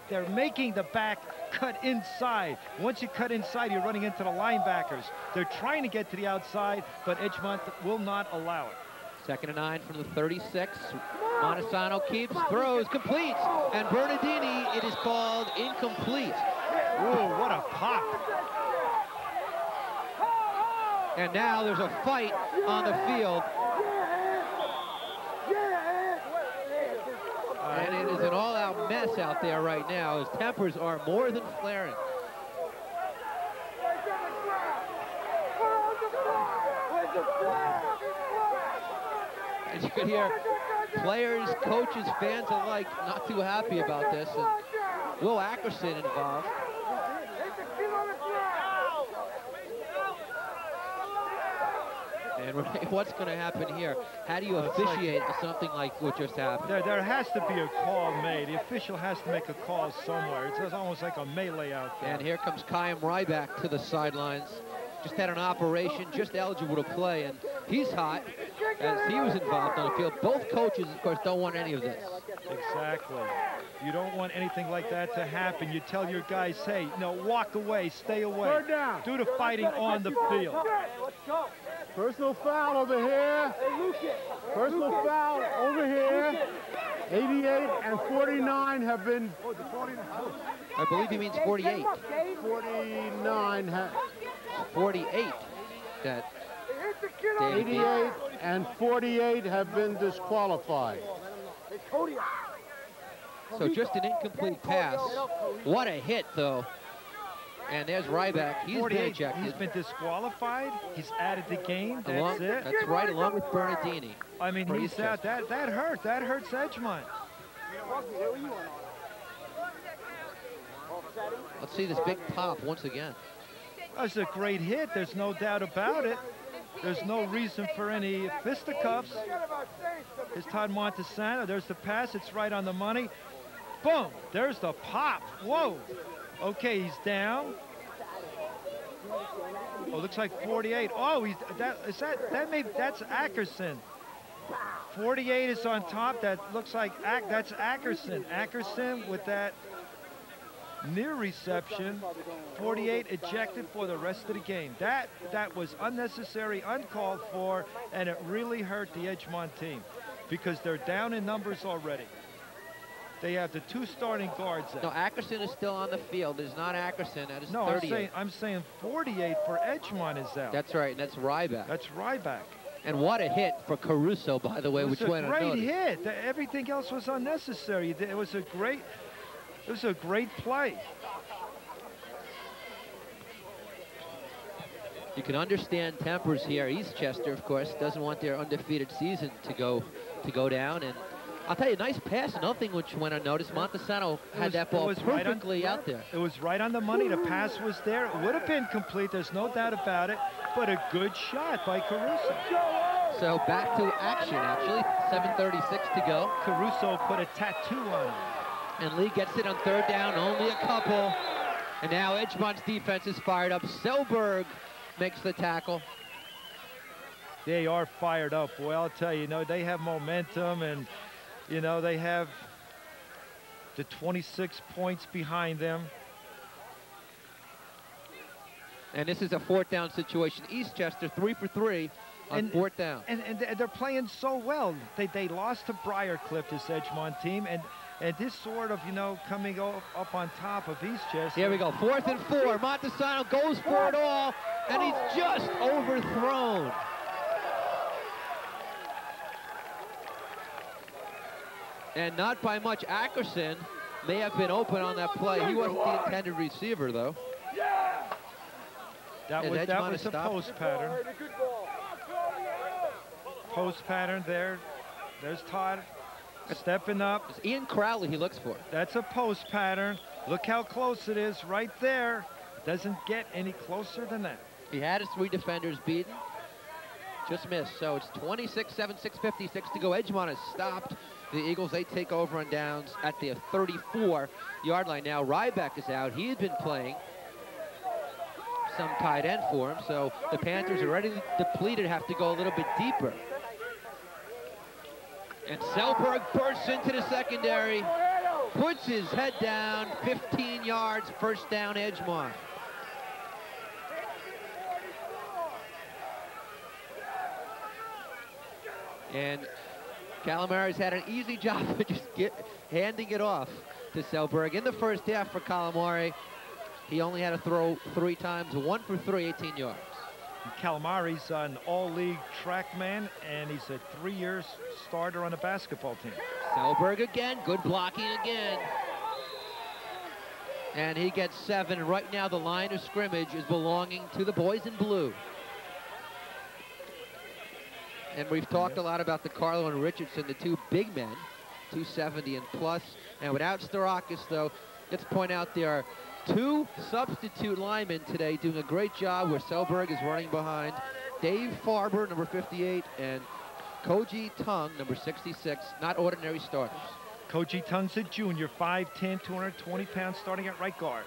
They're making the back cut inside. Once you cut inside, you're running into the linebackers. They're trying to get to the outside, but Edgemont will not allow it. 2nd and 9 from the 36. Montesano keeps, throws, completes, and Bernardini, it is called incomplete. Whoa, what a pop. And now there's a fight on the field. And it is an all-out mess out there right now, as tempers are more than flaring. As you can hear, players, coaches, fans alike not too happy about this. And Will Ackerson involved. And what's going to happen here? How do you officiate something like what just happened? There has to be a call made. The official has to make a call somewhere. It's almost like a melee out there. And here comes Chaim Ryback to the sidelines. Just had an operation, just eligible to play, and he's hot as he was involved on the field. Both coaches, of course, don't want any of this. Exactly. You don't want anything like that to happen. You tell your guys, hey, walk away, stay away. Do the fighting on the field. Personal foul over here. Personal foul over here. 88 and 49 have been... I believe he means 48. 49 48. That 88 and 48 have been disqualified. So just an incomplete pass. What a hit, though. And there's Ryback. He's been ejected. He's been disqualified. He's added the game. That's it. That's right, along with Bernardini. I mean, he's out. That hurt. That hurts Edgemont. Let's see this big pop once again. That's a great hit. There's no doubt about it. There's no reason for any fisticuffs. It's Todd Montesano. There's the pass. It's right on the money. Boom. There's the pop. Whoa. Okay, he's down. Oh, looks like 48. Oh, that's Ackerson. 48 is on top. That looks like that's Ackerson. Ackerson with that near reception. 48 ejected for the rest of the game. That was unnecessary, uncalled for, and it really hurt the Edgemont team because they're down in numbers already. They have the two starting guards out. No, Ackerson is still on the field. It's not Ackerson. That is 38. No, I'm saying 48 for Edgemont is out. That's right, and that's Ryback. That's Ryback. And what a hit for Caruso, by the way, which went unnoticed. It was a great hit. Everything else was unnecessary. It was a great play. You can understand tempers here. Eastchester, of course, doesn't want their undefeated season to go down. And I'll tell you, nice pass, nothing which went unnoticed. Montesano had that ball perfectly out there. It was right on the money. The pass was there. It would have been complete. There's no doubt about it. But a good shot by Caruso. So back to action, actually. 7:36 to go. Caruso put a tattoo on him. And Lee gets it on 3rd down, only a couple. And now Edgemont's defense is fired up. Selberg makes the tackle. They are fired up. Well, I'll tell you, they have momentum, and, they have the 26 points behind them. And this is a 4th down situation. Eastchester 3 for 3 on 4th down. And they're playing so well. They lost to Briarcliff, this Edgemont team, and this sort of, coming up on top of Eastchester. Here we go, 4th and 4. Montesano goes for it all, and he's just overthrown. And not by much. Ackerson may have been open on that play. He wasn't the intended receiver, though. That was a post pattern. Post pattern there. There's Todd stepping up. It's Ian Crowley he looks for. That's a post pattern. Look how close it is right there. Doesn't get any closer than that. He had his 3 defenders beaten. Just missed. So it's 26-7, 6:56 to go. Edgemont has stopped the Eagles. They take over on downs at the 34-yard line. Now Ryback is out. He had been playing some tight end for him. So the Panthers, already depleted, have to go a little bit deeper. And Selberg bursts into the secondary, puts his head down, 15 yards, 1st down, Edgemont. And Calamari's had an easy job of just handing it off to Selberg. In the 1st half for Calamari, he only had to throw 3 times, 1 for 3, 18 yards. Calamari's an all-league track man, and he's a 3-year starter on the basketball team. Selberg again, good blocking again. And he gets 7. Right now, the line of scrimmage is belonging to the boys in blue. And we've talked a lot about the Carlo and Richardson, the 2 big men, 270 and plus. And without Starakis, though, let's point out there are 2 substitute linemen today doing a great job where Selberg is running behind. Dave Farber, number 58, and Koji Tung, number 66, not ordinary starters. Koji Tung's a junior, 5'10", 220 pounds, starting at right guard.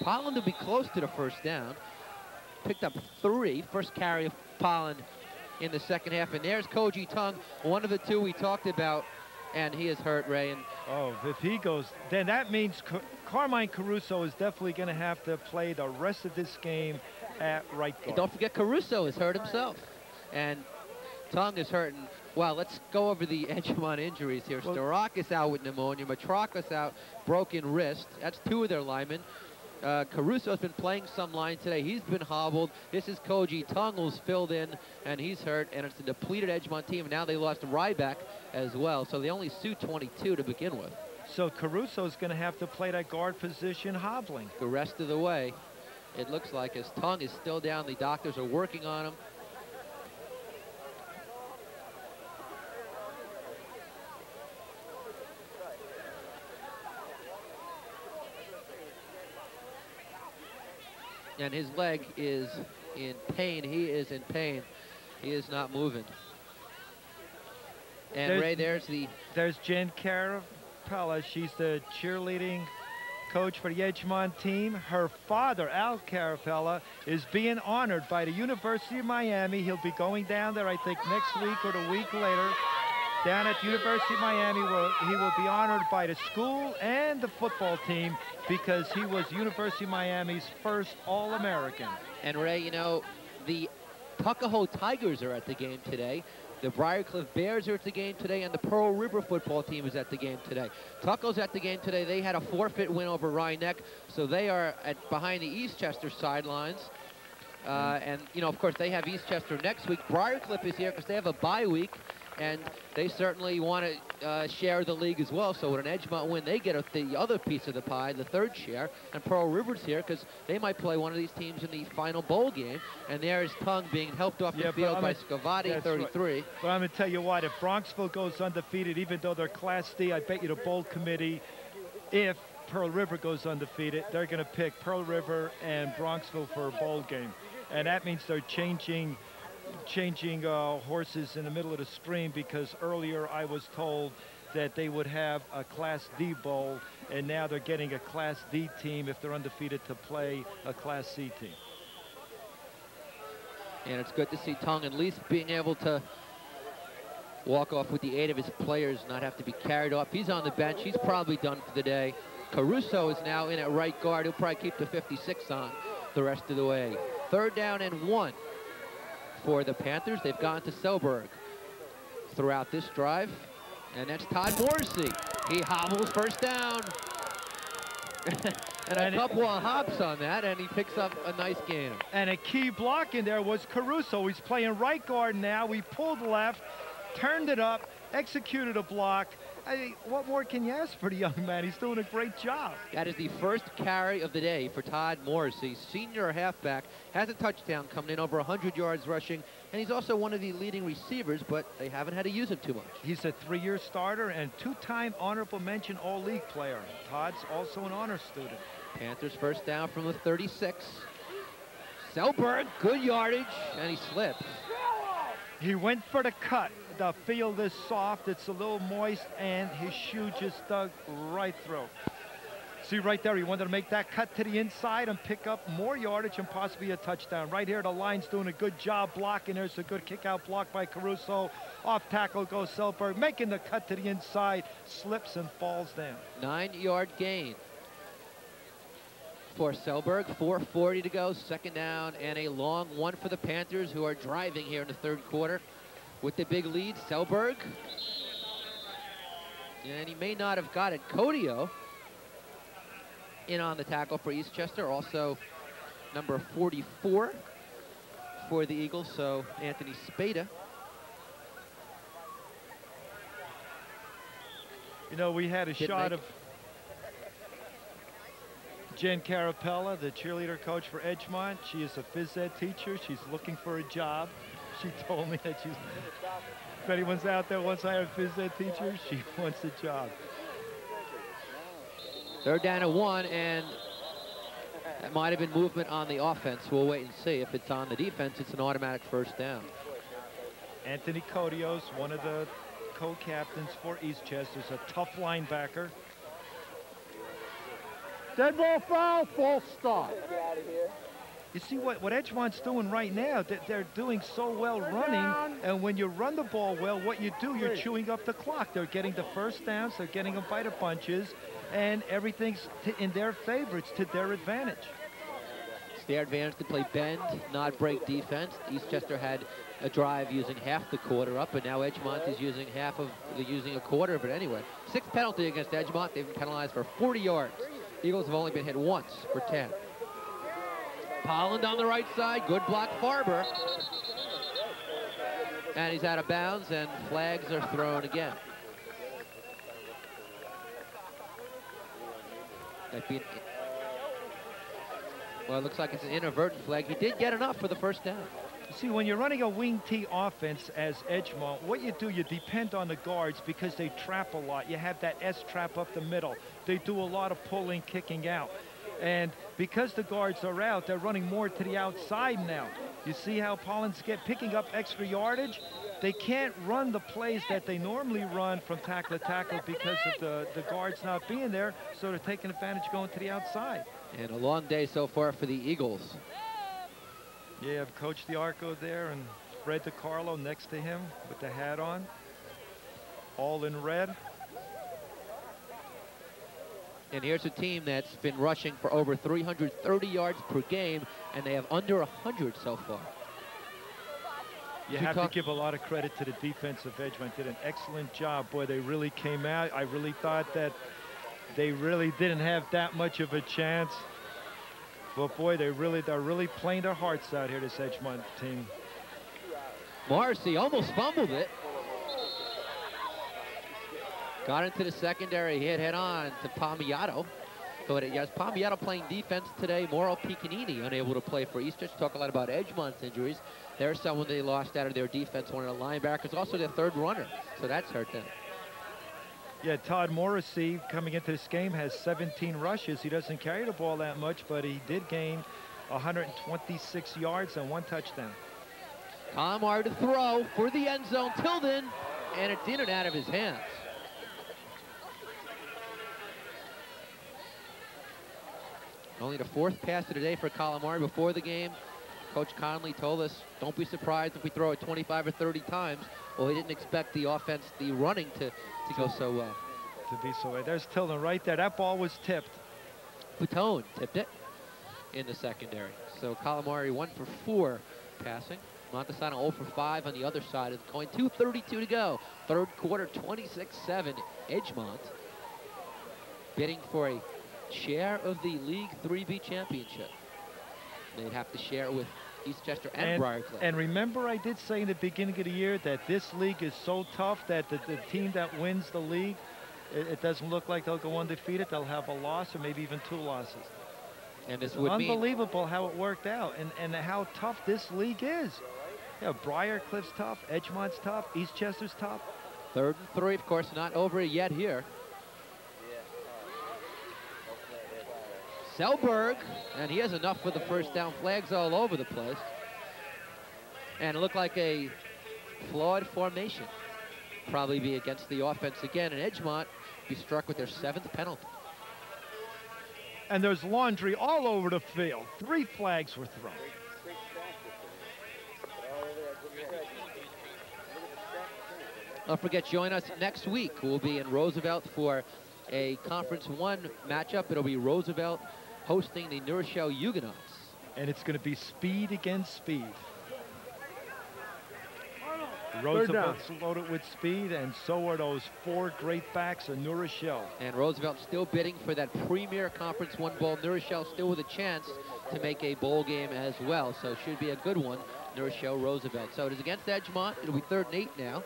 Polland will be close to the 1st down. Picked up 3, first carry of Polland in the 2nd half. And there's Koji Tung, one of the 2 we talked about, and he is hurt, Ray. And if he goes, then that means Carmine Caruso is definitely going to have to play the rest of this game at right guard. And don't forget, Caruso is hurt himself. And Tung is hurt. And, well, let's go over the Edgemont injuries here. Starakis out with pneumonia. Matrakis out, broken wrist. That's 2 of their linemen. Caruso's been playing some line today. He's been hobbled. This is Koji Tung, who's filled in, and he's hurt. And it's a depleted Edgemont team. And now they lost Ryback as well. So they only suit 22 to begin with. So Caruso's going to have to play that guard position hobbling. The rest of the way, it looks like, his Tung is still down. The doctors are working on him. And his leg is in pain. He is in pain. He is not moving. And Ray, there's Jen Carapella. She's the cheerleading coach for the Edgemont team. Her father, Al Carapella, is being honored by the University of Miami. He'll be going down there, I think, next week or the week later. Down at the University of Miami, where he will be honored by the school and the football team because he was University of Miami's first All-American. And Ray, the Tuckahoe Tigers are at the game today. The Briarcliff Bears are at the game today, and the Pearl River football team is at the game today. Tuckahoe's at the game today. They had a forfeit win over Rhinebeck, so they are behind the Eastchester sidelines. And, of course, they have Eastchester next week. Briarcliff is here because they have a bye week. And they certainly want to share the league as well. So with an Edgemont win, they get the other piece of the pie, the 3rd share. And Pearl River's here because they might play one of these teams in the final bowl game. And there is Tung being helped off the field by Scavati, 33. Right. But I'm going to tell you what, if Bronxville goes undefeated, even though they're Class D, I bet you the bowl committee, if Pearl River goes undefeated, they're going to pick Pearl River and Bronxville for a bowl game. And that means they're changing horses in the middle of the stream, because earlier I was told that they would have a Class D bowl, and now they're getting a Class D team if they're undefeated to play a Class C team. And it's good to see Tongue at least being able to walk off with the aid of his players, not have to be carried off. He's on the bench. He's probably done for the day. Caruso is now in at right guard. He'll probably keep the 56 on the rest of the way. 3rd down and 1 for the Panthers. They've gone to Selberg throughout this drive. And that's Todd Morrissey. He hobbles 1st down. and a couple of hops on that, and he picks up a nice gain. And a key block in there was Caruso. He's playing right guard now. He pulled left, turned it up, executed a block. What more can you ask for the young man? He's doing a great job. That is the first carry of the day for Todd Morrissey, senior halfback, has a touchdown coming in, over 100 yards rushing, and he's also one of the leading receivers, but they haven't had to use him too much. He's a 3-year starter and 2-time honorable mention all-league player. Todd's also an honor student. Panthers 1st down from the 36. Selberg, good yardage, and he slips. He went for the cut. The field is soft, it's a little moist, and his shoe just dug right through. See right there, he wanted to make that cut to the inside and pick up more yardage and possibly a touchdown. Right here, the line's doing a good job blocking. There's a good kick-out block by Caruso. Off tackle goes Selberg, making the cut to the inside, slips and falls down. 9-yard gain for Selberg. 4:40 to go, 2nd down, and a long one for the Panthers, who are driving here in the 3rd quarter. With the big lead, Selberg. And he may not have got it. Codio in on the tackle for Eastchester. Also number 44 for the Eagles, so Anthony Spada. You know, we had a shot of Jen Carapella, the cheerleader coach for Edgemont. She is a phys ed teacher. She's looking for a job. She told me that if anyone's out there wants to hire a phys ed teacher, she wants a job. 3rd down and 1, and that might have been movement on the offense. We'll wait and see. If it's on the defense, it's an automatic 1st down. Anthony Codios, one of the co-captains for Eastchester, is a tough linebacker. Dead ball foul, false start. You see what Edgemont's doing right now, they're doing so well running, and when you run the ball well, what you do, you're chewing up the clock. They're getting the 1st downs, they're getting them by the bunches, and everything's in their favor. It's to their advantage. It's their advantage to play bend, not break defense. Eastchester had a drive using half the quarter up, and now Edgemont is using using a quarter. But anyway, 6th penalty against Edgemont. They've been penalized for 40 yards. Eagles have only been hit once for 10. Polland on the right side, good block, Farber. And he's out of bounds, and flags are thrown again. Well, it looks like it's an inadvertent flag. He did get enough for the 1st down. See, when you're running a wing T offense as Edgemont, what you do, you depend on the guards because they trap a lot. You have that S trap up the middle. They do a lot of pulling, kicking out. And because the guards are out, they're running more to the outside now. You see how Polland's picking up extra yardage? They can't run the plays that they normally run from tackle to tackle because of the guards not being there, so they're taking advantage going to the outside. And a long day so far for the Eagles. Yeah, you have Coach DiArco there and Fred DiCarlo next to him with the hat on, all in red. And here's a team that's been rushing for over 330 yards per game, and they have under 100 so far. You have to give a lot of credit to the defensive Edgemont. Did an excellent job. Boy, they really came out. I really thought that they really didn't have that much of a chance. But boy, they're really playing their hearts out here, this Edgemont team. Morrissey almost fumbled it. Got into the secondary, hit head on to Palmiato. But yes, Palmiato playing defense today. Mauro Piccanini unable to play for Eastchester. Talk a lot about Edgemont's injuries. There's someone they lost out of their defense, one of the linebackers, also their 3rd runner. So that's hurt them. Yeah, Todd Morrissey coming into this game has 17 rushes. He doesn't carry the ball that much, but he did gain 126 yards and 1 touchdown. Palmar to throw for the end zone. Tilden, and it's in and out of his hands. Only the 4th pass of the day for Calamari. Before the game, Coach Conley told us, don't be surprised if we throw it 25 or 30 times. Well, he didn't expect the offense, the running, to go so well. To be so way. There's Tilden right there. That ball was tipped. Boutone tipped it in the secondary. So Calamari 1 for 4 passing. Montesano 0 for 5 on the other side of the coin. 2:32 to go. Third quarter, 26-7. Edgemont bidding for a share of the League 3B championship. They'd have to share it with Eastchester and Briarcliff. And remember, I did say in the beginning of the year that this league is so tough that the team that wins the league, it doesn't look like they'll go undefeated. They'll have a loss or maybe even 2 losses. And this it's would unbelievable how it worked out and how tough this league is. Yeah, Briarcliff's tough, Edgemont's tough, Eastchester's tough. 3rd and 3, of course, not over yet here. Selberg, and he has enough for the first down. Flags all over the place. And it looked like a flawed formation. Probably be against the offense again, and Edgemont be struck with their 7th penalty. And there's laundry all over the field. 3 flags were thrown. Don't forget, join us next week. We'll be in Roosevelt for a Conference 1 matchup. It'll be Roosevelt hosting the New Rochelle Huguenots. And it's going to be speed against speed. Roosevelt's loaded with speed, and so are those 4 great backs of New Rochelle. And Roosevelt still bidding for that premier Conference 1 bowl. New Rochelle still with a chance to make a bowl game as well. So it should be a good one, New Rochelle Roosevelt. So it is against Edgemont. It'll be 3rd and 8 now.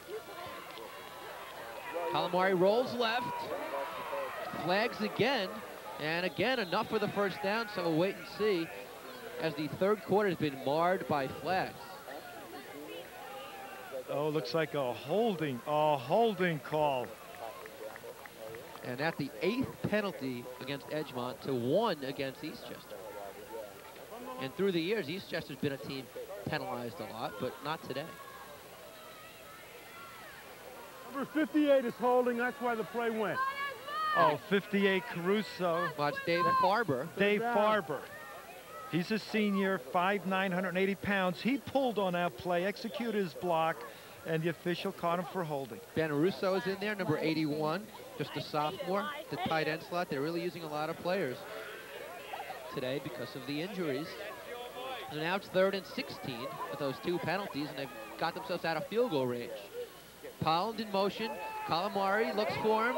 Calamari rolls left. Flags again. And again, enough for the first down, so we'll wait and see as the 3rd quarter has been marred by flags. Oh, looks like a holding call. And at the 8th penalty against Edgemont to 1 against Eastchester. And through the years, Eastchester's been a team penalized a lot, but not today. Number 58 is holding, that's why the play went. Oh, 58 Caruso. Watch Dave Farber. Dave Farber. He's a senior, 5'9", 180 pounds. He pulled on that play, executed his block, and the official caught him for holding. Ben Russo is in there, number 81, just a sophomore, the tight end slot. They're really using a lot of players today because of the injuries. And now it's 3rd and 16 with those 2 penalties, and they've got themselves out of field goal range. Polland in motion. Calamari looks for him.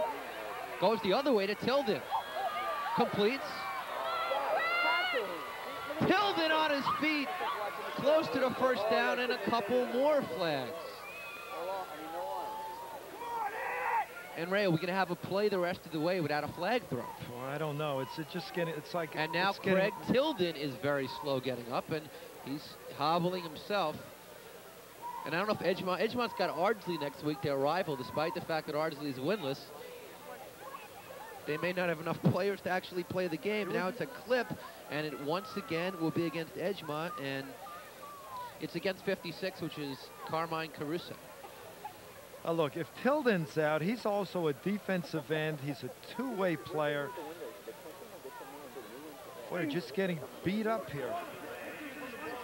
Goes the other way to Tilden. Completes. Tilden on his feet. Close to the first down, and a couple more flags. And Ray, are we going to have a play the rest of the way without a flag thrown? Well, I don't know. It's just getting, it's like... And now Craig Tilden is very slow getting up, and he's hobbling himself. And I don't know if Edgemont's got Ardsley next week, their rival, despite the fact that Ardsley is winless. They may not have enough players to actually play the game. Now it's a clip, and it once again will be against Edgemont, and it's against 56, which is Carmine Caruso. Look, if Tilden's out, he's also a defensive end. He's a 2-way player. Boy, just getting beat up here.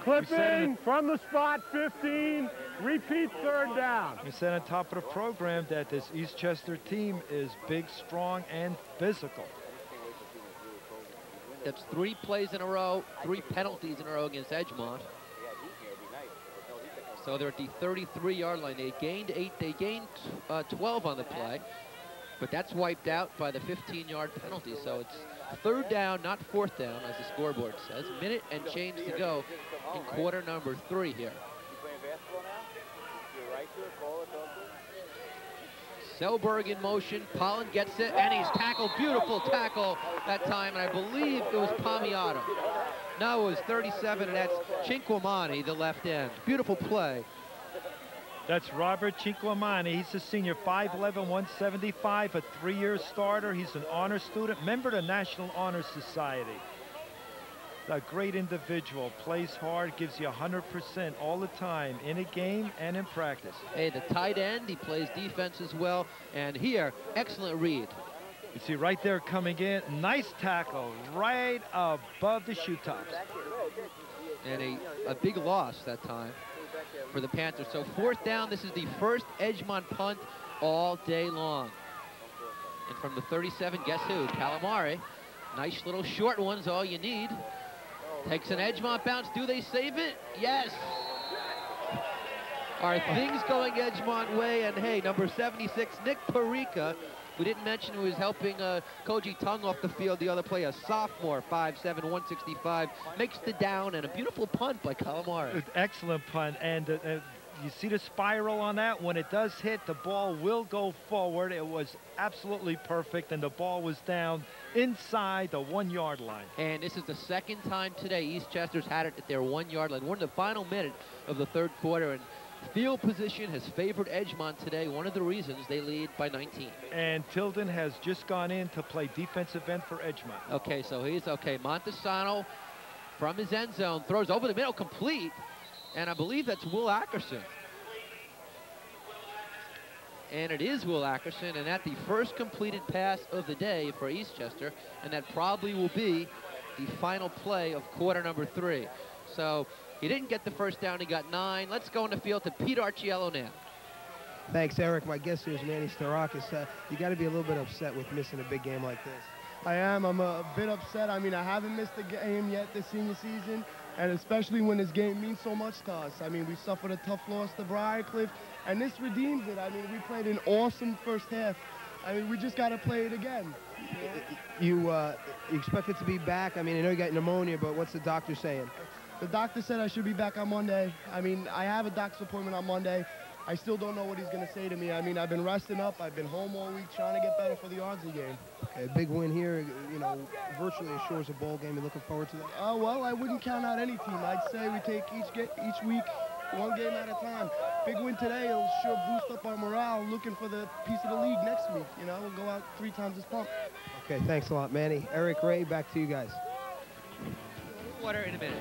Clipping from the spot, 15. Repeat 3rd down. We said on top of the program that this Eastchester team is big, strong, and physical. That's 3 plays in a row, 3 penalties in a row against Edgemont. So they're at the 33-yard line. They gained 8. They gained 12 on the play, but that's wiped out by the 15-yard penalty. So it's 3rd down, not 4th down, as the scoreboard says. Minute and change to go in quarter number 3 here. Selberg in motion. Polland gets it, and he's tackled. Beautiful tackle that time, and I believe it was Palmiotto. No, it was 37, and that's Cinquamani, the left end. Beautiful play. That's Robert Cinquamani. He's a senior, 5'11", 175, a 3-year starter. He's an honor student, member of the National Honor Society. A great individual, plays hard, gives you 100% all the time in a game and in practice. Hey, the tight end, he plays defense as well. And here, excellent read. You see right there coming in, nice tackle right above the shoe tops. And a big loss that time for the Panthers. So 4th down, this is the first Edgemont punt all day long. And from the 37, guess who? Calamari. Nice little short one's all you need. Takes an Edgemont bounce. Do they save it? Yes. Are things going Edgemont way? And hey, number 76, Nick Perica, we didn't mention who was helping Koji Tung off the field the other play, a sophomore, 5'7", 165, makes the down, and a beautiful punt by Calamari. Excellent punt, and you see the spiral on that? When it does hit, the ball will go forward. It was absolutely perfect, and the ball was down inside the 1-yard line. And this is the second time today Eastchester's had it at their 1-yard line. We're in the final minute of the 3rd quarter, and field position has favored Edgemont today. One of the reasons they lead by 19. And Tilden has just gone in to play defensive end for Edgemont. Okay, so he's okay. Montesano from his end zone throws over the middle, complete. And I believe that's Will Ackerson. And it is Will Ackerson, and that the first completed pass of the day for Eastchester, and that probably will be the final play of quarter number 3. So he didn't get the first down, he got 9. Let's go on the field to Pete Archiello now. Thanks, Eric. My guest here is Manny Starakis. You got to be a little bit upset with missing a big game like this. I am. I'm a bit upset. I mean, I haven't missed a game yet this senior season, and especially when this game means so much to us. I mean, we suffered a tough loss to Briarcliff, and this redeems it. I mean, we played an awesome first half. I mean, we just got to play it again. You expect it to be back? I mean, I know you got pneumonia, but what's the doctor saying? The doctor said I should be back on Monday. I mean, I have a doctor's appointment on Monday. I still don't know what he's going to say to me. I mean, I've been resting up. I've been home all week trying to get better for the Ardsley game. Okay, a big win here, you know, virtually assures a bowl game. You're looking forward to that? Well, I wouldn't count out any team. I'd say we take each week, one game at a time. Big win today, it'll sure boost up our morale, looking for the piece of the league next week. You know, we'll go out 3 times as pumped. Okay, thanks a lot, Manny. Eric, Ray, back to you guys. Water in a minute.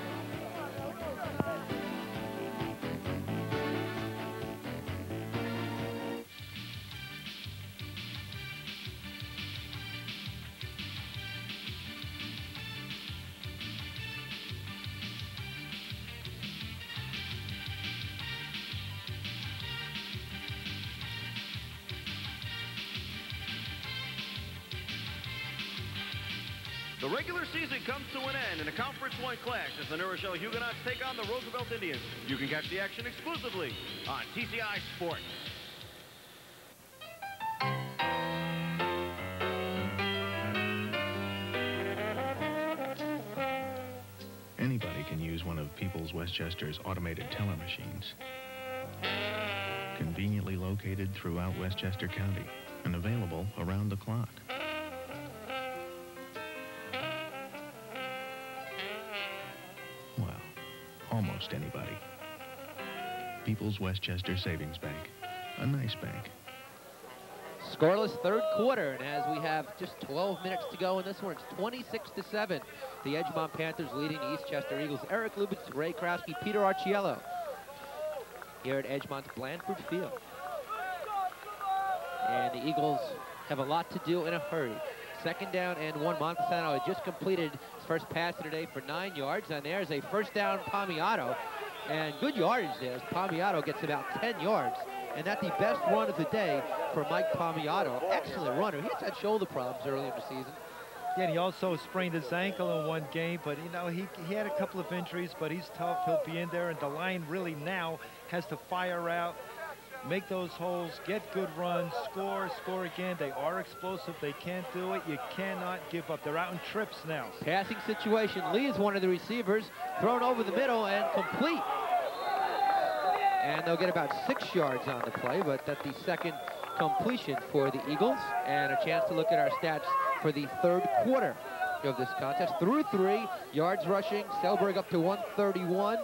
The regular season comes to an end in a Conference 1 clash as the New Rochelle Huguenots take on the Roosevelt Indians. You can catch the action exclusively on TCI Sports. Anybody can use one of People's Westchester's automated teller machines. Conveniently located throughout Westchester County and available around the clock. Almost anybody. People's Westchester Savings Bank. A nice bank. Scoreless 3rd quarter, and as we have just 12 minutes to go in this one, it's 26-7. The Edgemont Panthers leading the Eastchester Eagles. Eric Lubitz, Ray Krasky, Peter Archiello here at Edgemont's Blandford Field. And the Eagles have a lot to do in a hurry. 2nd down and 1. Montesano had just completed his first pass of the day for 9 yards, and there's a 1st down Palmiato, and good yardage there as Palmiato gets about 10 yards, and that's the best run of the day for Mike Palmiato. Excellent runner. He's had shoulder problems early in the season. Yeah, and he also sprained his ankle in one game, but, you know, he had a couple of injuries, but he's tough. He'll be in there, and the line really now has to fire out, make those holes, get good runs, score again. They are explosive. They can't do it. You cannot give up. They're out in trips now. Passing situation. Lee is one of the receivers, thrown over the middle and complete. And they'll get about 6 yards on the play, but that's the 2nd completion for the Eagles. And a chance to look at our stats for the 3rd quarter of this contest. Through 3, yards rushing. Selberg up to 131.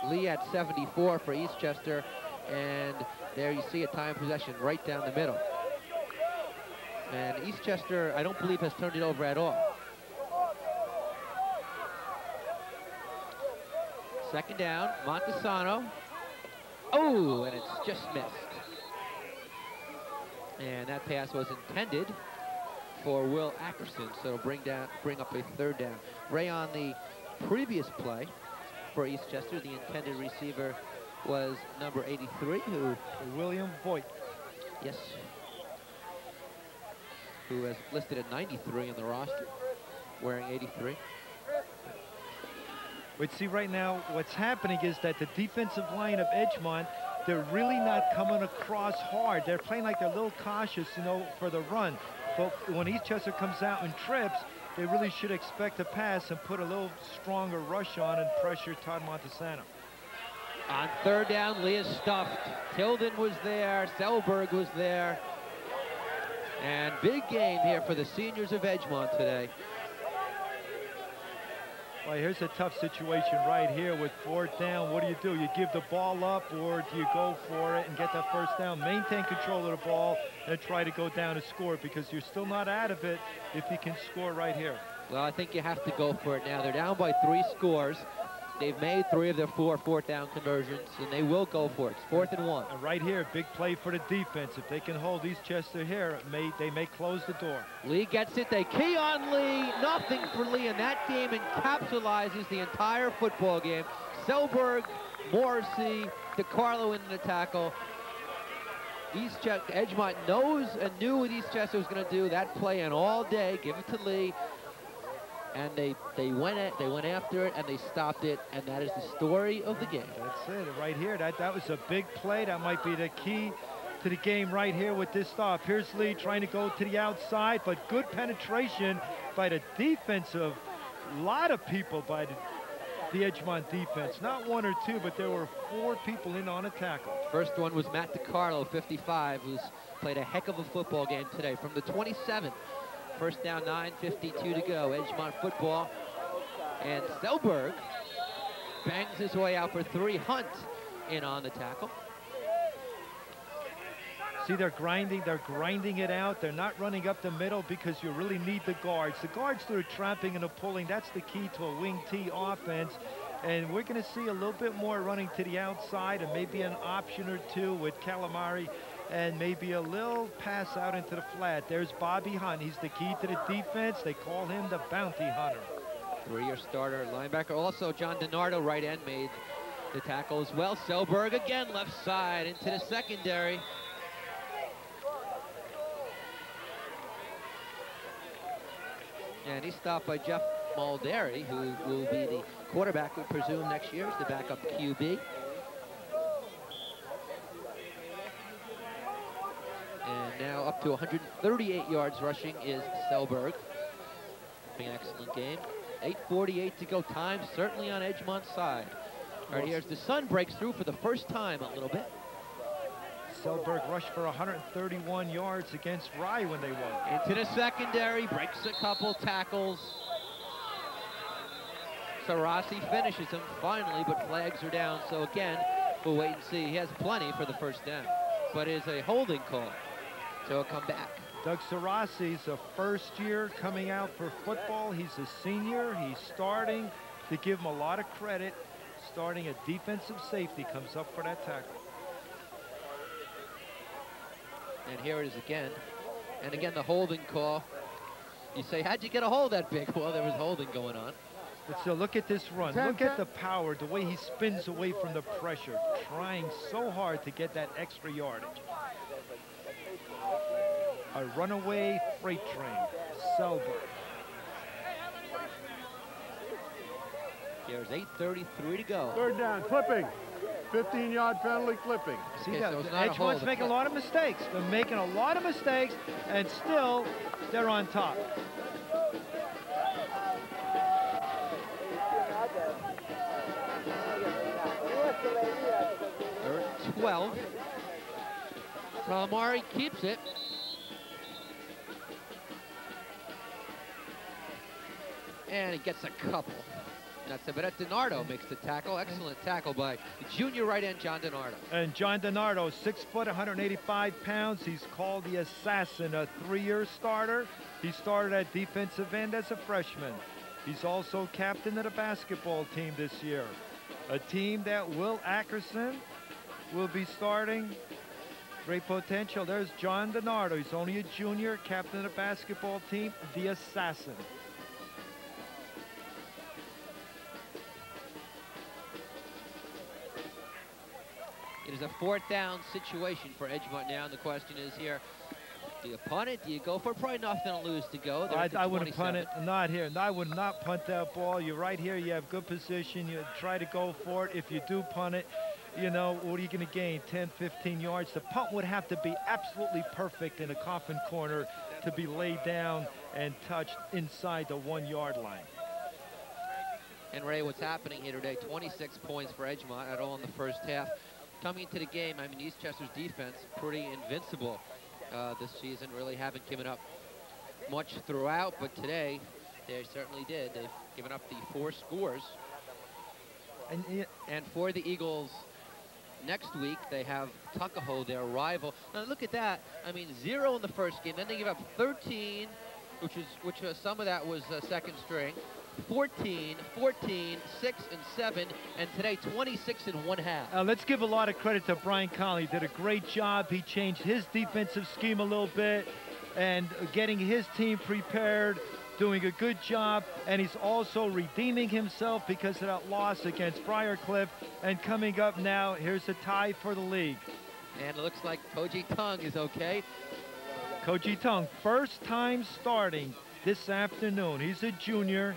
Lee at 74 for Eastchester. And there you see a time of possession right down the middle. And Eastchester, I don't believe, has turned it over at all. 2nd down, Montesano. Oh, and it's just missed. And that pass was intended for Will Ackerson, so it'll bring up a 3rd down. Ray, on the previous play, for Eastchester. The intended receiver was number 83, who... William Voigt. Yes. Who is listed at 93 in the roster, wearing 83. But see, right now, what's happening is that the defensive line of Edgemont, they're really not coming across hard. They're playing like they're a little cautious, you know, for the run. But when Eastchester comes out and trips, they really should expect a pass and put a little stronger rush on and pressure Todd Montesano. On third down, Lee is stuffed. Tilden was there, Selberg was there. And big game here for the seniors of Edgemont today. Well, here's a tough situation right here with fourth down. What do? You give the ball up, or do you go for it and get that first down? Maintain control of the ball and try to go down and score, because you're still not out of it if you can score right here. Well, I think you have to go for it now. They're down by 3 scores. They've made 3 of their 4 fourth down conversions, and they will go for it. It's 4th and 1. And right here, big play for the defense. If they can hold Eastchester here, they may close the door. Lee gets it. They key on Lee. Nothing for Lee, and that game encapsulizes the entire football game. Selberg, Morrissey, DeCarlo in the tackle. Edgemont knows and knew what Eastchester was going to do. That play in all day. Give it to Lee. And they went after it, and they stopped it, and that is the story of the game. That's it, right here. That was a big play. That might be the key to the game right here with this stop. Here's Lee trying to go to the outside, but good penetration by the defensive. A lot of people by the Edgemont defense. Not 1 or 2, but there were 4 people in on a tackle. First one was Matt DeCarlo, 55, who's played a heck of a football game today from the 27. First down, 9:52 to go. Edgemont football. And Selberg bangs his way out for 3. Hunt in on the tackle. See, they're grinding it out. They're not running up the middle because you really need the guards. The guards that are trapping and the pulling, that's the key to a wing T offense. And we're going to see a little bit more running to the outside and maybe an option or 2 with Calamari, and maybe a little pass out into the flat. There's Bobby Hunt. He's the key to the defense. They call him the bounty hunter. 3-year starter linebacker. Also, John DiNardo, right end, made the tackle as well. Selberg again, left side into the secondary. And he's stopped by Jeff Mulderry, who will be the quarterback, we presume, next year, as the backup QB. And now up to 138 yards rushing is Selberg. An excellent game. 8:48 to go. Time certainly on Edgemont's side. All right, here's the sun breaks through for the first time a little bit. Selberg rushed for 131 yards against Rye when they won. Into the secondary, breaks a couple tackles. Sarasi finishes him finally, but flags are down. So again, we'll wait and see. He has plenty for the first down, but it's a holding call. So he'll come back. Doug Sarasi's a first year coming out for football. He's a senior. He's starting, to give him a lot of credit, starting a defensive safety, comes up for that tackle. And here it is again. And again, the holding call. You say, how'd you get a hold that big? Well, there was holding going on. But still, look at this run. Look at the power, the way he spins away from the pressure, trying so hard to get that extra yardage. A runaway freight train, Selberg. Here's 8:33 to go. Third down, clipping. 15-yard penalty, clipping. See that? Edgemont's making a lot of mistakes. They're making a lot of mistakes, and still, they're on top. Third 12. Calamari keeps it. And he gets a couple. That's it, but DiNardo makes the tackle. Excellent tackle by junior right end John DiNardo. And John DiNardo, 6 foot, 185 pounds. He's called the Assassin, a 3-year starter. He started at defensive end as a freshman. He's also captain of the basketball team this year. A team that Will Ackerson will be starting. Great potential. There's John DiNardo. He's only a junior, captain of the basketball team, the Assassin. It is a 4th down situation for Edgemont now, and the question is here, do you punt it? Do you go for it? Probably nothing to lose to go. I wouldn't punt it. Not here. I would not punt that ball. You're right here. You have good position. You try to go for it. If you do punt it, you know, what are you going to gain? 10, 15 yards. The punt would have to be absolutely perfect in a coffin corner to be laid down and touched inside the 1-yard line. And Ray, what's happening here today? 26 points for Edgemont at all in the first half. Coming into the game, I mean, Eastchester's defense pretty invincible this season. Really haven't given up much throughout, but today they certainly did. They've given up the 4 scores. And for the Eagles, next week they have Tuckahoe, their rival. Now look at that. I mean, 0 in the first game. Then they give up 13, which some of that was second string. 14, 14, 6, and 7, and today 26 and 1/2. Let's give a lot of credit to Brian Conley. Did a great job. He changed his defensive scheme a little bit and getting his team prepared, doing a good job, and he's also redeeming himself because of that loss against Briarcliff. And coming up now, here's a tie for the league. And it looks like Koji Tung is okay. Koji Tung, first time starting this afternoon. He's a junior.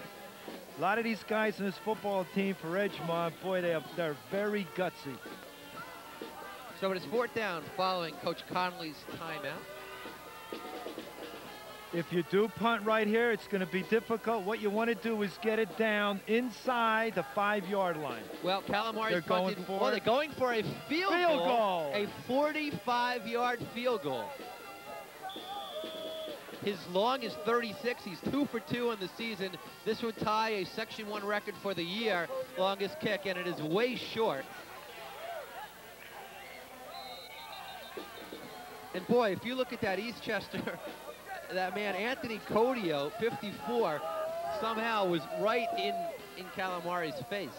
A lot of these guys in this football team for Edgemont, boy, they're very gutsy. So it is 4th down following Coach Conley's timeout. If you do punt right here, it's going to be difficult. What you want to do is get it down inside the 5-yard line. Well, Calamari's they're going for they're going for a field goal. A 45-yard field goal. His long is 36. He's 2 for 2 in the season. This would tie a Section 1 record for the year, longest kick, and it is way short. And boy, if you look at that Eastchester, that man Anthony Codio, 54, somehow was right in Calamari's face.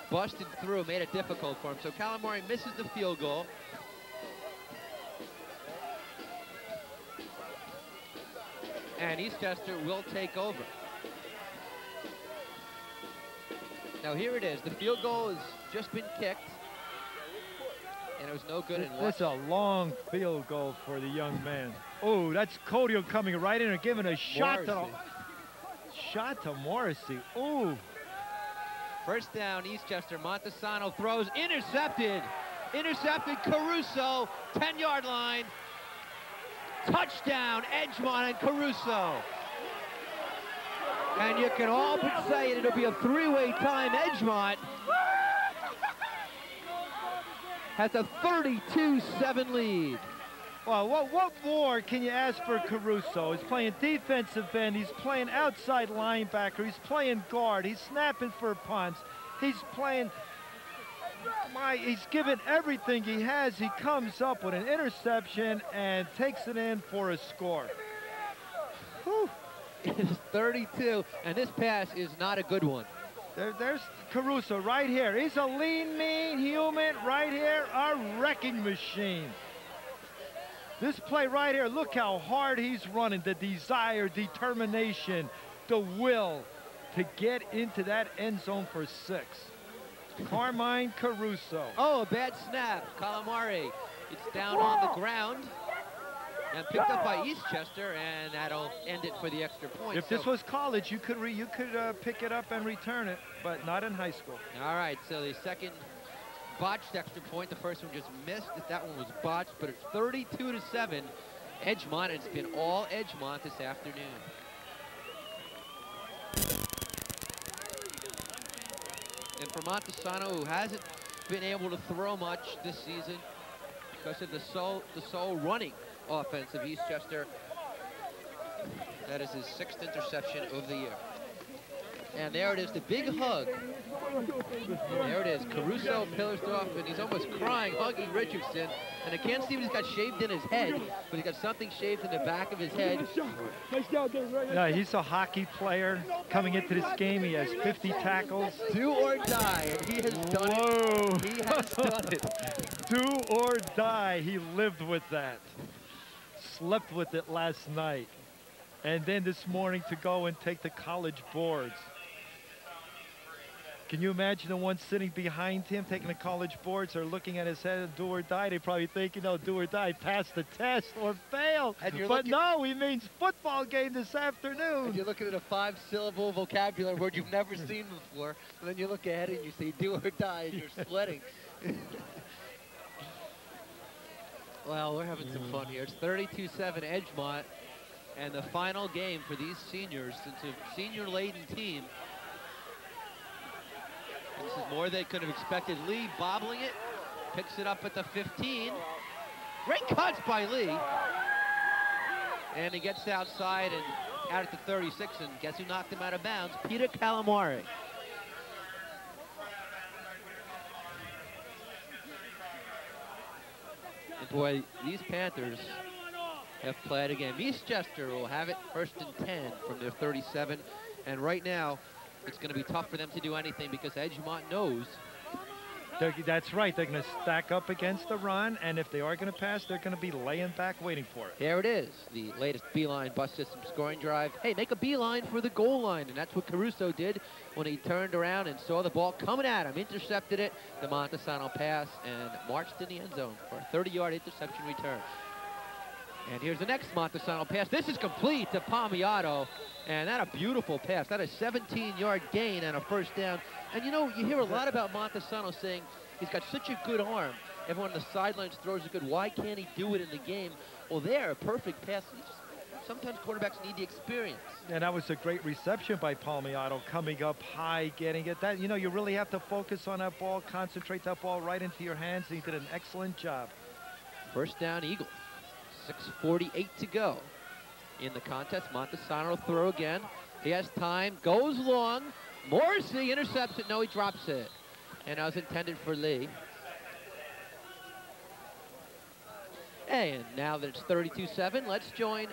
Busted through, made it difficult for him. So Calamari misses the field goal. And Eastchester will take over. Now here it is. The field goal has just been kicked. And it was no good. That's a long field goal for the young man. Oh, that's Codio coming right in and giving a shot to Morrissey. Oh. First down, Eastchester. Montesano throws, intercepted. Intercepted Caruso, 10-yard line. Touchdown, Edgemont and Caruso. And you can all but say it, it'll be a 3-way time. Edgemont has a 32-7 lead. Well, what more can you ask for Caruso? He's playing defensive end. He's playing outside linebacker. He's playing guard. He's snapping for punts. He's playing... he's given everything he has. He comes up with an interception and takes it in for a score. Whew. It is 32, and this pass is not a good one. There's Caruso right here. He's a lean, mean human right here, a wrecking machine. This play right here, look how hard he's running, the desire, determination, the will to get into that end zone for 6. Carmine Caruso. Oh, a bad snap. Calamari. It's down on the ground and picked up by Eastchester, and that'll end it for the extra point. If this was college, you could pick it up and return it, but not in high school. All right, so the second botched extra point. The first one just missed. That one was botched, but it's 32-7. Edgemont. It's been all Edgemont this afternoon. And for Montesano, who hasn't been able to throw much this season because of the sole running offense of Eastchester, that is his 6th interception of the year. And there it is, the big hug. There it is, Caruso pillars off, and he's almost crying, hugging Richardson. And I can't see what he's got shaved in his head, but he's got something shaved in the back of his head. Yeah, he's a hockey player coming into this game. He has 50 tackles. Do or die, and he has done it. He has done it. Do or die, he lived with that. Slept with it last night. And then this morning to go and take the college boards. Can you imagine the one sitting behind him taking the college boards or looking at his head, do or die? They probably think, you know, do or die, pass the test or fail. But no, he means football game this afternoon. And you're looking at a 5-syllable vocabulary word you've never seen before, and then you look ahead and you say do or die, and you're sweating. Well, we're having some fun here. It's 32-7 Edgemont, and the final game for these seniors. It's a senior-laden team. And this is more than they could have expected. Lee bobbling it, picks it up at the 15. Great cuts by Lee. And he gets outside and out at the 36, and guess who knocked him out of bounds? Peter Calamari. And boy, these Panthers have played a game. Eastchester will have it 1st and 10 from their 37. And right now, it's going to be tough for them to do anything because Edgemont knows. That's right. They're going to stack up against the run, and if they are going to pass, they're going to be laying back waiting for it. There it is, the latest Beeline bus system scoring drive. Hey, make a beeline for the goal line, and that's what Caruso did when he turned around and saw the ball coming at him, intercepted it, the Montesano pass, and marched in the end zone for a 30-yard interception return. And here's the next Montesano pass. This is complete to Palmiato, and that a beautiful pass. That a 17-yard gain and a first down. And you know, you hear a lot about Montesano saying he's got such a good arm. Everyone on the sidelines throws it good. Why can't he do it in the game? Well, there, a perfect pass. Sometimes quarterbacks need the experience. And that was a great reception by Palmiato, coming up high, getting it. That, you know, you really have to focus on that ball, concentrate that ball right into your hands, and he did an excellent job. First down, Eagles. 6:48 to go in the contest. Montesano will throw again. He has time, goes long. Morrissey intercepts it. No, he drops it. And that was intended for Lee. And now that it's 32-7, let's join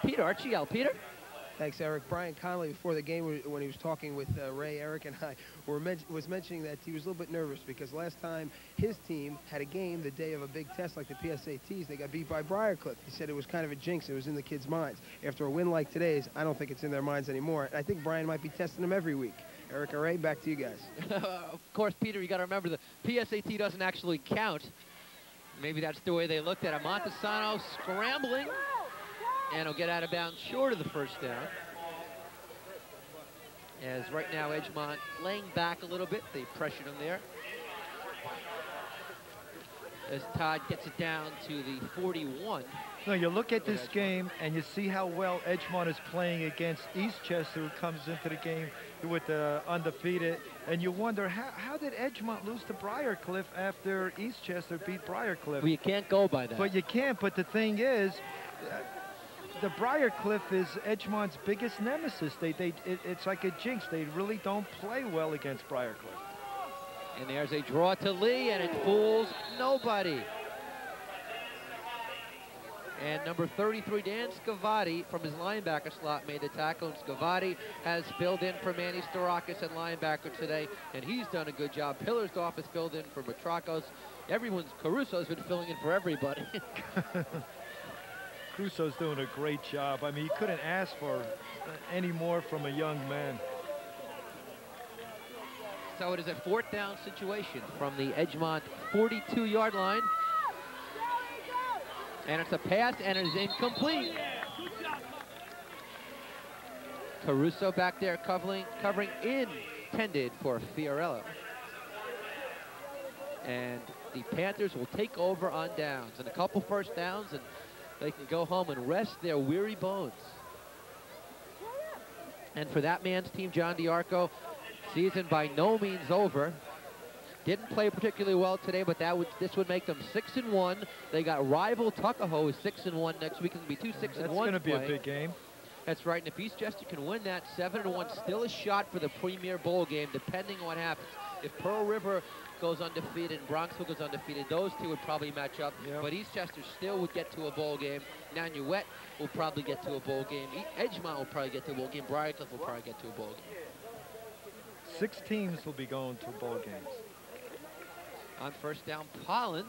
Peter Archiel. Peter? Thanks, Eric. Brian Connolly, before the game, when he was talking with Ray, Eric, and I, was mentioning that he was a little bit nervous because last time his team had a game the day of a big test like the PSATs, they got beat by Briarcliff. He said it was kind of a jinx. It was in the kids' minds. After a win like today's, I don't think it's in their minds anymore. And I think Brian might be testing them every week. Eric and Ray, back to you guys. Of course, Peter, you got to remember the PSAT doesn't actually count. Maybe that's the way they looked at it. Montesano scrambling. And he'll get out of bounds short of the first down. As right now, Edgemont laying back a little bit. They pressured him there. As Todd gets it down to the 41. No, you look at this game and you see how well Edgemont is playing against Eastchester, who comes into the game with the undefeated. And you wonder, how did Edgemont lose to Briarcliff after Eastchester beat Briarcliff? Well, you can't go by that. But you can't. But the thing is, the Briarcliff is Edgemont's biggest nemesis. It's like a jinx. They really don't play well against Briarcliff. And there's a draw to Lee, and it fools nobody. And number 33, Dan Scavati, from his linebacker slot, made the tackle. And Scavati has filled in for Manny Starakis at linebacker today, and he's done a good job. Pillersdorf has filled in for Matrakos. Caruso's been filling in for everybody. Caruso's doing a great job. I mean, you couldn't ask for any more from a young man. So it is a 4th down situation from the Edgemont 42-yard line. And it's a pass, and it is incomplete. Caruso back there covering intended for Fiorello. And the Panthers will take over on downs. And a couple first downs, and they can go home and rest their weary bones. And for that man's team, John DiArco, season by no means over. Didn't play particularly well today, but this would make them 6-1. They got rival Tuckahoe 6-1 next week. It'll be 2 6-1. That's going to be a big game. That's right. And if Eastchester can win that, 7-1, still a shot for the Premier Bowl game, depending on what happens. If Pearl River goes undefeated and Bronxville goes undefeated, those two would probably match up. Yep. But Eastchester still would get to a bowl game. Nanuet will probably get to a bowl game. Edgemont will probably get to a bowl game. Briarcliff will probably get to a bowl game. 6 teams will be going to bowl games. On first down, Polland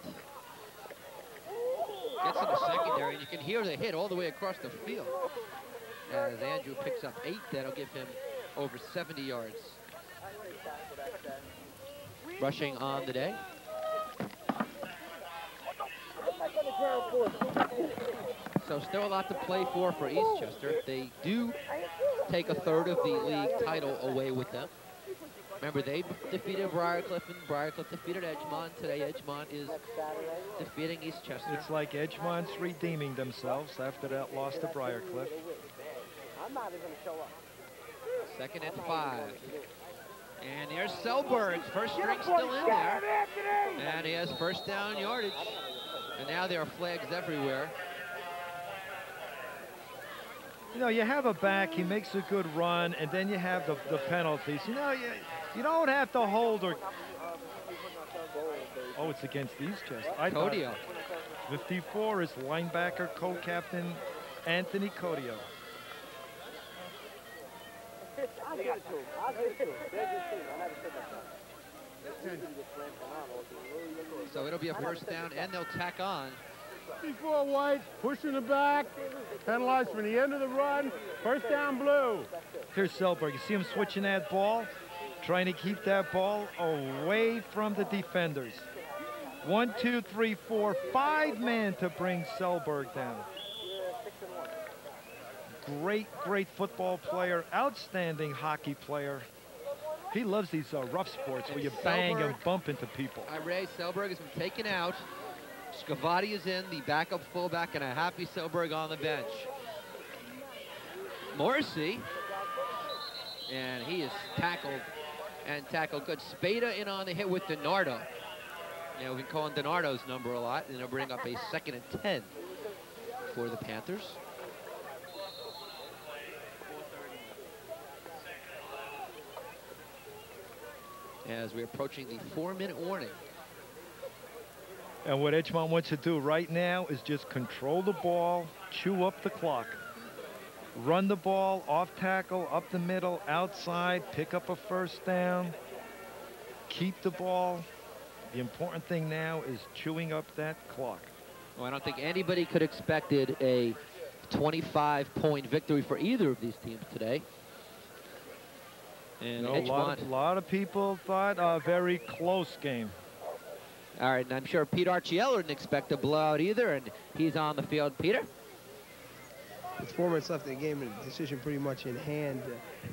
gets in the secondary, and you can hear the hit all the way across the field. As Andrew picks up 8, that'll give him over 70 yards. Rushing on the day. So still a lot to play for Eastchester. They do take a third of the league title away with them. Remember, they defeated Briarcliff, and Briarcliff defeated Edgemont. Today, Edgemont is defeating Eastchester. It's like Edgemont's redeeming themselves after that loss to Briarcliff. I'm not even going to show up. 2nd and 5. And there's Selberg's first string still in there. And he has first down yardage. And now there are flags everywhere. You know, you have a back, he makes a good run, and then you have the penalties. You know, you don't have to hold or... Oh, it's against Eastchester. Codio. 54 is linebacker, co-captain Anthony Codio. I'll give it to him. I'll give it to him. They're a good team. I never said that. So it'll be a first down, and they'll tack on. 54 white, pushing the back, penalized from the end of the run, first down blue. Here's Selberg. You see him switching that ball, trying to keep that ball away from the defenders. 1, 2, 3, 4, 5 men to bring Selberg down. Great football player, outstanding hockey player. He loves these rough sports where you bang and bump into people. Ray Selberg has been taken out. Scavati is in, the backup fullback, and a happy Selberg on the bench. Morrissey, and he is tackled good. Spada in on the hit with DiNardo. Now we've been calling DiNardo's number a lot, and they'll bring up a 2nd and 10 for the Panthers. As we're approaching the 4-minute warning. And what Edgemont wants to do right now is just control the ball, chew up the clock. Run the ball, off tackle, up the middle, outside, pick up a first down, keep the ball. The important thing now is chewing up that clock. Well, I don't think anybody could have expected a 25-point victory for either of these teams today. And a lot of people thought a very close game. All right, and I'm sure Pete Archiello didn't expect a blowout either, and he's on the field. Peter? With 4 minutes left in the game and the decision pretty much in hand,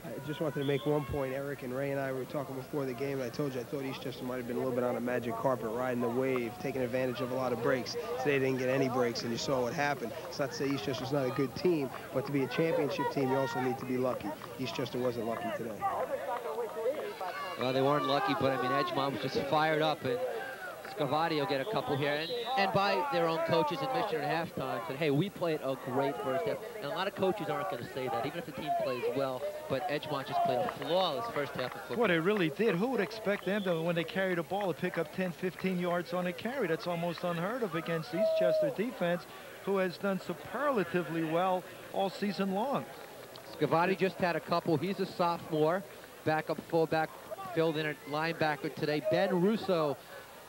I just wanted to make one point. Eric and Ray and I were talking before the game, and I told you I thought Eastchester might have been a little bit on a magic carpet, riding the wave, taking advantage of a lot of breaks. Today they didn't get any breaks, and you saw what happened. It's not to say Eastchester's not a good team, but to be a championship team, you also need to be lucky. Eastchester wasn't lucky today. Well, they weren't lucky, but I mean, Edgemont was just fired up, and Scavati will get a couple here, and by their own coaches admission at halftime said, hey, we played a great first half. And a lot of coaches aren't going to say that, even if the team plays well, but Edgemont just played a flawless first half of football. Boy, they really did. Who would expect them to, when they carry the ball, to pick up 10, 15 yards on a carry? That's almost unheard of against Eastchester defense, who has done superlatively well all season long. Scavati just had a couple. He's a sophomore, backup fullback, filled in at linebacker today. Ben Russo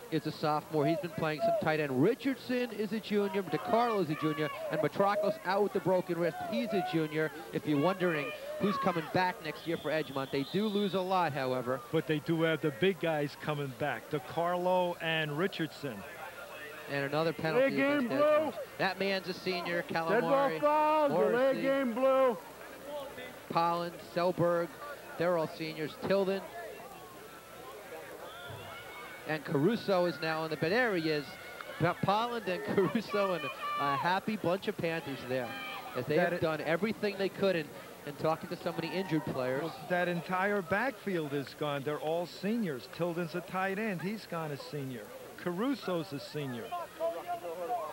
is a sophomore. He's been playing some tight end. Richardson is a junior. DeCarlo is a junior. And Matrakos out with the broken wrist. He's a junior. If you're wondering who's coming back next year for Edgemont, they do lose a lot, however. But they do have the big guys coming back, DeCarlo and Richardson. And another penalty against Edgemont. That man's a senior, Calamari, Morrissey, game blue. Polland, Selberg, they're all seniors. Tilden. And Caruso is now on the bench. There he is. Polland and Caruso and a happy bunch of Panthers there, as they have done everything they could in talking to so many injured players. Well, that entire backfield is gone. They're all seniors. Tilden's a tight end. He's gone a senior. Caruso's a senior.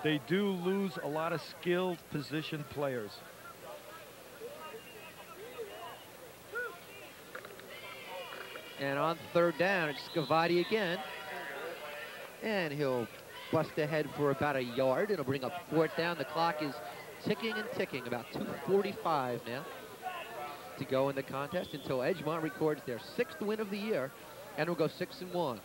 They do lose a lot of skilled position players. And on third down, it's Scavati again. And he'll bust ahead for about a yard. It'll bring up fourth down. The clock is ticking and ticking. About 2:45 now to go in the contest until Edgemont records their 6th win of the year. And we'll go 6-1.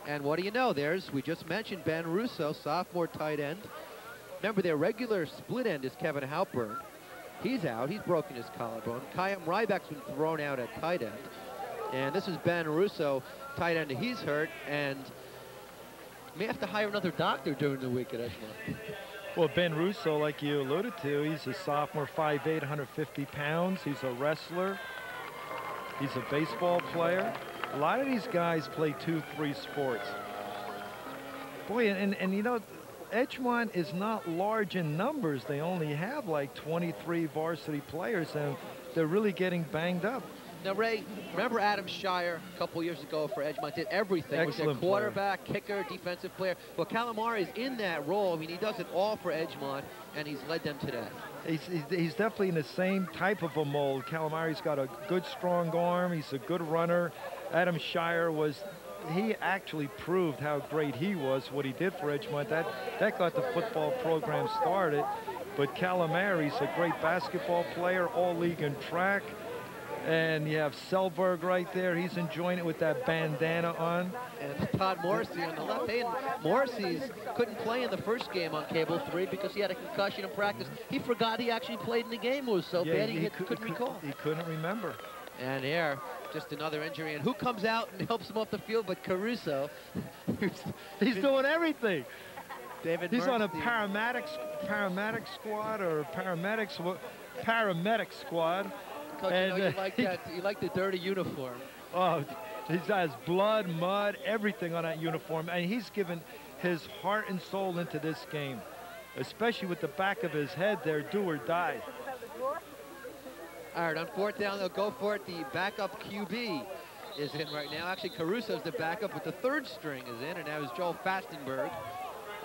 And what do you know? We just mentioned Ben Russo, sophomore tight end. Remember, their regular split end is Kevin Halpern. He's out. He's broken his collarbone. Chaim Ryback's been thrown out at tight end. And this is Ben Russo, tight end. He's hurt, and may have to hire another doctor during the week at Edgemont. Well, Ben Russo, like you alluded to, he's a sophomore, 5'8", 150 pounds. He's a wrestler. He's a baseball player. A lot of these guys play 2-3 sports. Boy, and you know, Edgemont is not large in numbers. They only have like 23 varsity players, and they're really getting banged up. Now, Ray, remember Adam Shire a couple years ago for Edgemont did everything. Excellent was their quarterback, kicker, defensive player. Well, Calamari is in that role. I mean, he does it all for Edgemont, and he's led them today. He's definitely in the same type of a mold. Calamari's got a good, strong arm. He's a good runner. Adam Shire he actually proved how great he was, what he did for Edgemont. That got the football program started. But Calamari's a great basketball player, all-league in track. And you have Selberg right there. He's enjoying it with that bandana on. And Todd Morrissey on the left. Hey, and Morrissey couldn't play in the first game on Cable 3 because he had a concussion in practice. He forgot he actually played in the game. It was so bad he couldn't recall. He couldn't remember. And here, just another injury. And who comes out and helps him off the field but Caruso? He's doing everything. David He's on a Mernstein. paramedic squad or paramedic squad. Coach, and, you know, you like the dirty uniform. Oh, he has blood, mud, everything on that uniform, and he's given his heart and soul into this game, especially with the back of his head there, do or die. All right, on 4th down, they'll go for it. The backup QB is in right now. Actually, Caruso's the backup, but the 3rd string is in, and that was Joel Fastenberg,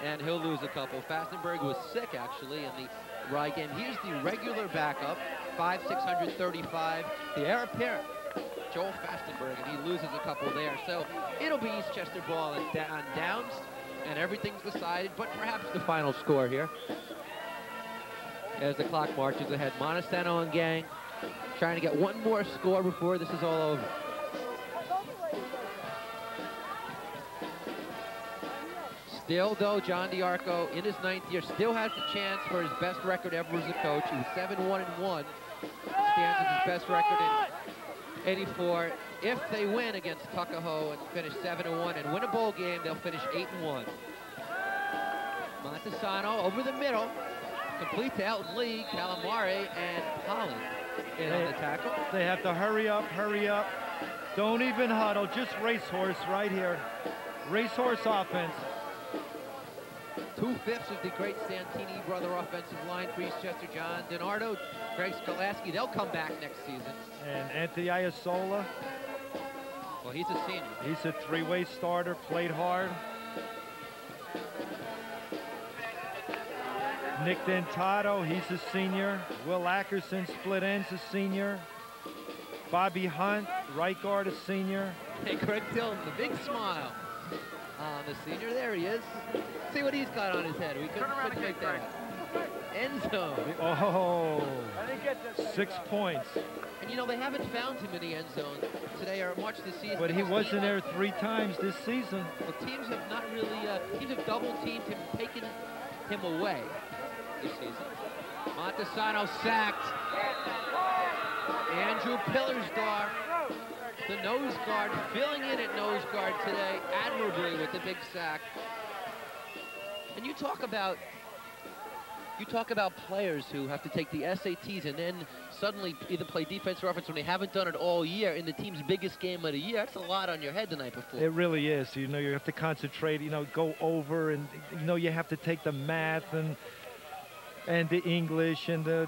and he'll lose a couple. Fastenberg was sick, actually, in the Rye game. Here's the regular backup, 5'6", 135, the heir apparent, Joel Fastenberg, and he loses a couple there. So it'll be Eastchester ball on downs, and everything's decided, but perhaps the final score here. As the clock marches ahead, Montesano and gang trying to get one more score before this is all over. Still, though, John DiArco, in his 9th year, still has the chance for his best record ever as a coach. He was 7-1-1. Stands as his best record in 84. If they win against Tuckahoe and finish 7-1 and win a bowl game, they'll finish 8-1. Montesano over the middle. Complete to Elton Lee, Calamari, and Holland in on the tackle. They have to hurry up, hurry up. Don't even huddle, just racehorse right here. Racehorse offense. 2/5 of the great Santini brother offensive line for Eastchester. John DiNardo, Greg Skolaski, they'll come back next season. And Anthony Iasola. Well, he's a senior. He's a 3-way starter, played hard. Nick Dentato, he's a senior. Will Ackerson, split ends, a senior. Bobby Hunt, right guard, a senior. Hey, Greg Dillon, the big smile on the senior. There he is. See what he's got on his head. We couldn't make that out. End zone. Oh, 6 points. And you know, they haven't found him in the end zone today or much this season. But he wasn't there 3 times this season. Well, teams have not really, teams have double-teamed him, taken him away this season. Montesano sacked. Andrew Pillersdar, the nose guard, filling in at nose guard today admirably with the big sack. And you talk about players who have to take the SATs and then suddenly either play defense or offense when they haven't done it all year in the team's biggest game of the year. That's a lot on your head the night before. It really is. You know, you have to concentrate, you know, go over, and you know, you have to take the math and the English and the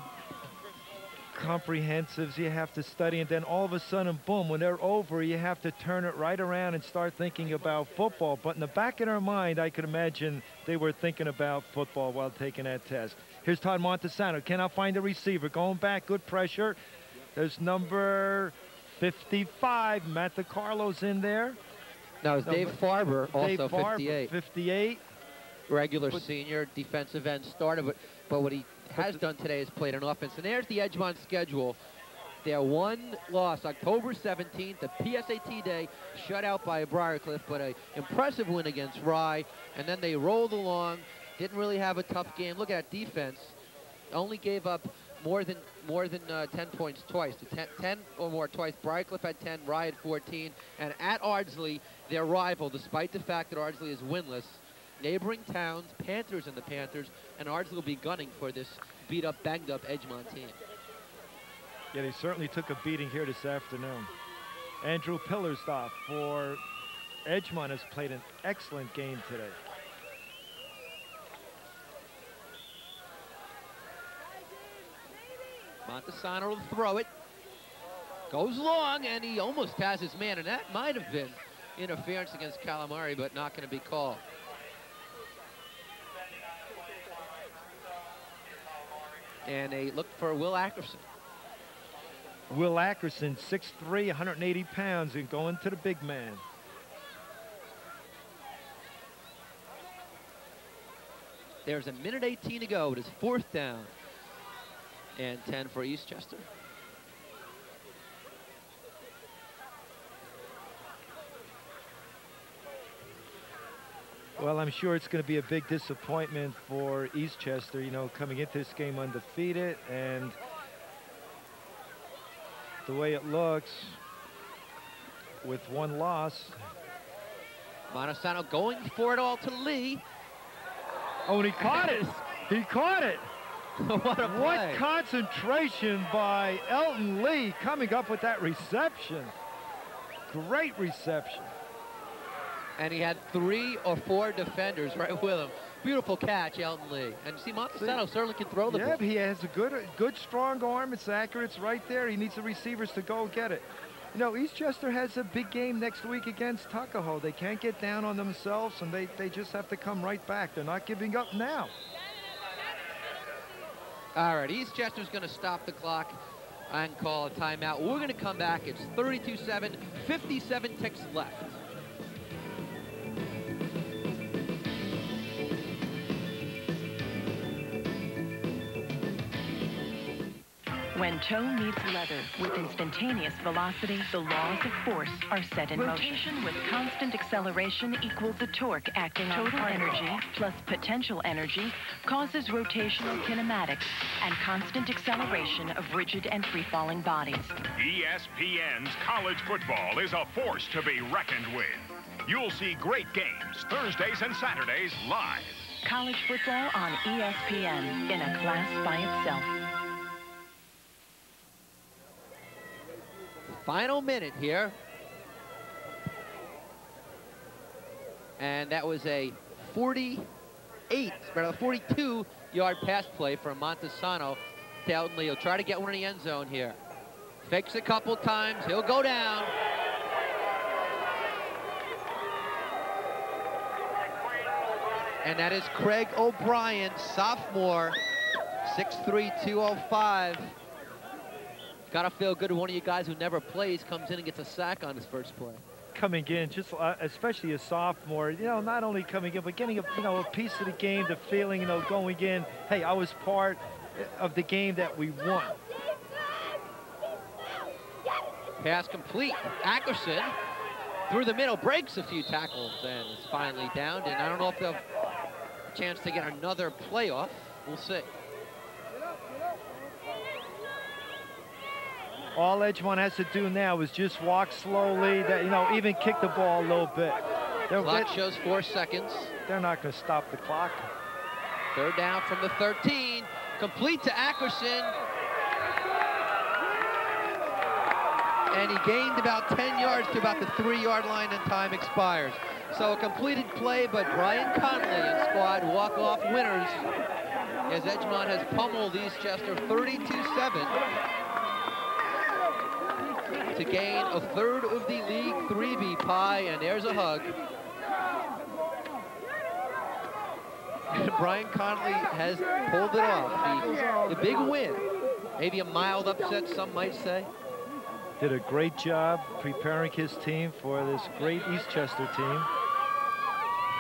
comprehensives you have to study, and then all of a sudden, boom, when they're over, you have to turn it right around and start thinking about football. But in the back of their mind, I could imagine they were thinking about football while taking that test. Here's Todd Montesano, cannot find a receiver, going back, good pressure. There's number 55, Matt DiCarlo's in there. Now, it's Dave Farber, also Dave Farber, 58. 58. Regular senior defensive end starter, but what he has done today is played on offense. And there's the Edgemont schedule. Their one loss, October 17th, the PSAT day, shut out by Briarcliff, but an impressive win against Rye. And then they rolled along, didn't really have a tough game. Look at that defense. Only gave up more than 10 points twice. 10 or more twice. Briarcliff had 10, Rye had 14, and at Ardsley, their rival, despite the fact that Ardsley is winless, neighboring towns, Panthers and the Panthers, and Ardsley will be gunning for this beat-up, banged-up Edgemont team. Yeah, they certainly took a beating here this afternoon. Andrew Pillerstoff for Edgemont has played an excellent game today. Montesano will throw it. Goes long, and he almost has his man, and that might have been interference against Calamari, but not going to be called. And they look for Will Ackerson. Will Ackerson, 6'3", 180 pounds, and going to the big man. There's a minute 18 to go. It is 4th down and 10 for Eastchester. Well, I'm sure it's going to be a big disappointment for Eastchester, you know, coming into this game undefeated, and the way it looks with one loss. Montesano going for it all to Lee. Oh, and he caught it. He caught it. What a play. What concentration by Elton Lee coming up with that reception. Great reception. And he had 3 or 4 defenders right with him. Beautiful catch, Elton Lee. And see, Montesano certainly can throw the ball. Yeah, he has a good, strong arm. It's accurate. It's right there. He needs the receivers to go get it. You know, Eastchester has a big game next week against Tuckahoe. They can't get down on themselves, and they just have to come right back. They're not giving up now. All right, Eastchester's going to stop the clock and call a timeout. We're going to come back. It's 32-7, 57 ticks left. When toe meets leather with instantaneous velocity, the laws of force are set in motion. Rotation with constant acceleration equals the torque acting on total energy plus potential energy causes rotational kinematics and constant acceleration of rigid and free-falling bodies. ESPN's college football is a force to be reckoned with. You'll see great games Thursdays and Saturdays live. College football on ESPN in a class by itself. Final minute here. And that was a 42-yard pass play from Montesano to Elton Lee. He'll try to get one in the end zone here. Fakes a couple times. He'll go down. And that is Craig O'Brien, sophomore, 6'3", 205. Gotta feel good when one of you guys who never plays comes in and gets a sack on his first play. Coming in, just especially a sophomore, you know, not only coming in, but getting a piece of the game, the feeling, you know, going in, hey, I was part of the game that we won. Pass complete. Ackerson through the middle, breaks a few tackles, and is finally downed. And I don't know if they'll have a chance to get another playoff. We'll see. All Edgemont has to do now is just walk slowly, even kick the ball a little bit. Clock shows 4 seconds. They're not going to stop the clock. 3rd down from the 13. Complete to Ackerson. And he gained about 10 yards to about the 3-yard line, and time expires. So a completed play, but Brian Conley and squad walk off winners as Edgemont has pummeled Eastchester 32-7. to gain a third of the League 3B pie, and there's a hug. And Brian Conley has pulled it off. The big win. Maybe a mild upset, some might say. Did a great job preparing his team for this great Eastchester team.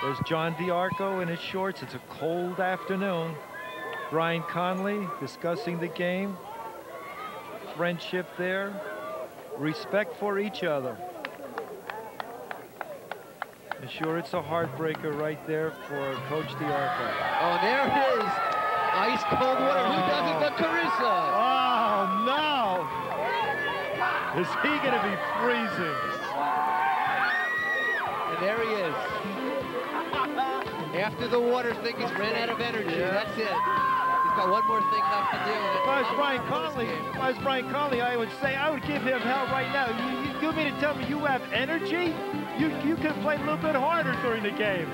There's John DiArco in his shorts. It's a cold afternoon. Brian Conley discussing the game. Friendship there. Respect for each other. I'm sure it's a heartbreaker right there for Coach DiArco. Oh, there it is. Ice cold water. Who does it but Caruso? Oh, no. Is he going to be freezing? And there he is. After the water thing, he's ran out of energy. Yeah. That's it. He's got one more thing left to do. If I was Brian Conley, I would say I would give him hell right now. You mean to tell me you have energy? You could play a little bit harder during the game.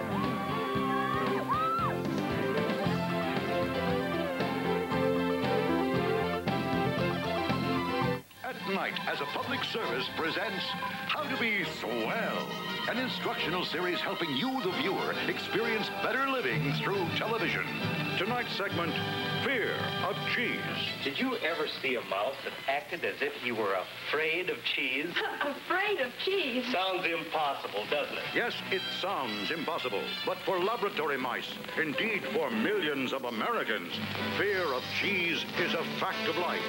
Night as a public service presents How to Be Swell, an instructional series helping you, the viewer, experience better living through television. Tonight's segment, Fear of Cheese. Did you ever see a mouse that acted as if he were afraid of cheese? Afraid of cheese? Sounds impossible, doesn't it? Yes, it sounds impossible, but for laboratory mice, indeed for millions of Americans, fear of cheese is a fact of life.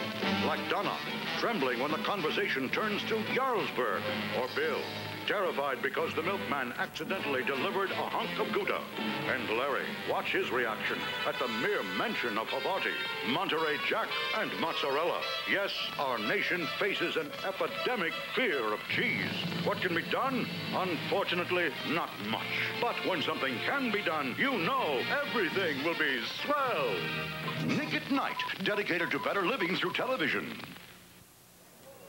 Like Donna, trembling when the conversation turns to Jarlsberg, or Bill, terrified because the milkman accidentally delivered a hunk of Gouda. And Larry, watch his reaction at the mere mention of Havarti, Monterey Jack, and mozzarella. Yes, our nation faces an epidemic fear of cheese. What can be done? Unfortunately, not much. But when something can be done, you know everything will be swell. Nick at Night, dedicated to better living through television.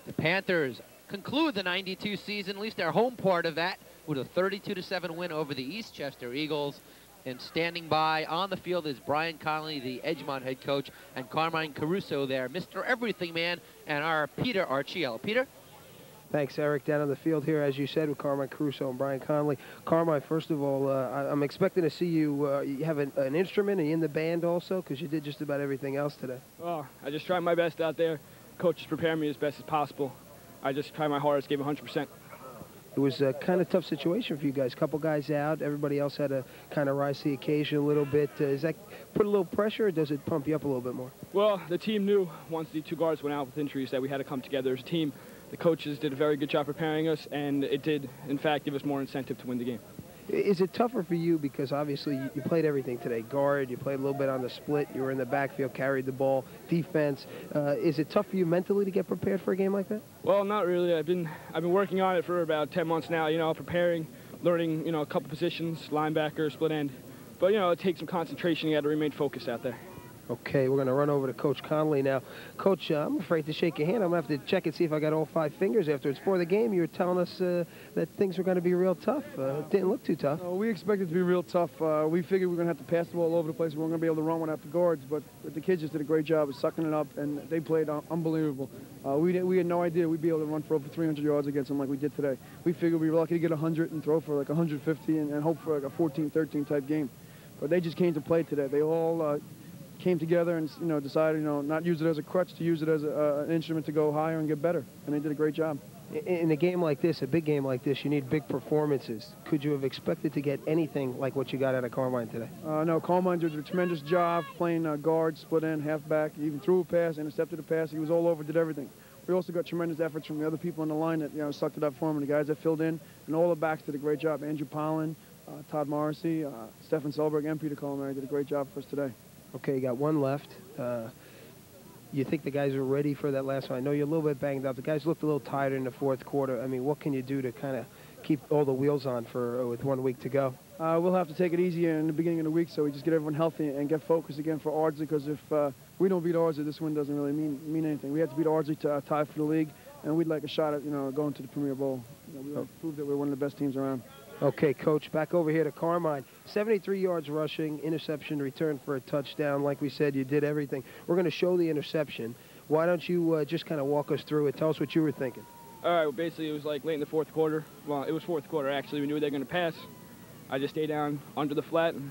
The Panthers conclude the 92 season, at least their home part of that, with a 32-7 win over the Eastchester Eagles. And standing by on the field is Brian Conley, the Edgemont head coach, and Carmine Caruso there, Mr. Everything Man, and our Peter Archiello. Peter? Thanks, Eric. Down on the field here, as you said, with Carmine Caruso and Brian Conley. Carmine, first of all, I'm expecting to see you, you have an instrument. Are you in the band also? Because you did just about everything else today. Oh, I just tried my best out there. Coach just prepared me as best as possible. I just tried my hardest, gave 100%. It was a kind of tough situation for you guys. A couple guys out. Everybody else had to kind of rise to the occasion a little bit. Does that put a little pressure, or does it pump you up a little bit more? Well, the team knew once the two guards went out with injuries that we had to come together as a team. The coaches did a very good job preparing us, and it did, in fact, give us more incentive to win the game. Is it tougher for you because obviously you played everything today? Guard, you played a little bit on the split, you were in the backfield, carried the ball, defense. Is it tough for you mentally to get prepared for a game like that? Well, not really. I've been working on it for about 10 months now, you know, preparing, learning, you know, a couple positions, linebacker, split end. But, you know, it takes some concentration. You got to remain focused out there. Okay, we're going to run over to Coach Conley now. Coach, I'm afraid to shake your hand. I'm going to have to check and see if I got all 5 fingers afterwards. Before the game, you were telling us that things were going to be real tough. Didn't look too tough. We expected it to be real tough. We figured we were going to have to pass the ball all over the place. We weren't going to be able to run one after guards, but the kids just did a great job of sucking it up, and they played unbelievable. We had no idea we'd be able to run for over 300 yards against them like we did today. We figured we were lucky to get 100 and throw for like 150 and hope for like a 14-13 type game. But they just came to play today. They all came together and, you know, decided, you know, not use it as a crutch, to use it as an instrument to go higher and get better. And they did a great job. In a game like this, a big game like this, you need big performances. Could you have expected to get anything like what you got out of Carmine today? No, Carmine did a tremendous job playing guard, split end, halfback. He even threw a pass, intercepted a pass. He was all over, did everything. We also got tremendous efforts from the other people on the line that, you know, sucked it up for him, and the guys that filled in. And all the backs did a great job. Andrew Pollan, Todd Morrissey, Stephen Selberg, and Peter Culinary did a great job for us today. Okay, you got one left. You think the guys are ready for that last one? I know you're a little bit banged up. The guys looked a little tired in the fourth quarter. I mean, what can you do to kind of keep all the wheels on with 1 week to go? We'll have to take it easy in the beginning of the week so we just get everyone healthy and get focused again for Ardsley, because if we don't beat Ardsley, this win doesn't really mean anything. We have to beat Ardsley to tie for the league, and we'd like a shot at, you know, going to the Premier Bowl. You know, we like to prove that we're one of the best teams around. Okay, Coach, back over here to Carmine. 73 yards rushing, interception, return for a touchdown. Like we said, you did everything. We're going to show the interception. Why don't you just kind of walk us through it? Tell us what you were thinking. All right, well, basically it was like late in the fourth quarter. Well, it was fourth quarter, actually. We knew they were going to pass. I just stayed down under the flat, and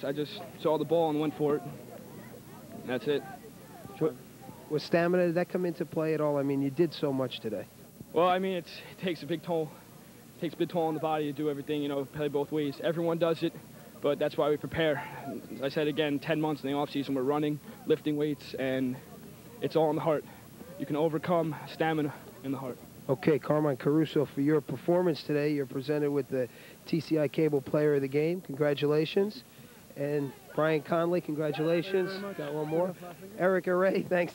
I just saw the ball and went for it. And that's it. Was stamina, did that come into play at all? I mean, you did so much today. Well, I mean, it takes a big toll. It takes a big toll on the body to do everything, you know, play both ways. Everyone does it, but that's why we prepare. As I said again, 10 months in the offseason, we're running, lifting weights, and it's all in the heart. You can overcome stamina in the heart. Okay, Carmine Caruso, for your performance today, you're presented with the TCI Cable Player of the Game. Congratulations. And Brian Conley, congratulations. Got one more. Eric Array, thanks.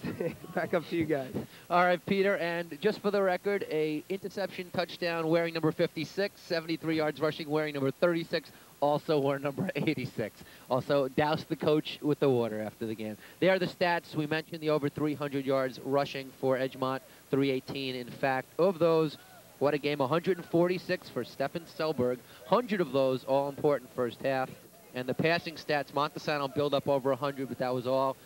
Back up to you guys. All right, Peter, and just for the record, a interception touchdown wearing number 56, 73 yards rushing wearing number 36, also wore number 86. Also doused the coach with the water after the game. They are the stats. We mentioned the over 300 yards rushing for Edgemont, 318. In fact, of those, what a game, 146 for Stefan Selberg, 100 of those all important first half. And the passing stats, Montesano build up over 100, but that was all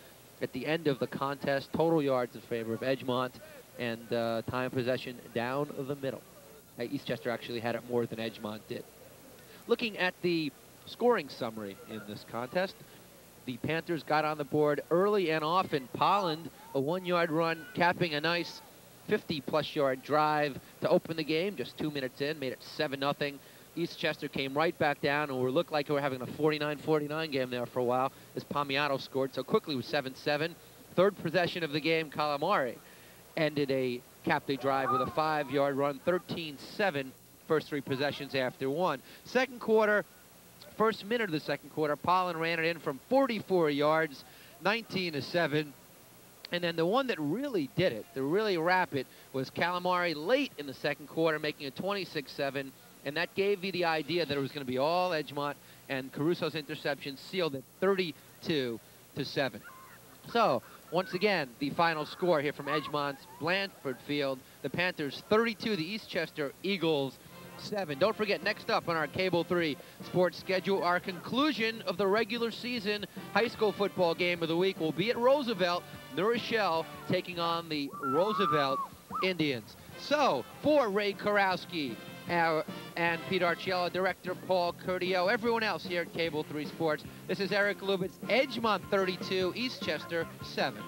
at the end of the contest. Total yards in favor of Edgemont, and time possession down the middle. Eastchester actually had it more than Edgemont did. Looking at the scoring summary in this contest, the Panthers got on the board early and often. Polland, a 1-yard run, capping a nice 50-plus yard drive to open the game. Just 2 minutes in, made it 7-0. Eastchester came right back down, and we looked like we were having a 49-49 game there for a while as Palmiano scored so quickly with 7-7. Third possession of the game, Calamari ended a capped a drive with a 5-yard run, 13-7, first 3 possessions after 1. Second quarter, first minute of the second quarter, Polland ran it in from 44 yards, 19-7. And then the one that really did it, to really wrap it, was Calamari late in the second quarter, making it 26-7. And that gave you the idea that it was going to be all Edgemont, and Caruso's interception sealed it 32-7. So, once again, the final score here from Edgemont's Blandford Field. The Panthers 32, the Eastchester Eagles 7. Don't forget, next up on our Cable 3 sports schedule, our conclusion of the regular season high school football game of the week will be at Roosevelt. New Rochelle taking on the Roosevelt Indians. So, for Ray Karowski, and Peter Arciello, Director Paul Curdio, everyone else here at Cable 3 Sports, this is Eric Lubitz, Edgemont 32, Eastchester 7.